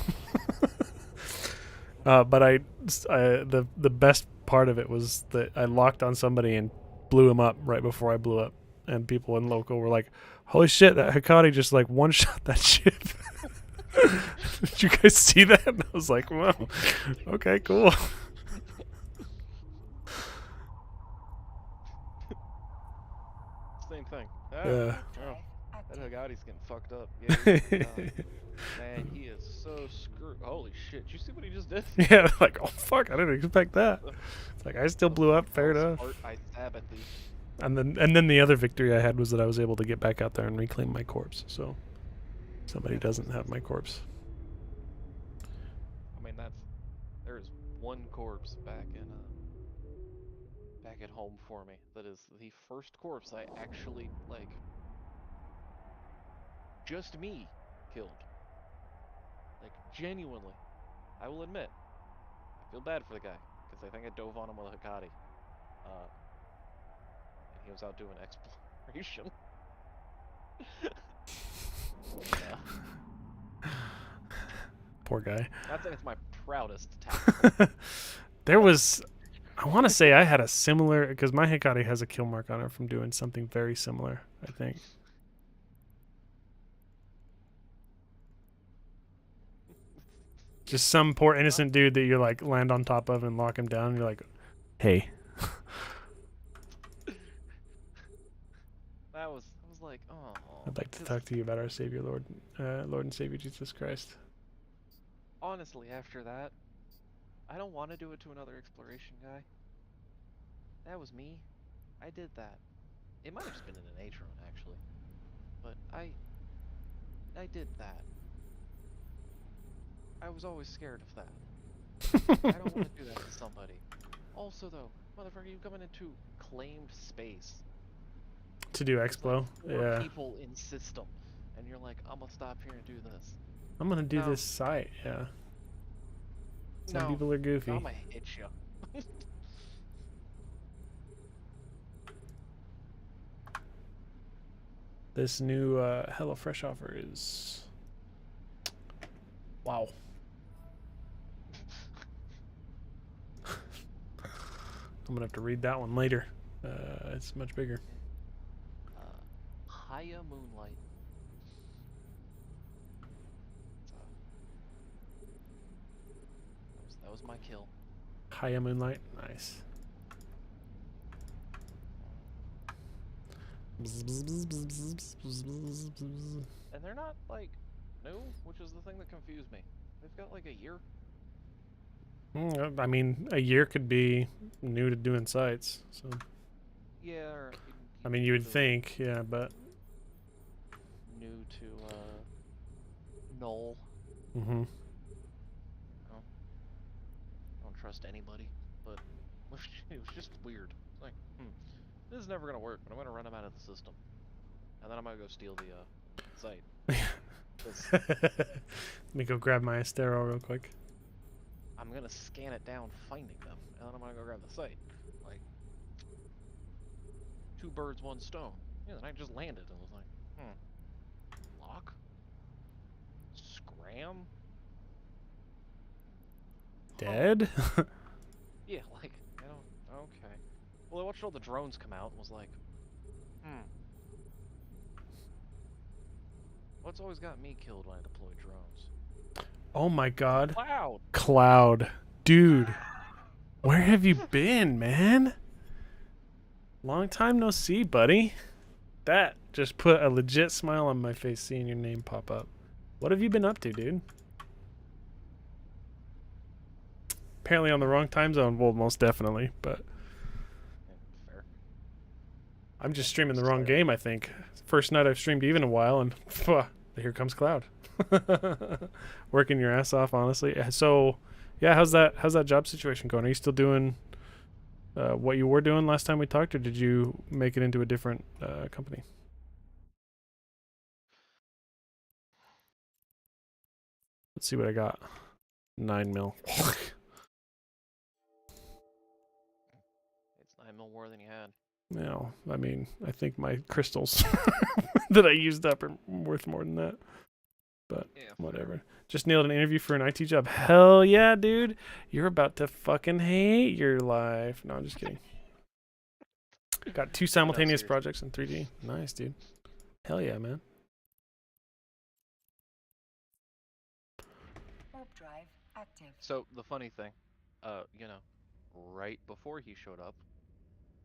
Speaker 1: But the best part of it was that I locked on somebody and blew him up right before I blew up, and people in local were like, "Holy shit, that Hikari just like one-shot that ship." Did you guys see that? And I was like, "Wow, okay, cool."
Speaker 2: Same thing.
Speaker 1: Yeah.
Speaker 2: Oh,
Speaker 3: Drive
Speaker 2: that
Speaker 3: active.
Speaker 2: Hagati's getting fucked up. Yeah, man, he is so screwed. Holy shit! Did you see what he just did?
Speaker 1: Yeah, like, oh fuck, I didn't expect that. It's like I still blew up, fair enough.
Speaker 2: Art, I stab at thee.
Speaker 1: And then the other victory I had was that I was able to get back out there and reclaim my corpse. So somebody doesn't have my corpse.
Speaker 2: I mean, there's one corpse back at home for me. That is the first corpse I actually like. Just me killed. Like genuinely, I will admit, I feel bad for the guy because I think I dove on him with a Hikari. And he was out doing exploration.
Speaker 1: Poor guy.
Speaker 2: I think it's my proudest tackle.
Speaker 1: There was, I want to say I had a similar, because my Hikari has a kill mark on it from doing something very similar, I think. Just some poor innocent dude that you like land on top of and lock him down. And you're like, hey.
Speaker 2: I was like, oh.
Speaker 1: I'd like to talk to you about our Savior, Lord and Savior Jesus Christ.
Speaker 2: Honestly, after that, I don't want to do it to another exploration guy. That was me. I did that. It might have just been in an Atron, actually. But I did that. I was always scared of that. I don't want to do that to somebody. Also, though, motherfucker, you coming into claimed space.
Speaker 1: To do
Speaker 2: There's
Speaker 1: Explo?
Speaker 2: like 4
Speaker 1: Yeah.
Speaker 2: people in system, and you're like, I'm gonna stop here and do this.
Speaker 1: I'm gonna do
Speaker 2: No.
Speaker 1: this site, yeah. Some
Speaker 2: No,
Speaker 1: people are goofy.
Speaker 2: I'm gonna hit you.
Speaker 1: This new HelloFresh offer is... Wow. I'm gonna have to read that one later. It's much bigger.
Speaker 2: Haya Moonlight. That was my kill.
Speaker 1: Haya Moonlight, nice.
Speaker 2: And they're not, like, new, which is the thing that confused me. They've got, like, a year.
Speaker 1: I mean, a year could be new to doing sites, so...
Speaker 2: Yeah, or...
Speaker 1: I mean, you would think, yeah, but...
Speaker 2: New to, Null.
Speaker 1: Mm-hmm.
Speaker 2: I don't trust anybody, but it was just weird. It's like, this is never gonna work, but I'm gonna run them out of the system. And then I'm gonna go steal the, site. 'Cause
Speaker 1: Let me go grab my Estero real quick.
Speaker 2: I'm gonna scan it down, finding them, and then I'm gonna go grab the site. Like, 2 birds, 1 stone. Yeah, then I just landed and was like, lock? Scram?
Speaker 1: Dead?
Speaker 2: Yeah, like, I don't, okay. Well, I watched all the drones come out and was like, what's always got me killed when I deploy drones?
Speaker 1: Oh my god.
Speaker 2: Cloud!
Speaker 1: Cloud. Dude. Where have you been, man? Long time no see, buddy. That just put a legit smile on my face seeing your name pop up. What have you been up to, dude? Apparently on the wrong time zone. Well, most definitely, but
Speaker 2: Yeah, fair.
Speaker 1: I'm just streaming the wrong game, I think. First night I've streamed even a while, and here comes Cloud. Working your ass off, honestly. So, yeah, how's that job situation going? Are you still doing what you were doing last time we talked, or did you make it into a different company? Let's see what I got. 9 mil.
Speaker 2: It's 9 mil more than you had.
Speaker 1: No, I mean, I think my crystals that I used up are worth more than that. But
Speaker 2: Yeah, fair.
Speaker 1: whatever. Just nailed an interview for an IT job. Hell yeah, dude. You're about to fucking hate your life. No, I'm just kidding. Got 2 simultaneous
Speaker 2: seriously.
Speaker 1: projects in 3D. Nice, dude. Hell yeah, man.
Speaker 3: Warp drive active.
Speaker 2: So the funny thing, you know, right before he showed up,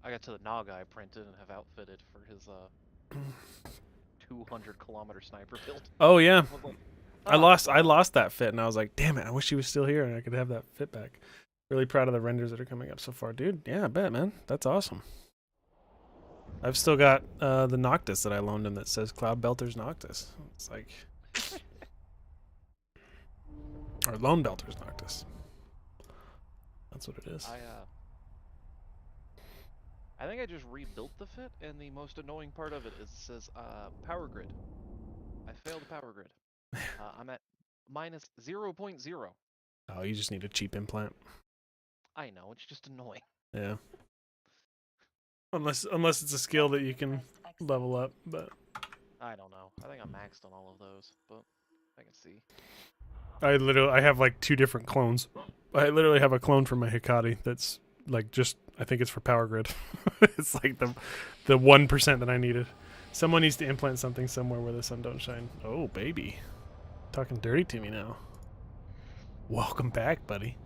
Speaker 2: I got to the Nog I printed and have outfitted for his 200-kilometer sniper build.
Speaker 1: Oh yeah.
Speaker 2: I was like,
Speaker 1: I lost that fit, and I was like, damn it, I wish he was still here and I could have that fit back. Really proud of the renders that are coming up so far, dude. Yeah, I bet, man. That's awesome. I've still got the Noctis that I loaned him that says Cloud Belter's Noctis. It's like, or Lone Belter's Noctis. That's what it is.
Speaker 2: I think I just rebuilt the fit, and the most annoying part of it is it says power grid. I failed power grid. I'm at minus 0.0.
Speaker 1: Oh, you just need a cheap implant.
Speaker 2: I know, it's just annoying.
Speaker 1: Yeah. Unless it's a skill that you can
Speaker 3: Request accepted.
Speaker 1: level up, but
Speaker 2: I don't know. I think I'm maxed on all of those, but I can see.
Speaker 1: I have like 2 different clones. I literally have a clone for my Hikari that's like just, I think it's for power grid. It's like the 1% that I needed. Someone needs to implant something somewhere where the sun don't shine. Oh, baby. Talking dirty to me now. Welcome back, buddy.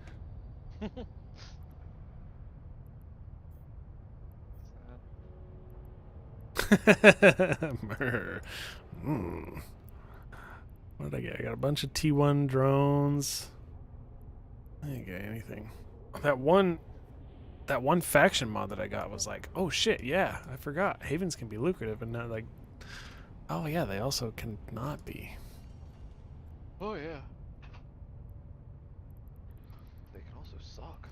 Speaker 1: Murr. What did I get? I got a bunch of T1 drones. I didn't get anything. That one faction mod that I got was like, oh shit, yeah, I forgot. Havens can be lucrative, and not like, oh yeah, they also can not be.
Speaker 2: Oh yeah. They can also suck.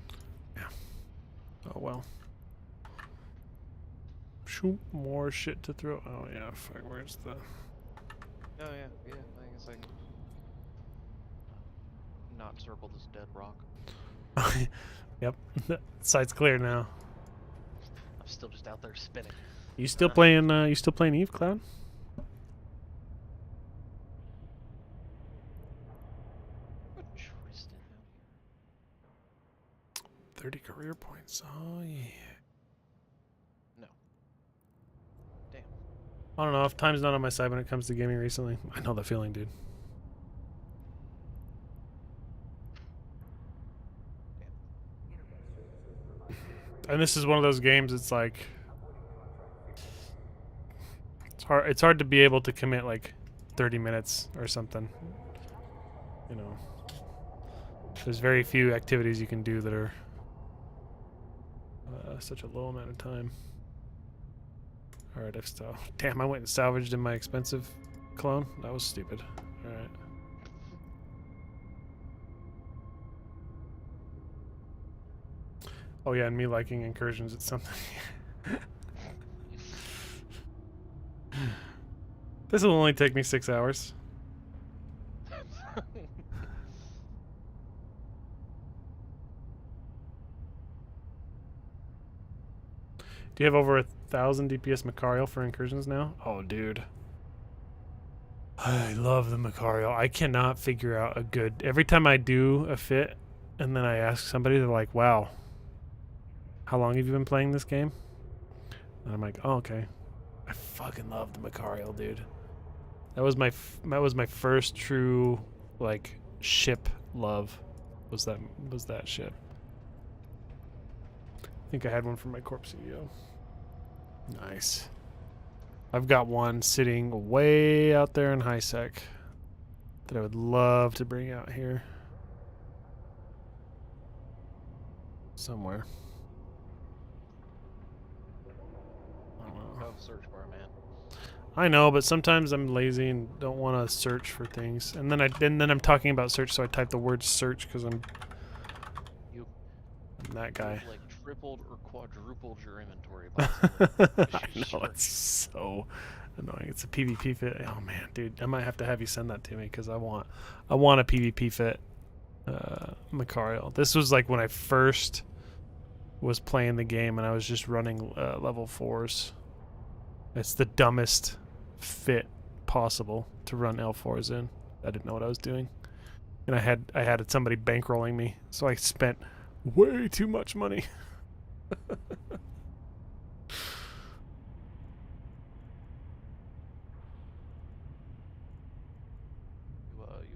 Speaker 1: Oh well. Shoot, more shit to throw. Oh yeah, fuck, where's the...
Speaker 2: Oh yeah, yeah. I guess I can not circle this dead rock.
Speaker 1: Yep, site's clear now.
Speaker 2: I'm still just out there spinning.
Speaker 1: You still playing? You still playing Eve, Cloud?
Speaker 2: What Tristan out here?
Speaker 1: 30 career points. Oh yeah.
Speaker 2: No. Damn.
Speaker 1: I don't know if time's not on my side when it comes to gaming recently. I know the feeling, dude. And this is one of those games. It's like it's hard to be able to commit like 30 minutes or something. You know, there's very few activities you can do that are such a low amount of time. All right, I've still. Damn, I went and salvaged in my expensive clone. That was stupid. All right. Oh yeah, and me liking incursions, it's something. This will only take me 6 hours. Do you have over 1,000 DPS Macarial for incursions now? Oh, dude. I love the Macarial. I cannot figure out a good... Every time I do a fit, and then I ask somebody, they're like, wow, how long have you been playing this game? And I'm like, oh, okay. I fucking love the Macarial, dude. That was my first true like ship love. Was that ship? I think I had one for my Corp CEO. Nice. I've got one sitting way out there in high sec that I would love to bring out here. Somewhere. I don't know.
Speaker 2: Go search bar, man.
Speaker 1: I know, but sometimes I'm lazy and don't want to search for things. And then I'm talking about search, so I type the word search because I'm that guy.
Speaker 2: You've, like tripled or quadrupled your inventory by
Speaker 1: I know, it's so annoying. It's a PvP fit. Oh man, dude, I might have to have you send that to me because I want a PvP fit Macario. This was like when I first was playing the game and I was just running level 4s. It's the dumbest fit possible to run L4s in. I didn't know what I was doing, and I had somebody bankrolling me, so I spent way too much money.
Speaker 2: You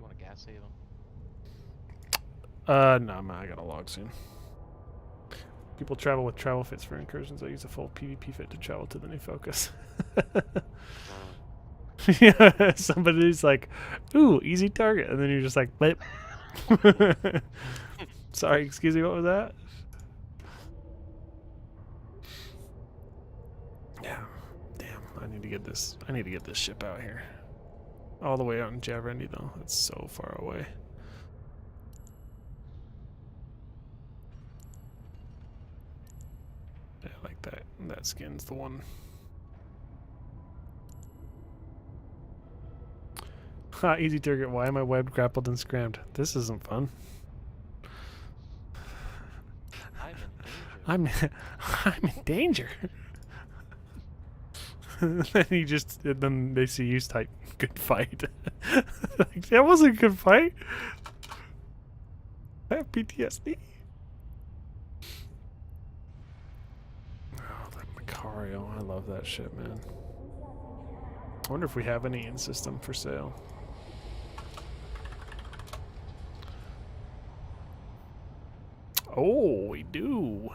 Speaker 2: want to gas save him?
Speaker 1: No, man, I gotta log soon. People travel with travel fits for incursions. I use a full PvP fit to travel to the new focus. Yeah, somebody's like, ooh, easy target. And then you're just like, blip. Sorry, excuse me, what was that? Yeah, damn, I need to get this ship out here. All the way out in Javrendi though. That's so far away. Yeah, I like that. That skin's the one. Ha, easy target. Why am I webbed, grappled, and scrammed? This isn't fun. I'm in danger. Then they see you type good fight. Like, that wasn't a good fight. I have PTSD. Oh, that Macario. I love that shit, man. I wonder if we have any in system for sale. Oh, we do.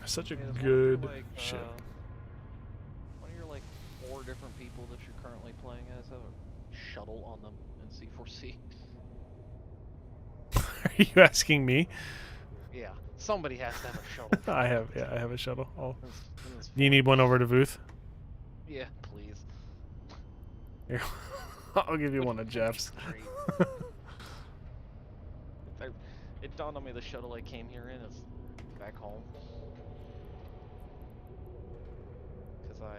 Speaker 1: Such a
Speaker 2: Yeah, there's
Speaker 1: good
Speaker 2: one of your, like,
Speaker 1: ship.
Speaker 2: One of your like 4 different people that you're currently playing as have a shuttle on them in C4C.
Speaker 1: Are you asking me?
Speaker 2: Yeah, somebody has to have a shuttle.
Speaker 1: I have a shuttle.
Speaker 2: In this
Speaker 1: Do you need one over to Booth?
Speaker 2: Yeah, please.
Speaker 1: Here, I'll give you one of Jeff's.
Speaker 2: Great. It dawned on me the shuttle I came here in is back home. Because I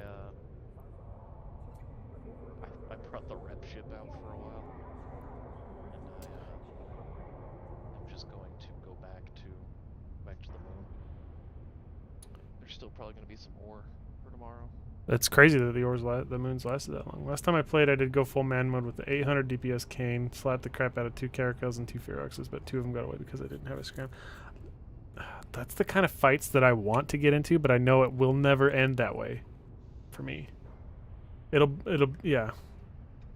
Speaker 2: brought the rep ship out for a while. And I'm just going to go back to the moon. There's still probably going to be some ore for tomorrow.
Speaker 1: It's crazy that the moon's lasted that long. Last time I played, I did go full man mode with the 800 DPS Kane, slapped the crap out of 2 Caracals and 2 Feroxes, but 2 of them got away because I didn't have a scram. That's the kind of fights that I want to get into, but I know it will never end that way for me. It'll yeah.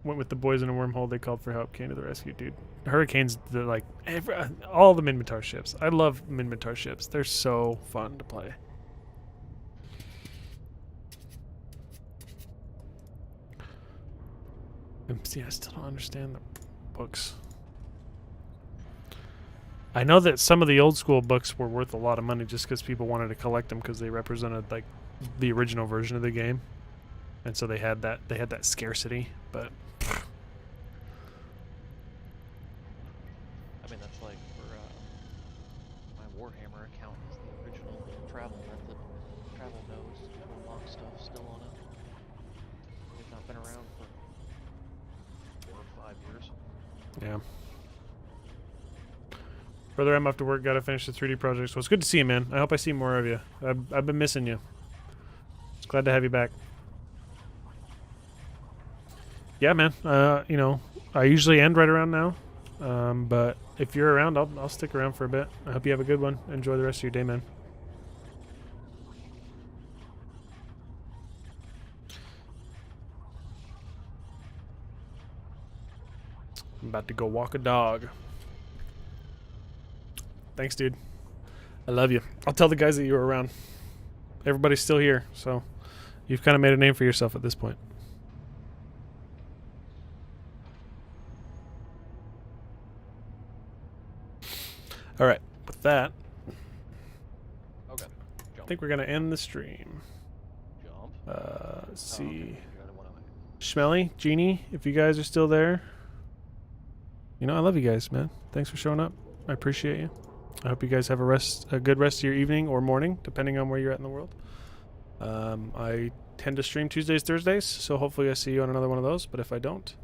Speaker 1: Went with the boys in a wormhole, they called for help, came to the rescue, dude. Hurricane's all the Minmatar ships. I love Minmatar ships. They're so fun to play. See, I still don't understand the books. I know that some of the old school books were worth a lot of money just because people wanted to collect them because they represented like the original version of the game, and so they had that scarcity. But
Speaker 2: I mean, that's like for my Warhammer account is the original travel method. Travel nodes to unlock stuff still on it. They've not been around for 4 or 5 years.
Speaker 1: yeah. Brother, I'm off to work. Gotta finish the 3D project. So it's good to see you, man. I hope I see more of you. I've been missing you. It's glad to have you back. Yeah, man. You know, I usually end right around now. But if you're around, I'll stick around for a bit. I hope you have a good one. Enjoy the rest of your day, man. I'm about to go walk a dog. Thanks, dude. I love you. I'll tell the guys that you were around. Everybody's still here, so you've kind of made a name for yourself at this point. All right, with that,
Speaker 2: Okay.
Speaker 1: I
Speaker 2: Jump.
Speaker 1: think we're gonna end the stream.
Speaker 2: Jump.
Speaker 1: Let's
Speaker 2: Oh,
Speaker 1: see.
Speaker 2: okay. You got it one away.
Speaker 1: Schmelly, Jeannie, if you guys are still there, you know I love you guys, man. Thanks for showing up. I appreciate you. I hope you guys have a good rest of your evening or morning, depending on where you're at in the world. I tend to stream Tuesdays, Thursdays, so hopefully I see you on another one of those. But if I don't,